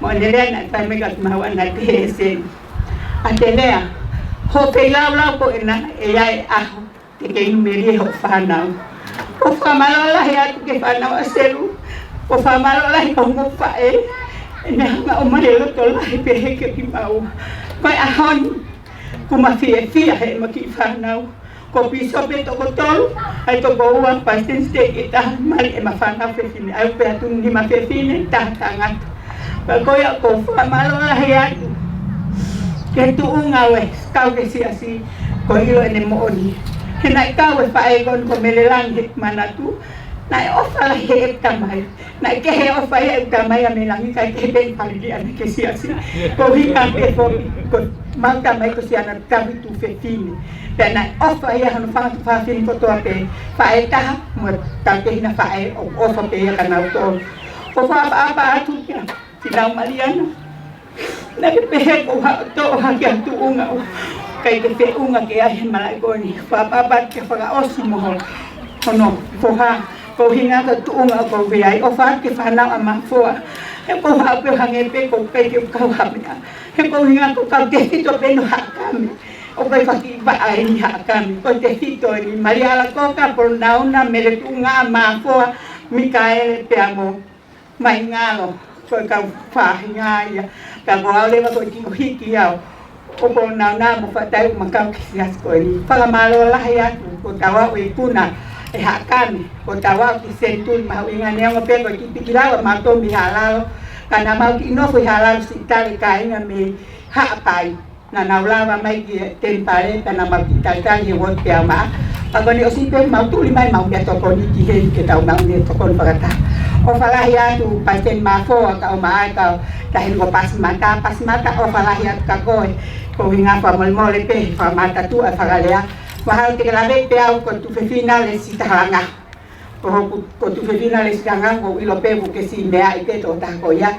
mo ne le na fa me ka ma wa na te se atelea ho pe la ko na e ai a te ke me ri ho fa na o fa ma la ya ke fa na seru o fa ma la ko mo fa na ma o ma le loto la pe ke ki ma o kai a hon kuma fia he ma ki fa na ko piso pe to ko tol ai to go wa pasten ste kita mali e ma fa na fe fini ai pe tu ni ma fe fini ta ngat ba ko ya ko fa ma la ya ke tu unga we kau ke si asi ko ilo ene mo oni He nai kau e whae kon ko melelang he manatu. Nai ofa la he tamai. Nai ke he ofa he tamai a melangi kai ke ben palili ana ke siasi. Ko hinga pe ko mau tamai ko siana tabi tu fetini. Pe nai ofa he hanu whafini ko toa pe whae taha mo tampe hina whae o ofa pe he kanau tō. Ko whaapa atu kia tinau Mariana. Nai pehe ko tō haki atu unga o. Kai ke te unga ke ahe malai koni. Whaapa ke whakaosi moho. Hono, poha. Ko hinga ka tuunga ko viai o fa ke whanau a mafua. He ko hape hangepe ko pe ke kau hamea. He ko hinga ko kau te hito peno hakami. O kai whaki vaai ni hakami. Ko te hito ni Mariala Koka por nauna mere tuunga a mafua. Mikaele peamo mai ngalo. Ko kau whahinga ia. Ka ko au lewa ko tiko hiki au. O ko nauna mo whatai umakau kisias ko ni. Whakamalo lahi atu ko tawa ui puna. E hakami, ko tawa ki sentul mau inga nea ngope ko ki pikilawa mato mi halalo kana mau ki no foi halalo si tali kainga me hapai na naulawa mai ki tempare kana mau ki tali he wot pe ama agoni osipe mau tuli mai mau ya toko ni ki he ke tau mau ni toko pagata o falahia tu pasen mafo ka o mai ka tahin ko pasmata o falahia ka ko hinga pa mole pe pa mata tu a fagalea Wahal te lawe pe au ko tu fefina le sitahanga. Ko tu fefina le sitahanga ko ilo pe bu ke si mea i te to ta ko ya.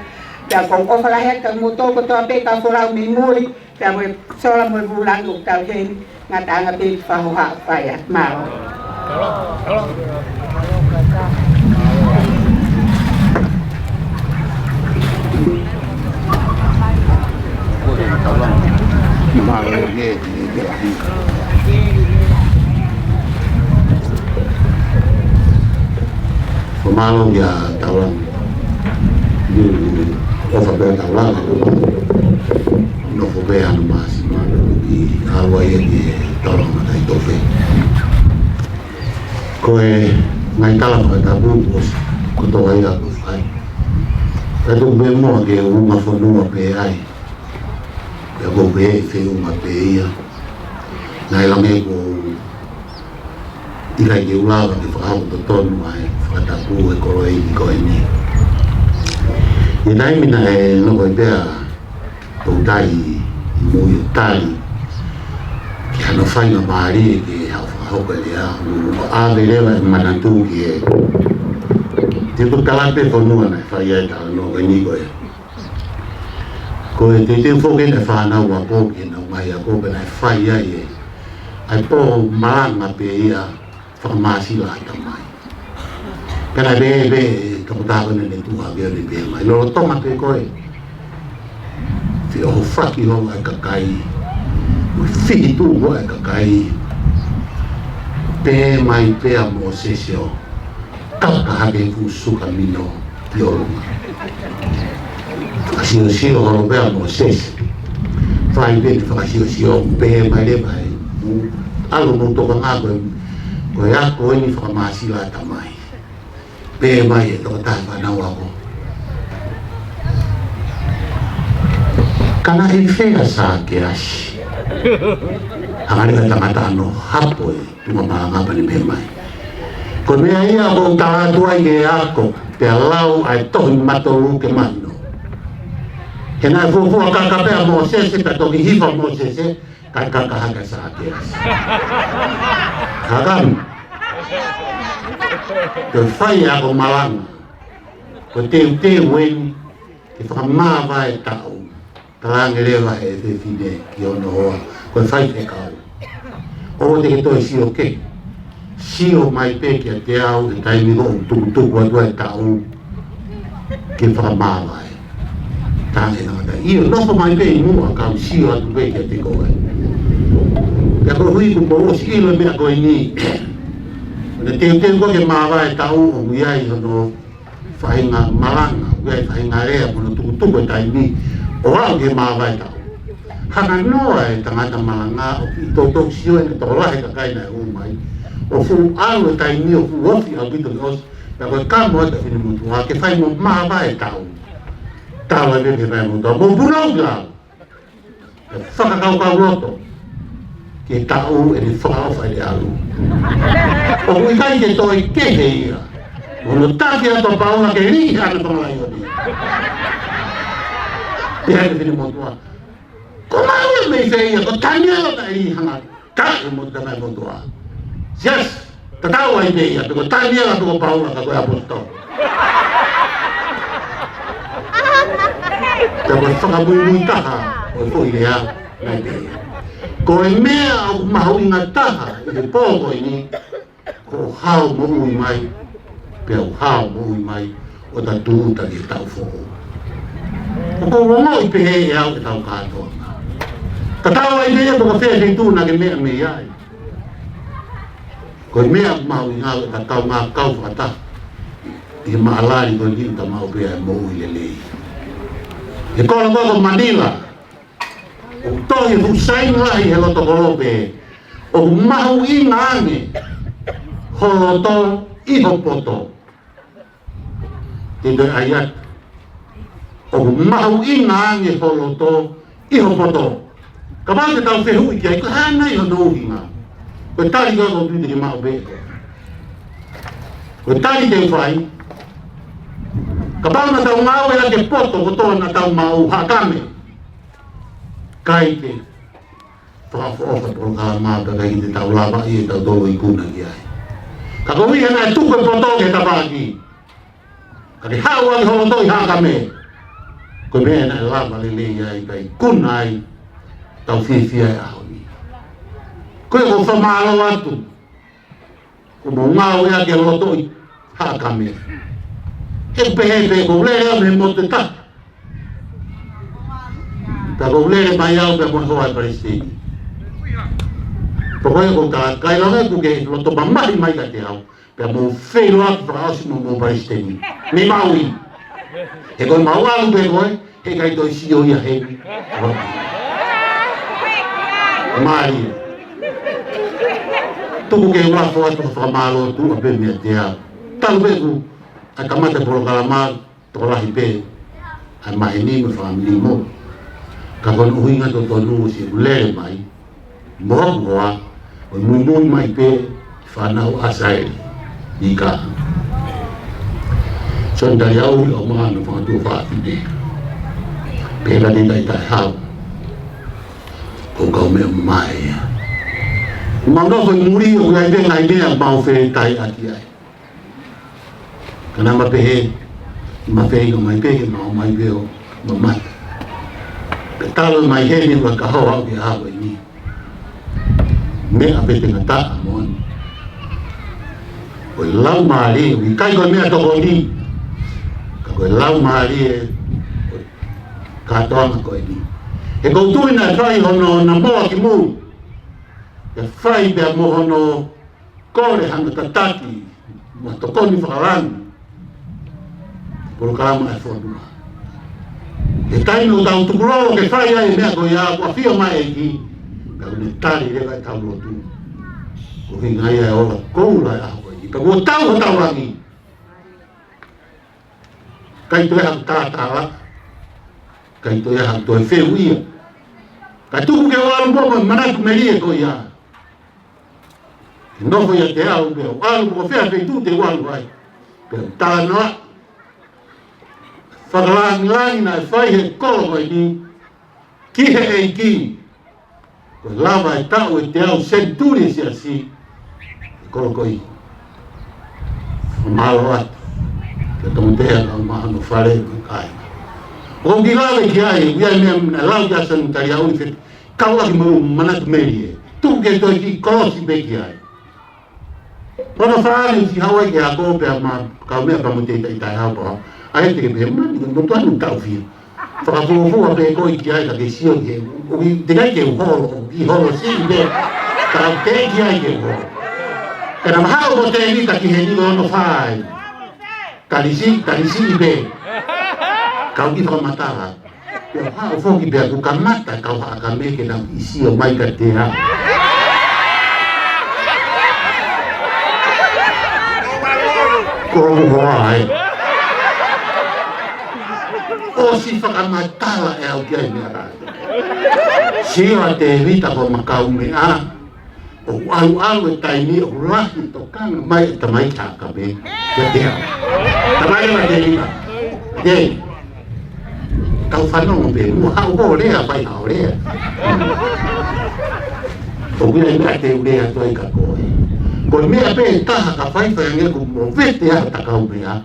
Ya ko o fala he ka moto ko to pe ka fora mi muri. Ya mo sola mo bulan ko ta hen ngata nga pe fa ho ha pa ya ma. Pemalo ya taulang di offer taulang no fobe anu mas di awai di tolong ada itu fe koe ngai tala pa tabu bos ko to ai aku fai itu bemo ke uma fonua pe ai ya go be fe uma pe ia nai lange ko ila ye ula ke fa to ton mai fa tabu e ko ai ko ni nai mina e no ko be to dai mo yo tali ke ano fai na mari ke ha fa ko le a vele manatu ke te to kala pe fonua na fa ia ta no ni ko te fo ke na fa na wa ko ke na mai ko be na fa ia ye ai po malanga pe ia farmasi la tamai kana be to ta ne tu ha be be mai lo to ma pe ko e fi o faki ho ka kai fi tu ho ka kai pe mai pe a mo sesio ka ha be fu su camino piolo así ho be a mo ses fai be fa así pe mai le mai algo no to ka ko ya ko ni farmasi la tamai pe mai to ta ba na wa ko kana i fega sa ke ashi amari ta mata no hapo tu mama ngapa ni pe mai ko me ai a ko ta tu ai ke ako pe lau ai to mato ke mano ke na fu ka pe mo se ta to ki hifa mo se ka sa ke ashi Hagan te fai ako malang ko te wen ke whama vai tau talange lewa e te fide ki ono hoa ko fai te kau o te ke toi sio ke sio mai pe ki a te au e taimi go tuku atua e tau ke whama vai tange nangata iyo nopo mai pe i mua kau sio atu pe ki a te koe ya ko hui ku po si ilo me ko ni ne te ko ke mawa e tau o ia i no fainga malanga ia fainga re mo tu ko tai ni o a ke mawa e tau hana no e tangata malanga o to sio e to la ka kai na o mai o fu alo tai ni o fu o fi a bito os ya ko ka mo te ni mo tu a ke fai mo mawa e tau tala ne ke vai mo do mo buronga fa ka roto ke tau e le whakaofa e le alu. O hui kai ke toi kehe ia. Ono tāke ato pauna ke rihi ana pangalai o ni. Pea ke whine motua. Ko mau e mei whea, ko tani ala na i hanga. Ka e motua ngai motua. Yes, tatau ai mei ia, ko tani ala ko pauna ka koe aposto. Te koe whakamui taha, o fo i lea, nai mei. Ko e mea au mahu inga taha, i le pōko i ni, ko hao mo ui mai, pe au hao mo ui mai, o ta tūta ki tau fōko. O ko rongo i pehe e au e tau kātoa. Ka tau ai mea ko ka whea kei tūna ke mea me iai. Ko e mea mahu inga e ka tau ngā kau whakata, i he maalari ko i kinta mau pea e mo ui le lei. E kola ko Manila, o tohi Hussein lahi he loto korope, o mahu i ngānge, holoto i hopoto. Te doi ayat, o mahu i ngānge holoto i hopoto. Ka wāke tau whehu i kia, ko hana i hono uhi ngā. Ko tari koe ko pūti ki mao beko. Ko tari te whai, ka pau na tau ngāo e ake poto ko toa na tau mau hakame. Kai te whakawhooka poro kā māta kai te tau lava i e tau tolo i kuna ki ai. Ka kowi hana e tuko e poto ke tapaki. Ka te hau ake holoto i hakame. Ko mea na e lava le le ai kai kuna ai tau whiwhia e aho ni. Koe ko whamalo atu. Ko mo ngāo e ake holoto i hakame. Hepe ko lere me mo te ta. Ta ko lere mai au pe mo hoa Palestina. Pokoe ko ka kai longa ku ke lo to mamari mai ka te au. Pe mo felo at frasi mo Palestina. Me maui. E ko mau alu pe koe e kai to si o ia he. Mari. Tu ke wa fo to fa malo tu pe me te au. Tal pe ku a kamata polo kalama toko lahi pe a mahini me whamili mo ka kono uhinga to tonu si ulere mai moa o mui mai pe whanau asai i ka son dari au o maa me whanatu whaafine pe la nenda i tai hau ko kau mea mai Mangga ko muri o ngai ngai mea mau whe tai ati ai Kana mapehe, mapehe ko mai pehe mau mai veo mamat. Pe talo mai heni wa ka hoa ki hawa ni. Me apete ngata amon. Ko lau mari, wi kai ko me to ni. Ka ko lau mari ka to ko ni. E ko tu na fai hono na mo ki mu. E fai be mo hono kore hanga tatati. Mo to ko ni whakarani. Polo kalama e whodua. E taino tau tukuroro ke whai ai mea ko ia kua whio mai e ki. Ka kune tari reka e tau lotu. Ko hi ngai e ola koula e aho e ki. Ka kua tau ho tau rangi. Kai to e hak tātara. Kai to e hak to e wheu ia. Ka tuku ke walu momo manatu merie ko ia. Nofo ia te au mea. Walu ko whea wheitu te walu ai. Pero tānoa. Whakalangi na e whai he kolo koe ni, ki he ei ki, koe lava e tau e te au senturi si asi, e kolo koe i. Whamalo atu, ke tongu teha kau mahano whare koe kai. O ki lawe ki ai, uiai mea mna lau ki asa nutari au ni whet, kau aki mau manatu meri e, tuku ke toi ki kolosi be ki ai. Kono whaare si hawa ki a kope a ma, kau mea pamutei tai hau pa, ai te ke mani ko to anu tau fi fa fu pe ko i ai ka ke sio ke o i te kai ke holo si be ka te ki ai ke ho kana ma ho te ni ta ki he ni no fai ka li si be ka ki fa matara pe ha fo ki be ku ka mata ka ha ka me ke na i si o mai ka te ha ko ho ai o si whakamatala e au kia i mea rāi. Sio te vita ko makau me a. O alu e tai ni o lahi to kanga mai ta mai taka me. Ya te. Tamai ma te vita. Ye. Kau whanau me mua hau ho rea pai hau rea. O kua ina te urea toi ka koe. Ko mea pe taha ka whaiwhai ange ku mo vete a takau mea.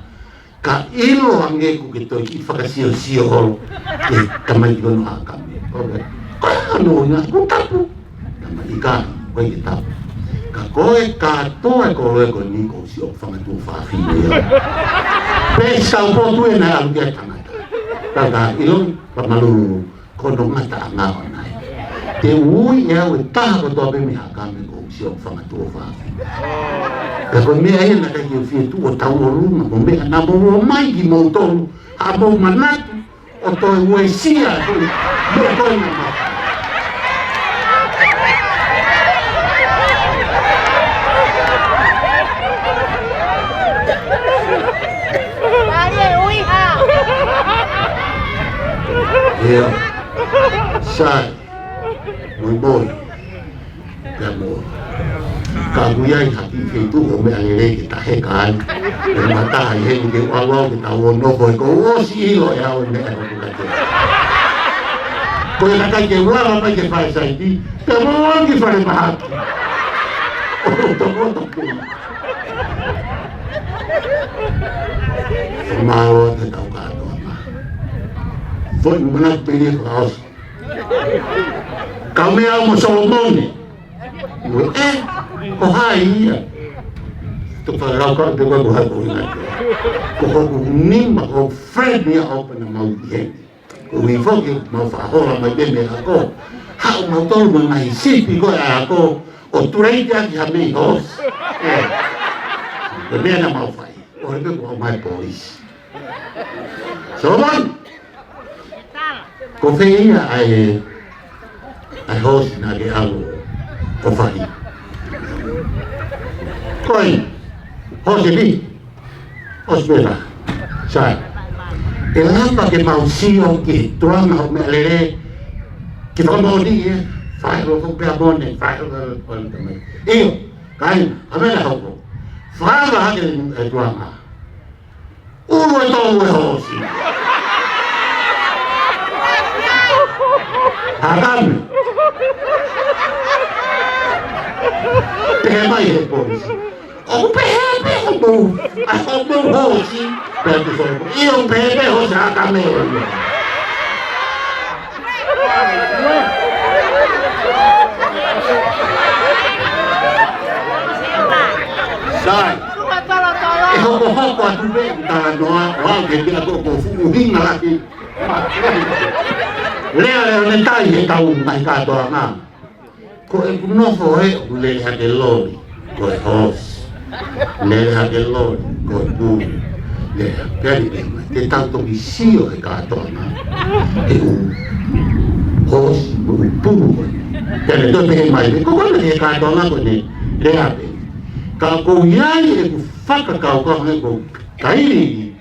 Ka ilo ange ku ke toi ki whakasio sio holo. E tamai ki kono haka me. Koe anu ina ku tapu. Tamai i ka koe ki tapu. Ka koe katoa ko loe ko ni ko sio whangatu whawhine. Pe sau po tue na alu kia tangata. Tata ilong pamaluru kono ngata ngao nai. Te ui e au e taha ko toa me hakame ko sio whangatu whawhine. Ka koe mea e na kai ki whie tu o tau o luma mo mea na mo mai ki mo tolu a mo manatu o toi ue sia mo toi na mata. Ia, sai, mui moi, pia moi. Ka kuiai haki ke tu o mea lere ke tahe kaan. E mataha i hei ke wawau ke tau o noko e ko osi ilo e hao mea o kukate. Ko e kakai ke wala mai ke whae saiti, pia moi ki whare mahaki. O toko toko. Mao te tau katoa. Foi mana pili kaos. Kami au mo Solomone. Ko hai ia. Tu farau ka de ko hai ko ina. Ko ni ma ko friend ni au pa na mau ye. Ko wi fo ke ma fa ho ma be me ko. Ha ma to mo mai si pi ko a ko o turei ya ki ha me hos. Ko be na mau fai. O be ko mai police. Solomon. Ko feia ai hosi na ke alu ko fai. Koi hosi bi hospela sai. E lapa ke mausio ki tuanga o me lere ki famodi e fai lo ko pe abone fai lo ko tamai. Io kai amena ho. Fai la ke tuanga. Uno e to hosi. Agame. Pehe mai he polisi. O pehe mo. A mo hosi. Pehe tu soro. Io pehe hosi agame. Sai. E hoko atu be ta noa o ke kila ko fu hinga laki. Lea ne tai he tau mai katoa ngā. Ko e kunofo he o le hake lori, ko e hos. Le hake lori, ko e pūri. Le peri e mai, te tau toki sio he katoa ngā. E u hos, ko e pūri. Pere to te he mai, ko kone he katoa ngā ko ne le hake. Ka ko iai e ku whakakau ka he ko kairi.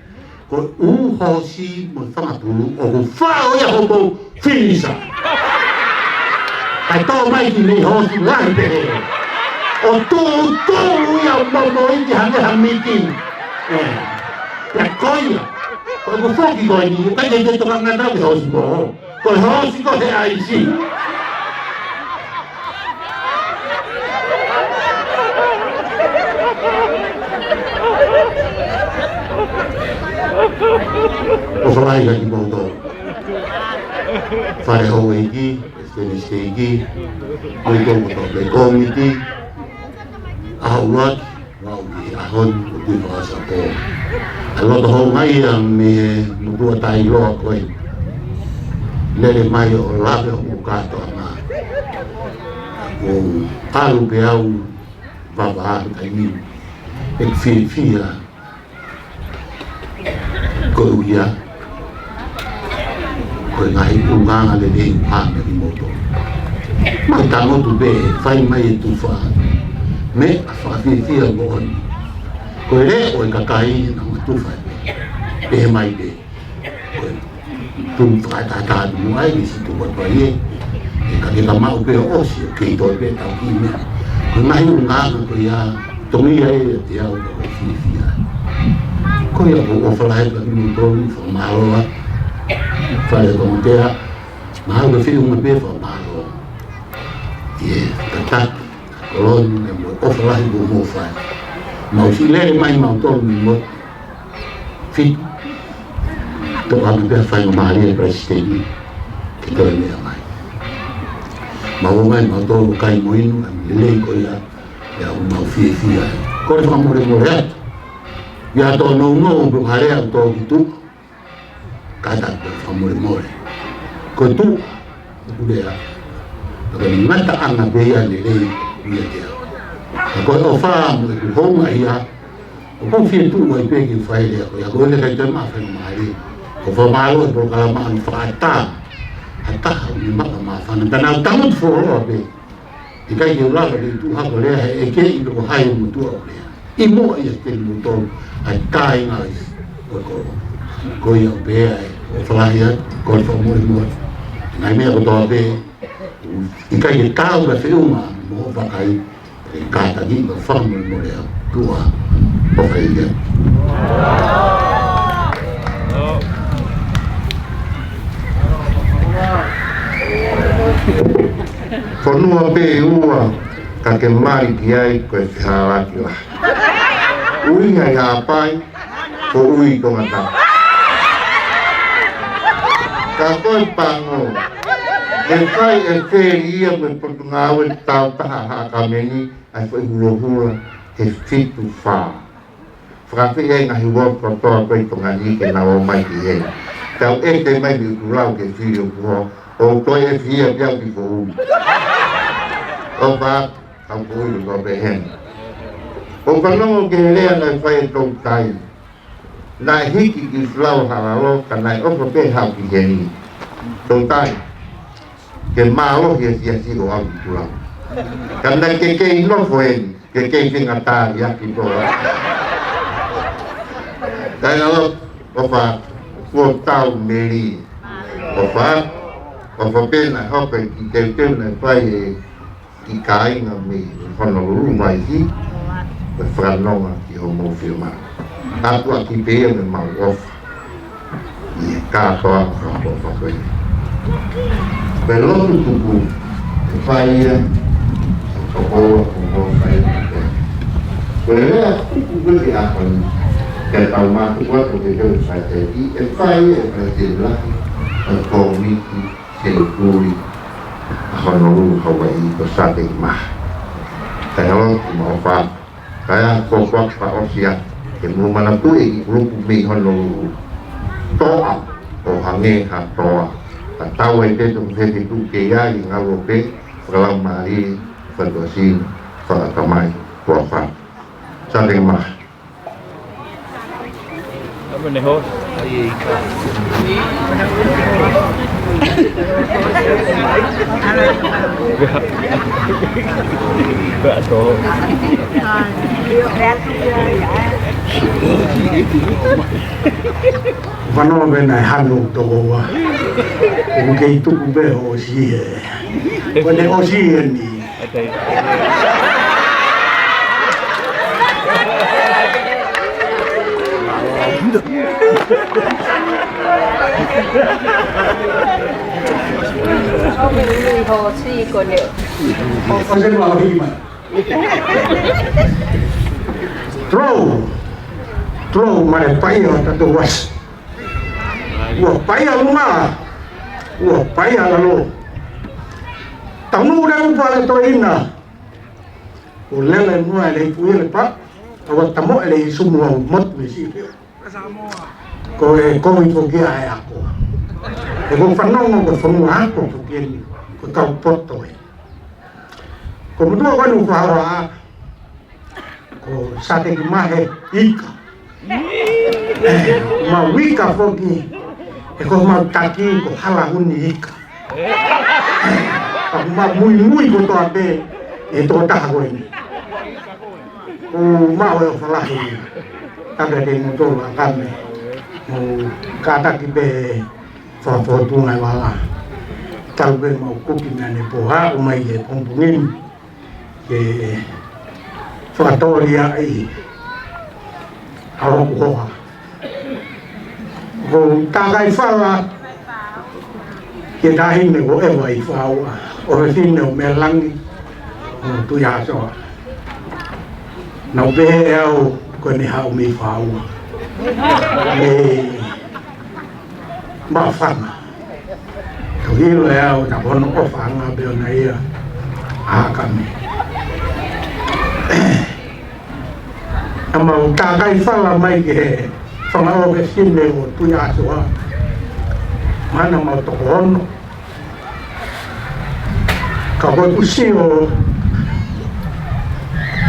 Ko hosi mo whangapulu o ku whao ia hopo finisa. Kai tō mai ki nei hosi lahi pehe. O tō ia mo ingi hange hamiti. Ia koia. Ko ku whoki koe ni, kai te toka ngana ki hosi mo. Ko hosi ko he aisi. O whalai ka ki mōtō. Whare hou eiki, estene steiki, o i tōku tō pe komiti, ahau laki, wau ki ahon, o tui whaasa pō. A loto hou ngai a me mutua tai loa koe. Lere mai o lape o kukatoa ngā. O talu pe au, wawaaru kai mi, e whia. Ko uia ko ngai unganga le dei panga di moto ma tango tu be fai mai tu fa me fa fia bon ko le o kakai na tu fa be mai be tu fa ta mu ai si tu ko ye Kaki mau pe osi ke to pe ta kini ko mai nga ko ya to mi ai ya o fia ko ya o falai ka mi to fo malo fa le ko te a ma o fi un pe fo malo ye ta ko ne mo o falai go mo fa ma si le mai ma to mi mo fi to a mi pe fa no mali presidente ke to me mai mau mai mau to kai moinu le ko ya mau fi ko fa mo ya to no ko hare to gitu kata fa mo ko tu udah ya ni mata anga be ya le ya dia ko o fa mo ho mai ya ko fi tu mo pe ki fa ya ko le ka ma fa mari ko fa malo ko kala ma fa ta hatta ni maka mafana dana tamut foro be ikai ke ula ke tu ha ko le e ke i ko hai mutu o le i mo ia te mutu ai kai ngai ko ia be ai o flaia ko fo mo ngai me ko to be ikai ke tau la filma mo va kai e ka ta ni ko fa mo le tua o fa ia Fonua pe ua ka ke mari ki ai koe te hawaki la. Ui ngai ngā pai, ko ui ko ngata. Ka koe pango, e whai e wheri ia me potu ngāwe tau taha haka meni, ai whai hula hula, he fitu whā. Whakawhi e ngahi wop toa koe tonga ni ke na o mai ki he. Tau e te mai mi utulau ke whiri o kuho, o toi e whia piau ki ko ui. O wha, au ko ui ko pe hen. O whanongo ke lea nai whai e tau tai. Nai hiki ki flau haralo, ka nai ofa pe hau ki heni. Tau tai, ke mālo hi si asi o au ki tulau. Ka nai ke kei nofo heni, ke kei whinga tāri aki toa. Kai ngalo, o wha, kua tau meri. O wha, o wha pēnai hoka ki teu teu nai whai e ki kāinga me whanaruru mai hi, me whanonga ki o mō whioma. Atua ki pēa me mau ofa, i e kātoa whako whakoe. Pe lotu tuku, e whai ia, sa whakoa o mō whai e. Koe rea tuku wiki ahoni, ke tau mātu wako te teu whai te i, e whai e whai te lahi, e tō miki, ke kuri, Honolulu, Hawaii, ko sate i maha. Kai halo, ki mau wha, kai a kōkwak pa osia, ke mumana tu e ki grupu mi Honolulu. Toa, o hange ha toa. Ka tau e te tung heti tu ke ia i ngalo pe, whakalau maari, whatuasin, whakatamai, kua wha. Sate i maha. Apa ni ho? Gak tahu. Whanau benai hanu toko wa. Kung kei tuku be o si e. Wane o si e ni. Throw mare pai o tatu was. Wa pai a luma. Wa pai a lalo. Tamu le upa le toina. O lele mua le puele pa. Awa tamo le sumu mot me si. Ko e ko i fokia e ako. E ko whanongo ko whanua ako fokia ni. Ko kau poto e. Ko mutua wanu whaara ko sate ki mahe ika. Ma wika foki. E ko ma taki ko hala huni ika. Ako ma mui ko toa pe e toa taha koe ni. Ko ma oe o whalahi. Tabe te mutua kame. Mo kata ki pe whafotungai wala. tau be mau kuki ngane poha o mai e pompungin ke whakatoria ai arokoha ko takai whawa ke tahi me ko ewa i whaua o he whine o mea langi o tui hasoa nau pehe au ko ne hao me whaua me mawhanga to hilo e au na hono o whanga beo na ia ākame ama o takai whala mai ke he whanga o ke whine o tui hasoa mana mau toko ono ka koe usi o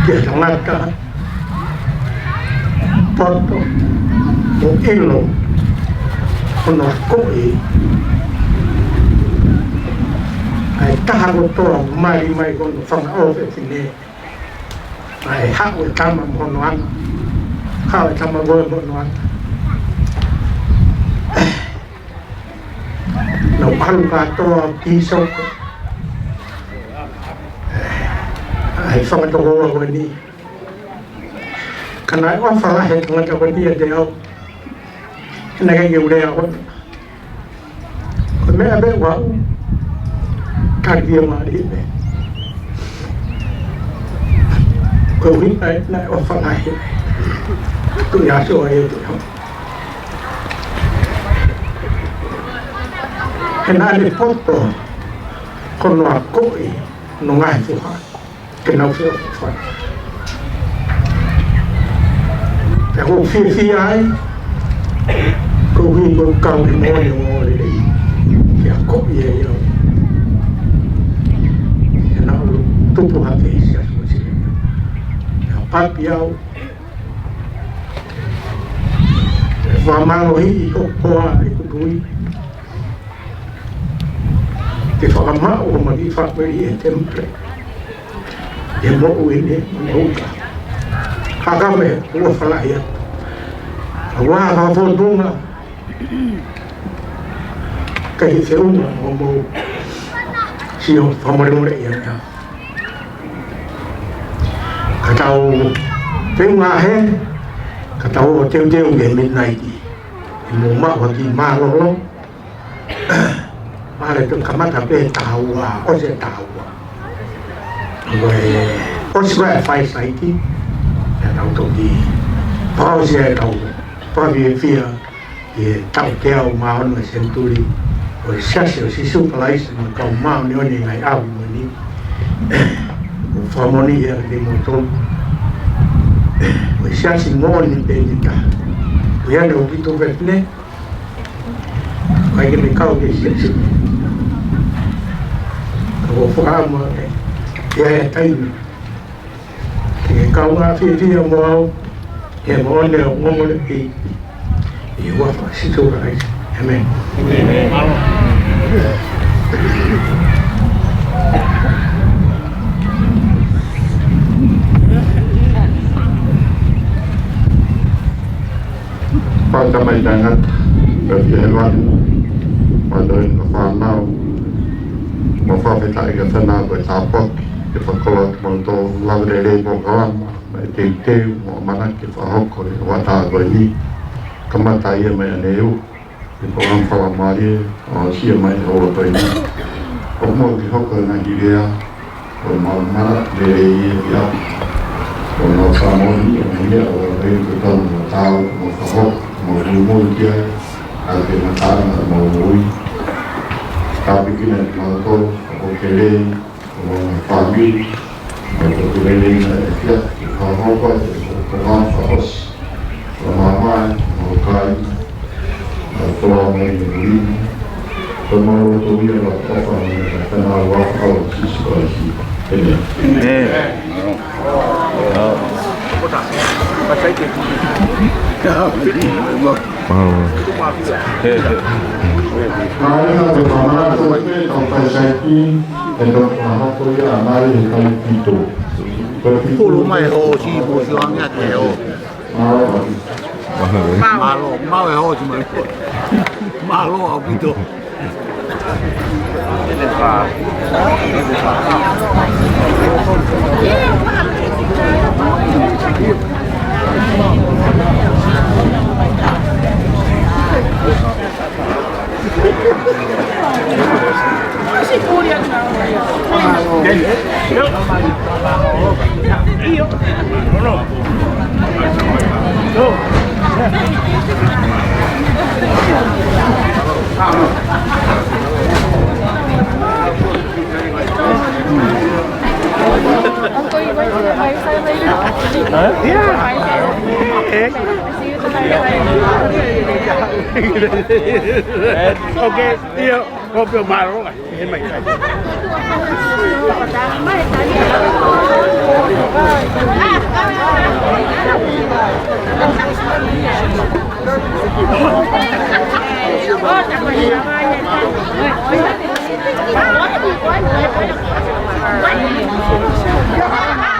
ke tangata poto o ilo ono koe ai taha ko toa mai mai kono whanga o ke whine ai hako e tama mono ana hao e tama goe mono ana nau alu katoa piso ai whakatoko ua koe ni kana e wawhalahe tangata koe ni a te au ina kei urea koe koe mea be wau kakia maari me koe wina e na e wawhalahe tu yaso e te au kena le poto kono a koe no ngai fuha kena u fio fuha te ho fi ai ko wi ko kau ni mo le le ya koe ye yo kena u tupu ha fe sia so si ya papi au va malo hi ko koa i ku tui te whakamau o mani whakaweri e temple e mo'u e ne mauka hakame ua whalahi atu a wā hawhodunga kai he whiunga o mou sio whamoremore i ata ka tau whiunga he ka tau o teu ge midnight i mō mau haki mālolo mare tu kamata pe tawa o se tawa o se fai saiti ya tau to di pau se tau pa vi fia e tau te au ma no senturi o se si supplies no ka ma ni oni ngai au ni o famoni e de moto o se si ngoni pe ni ka o ya no bito vetne vai que me cau que se o whakama e e taimi e kaunga whiwhia mo au e mo one o ngomole i wafa situra ai amen Pada mai dangat bagi hewan Madoin ke whanau ma whawhetai ka whanau koe tāpok ke whakolot mo laurere mo kawama mai teu teu mo mana ke whahoko e wata koe ni kamata ia mai aneu ke whawam whawamari o sia mai hoa koe ni o mo ki hoko na hirea o ma mana rere ia ia o ma whamoni o mea o rei ko tau mo tau mo whahoko mo rumoi kia a ke matana mo ui tapi kena malko o kele o fami o kele na dia o hopa o vamos o mama o kai o todo me ni o mo to via la ofa na na wa o sisko si Karena bagaimana sampai sampai saiki untuk menghapus ya mari kami itu. Puluh mai ho si bu siang ya teo. Malo mau ho cuma. Malo au itu. Okay, io proprio malo, e mai Hãy subscribe cho kênh Ghiền Mì Gõ để không bỏ lỡ những video hấp dẫn.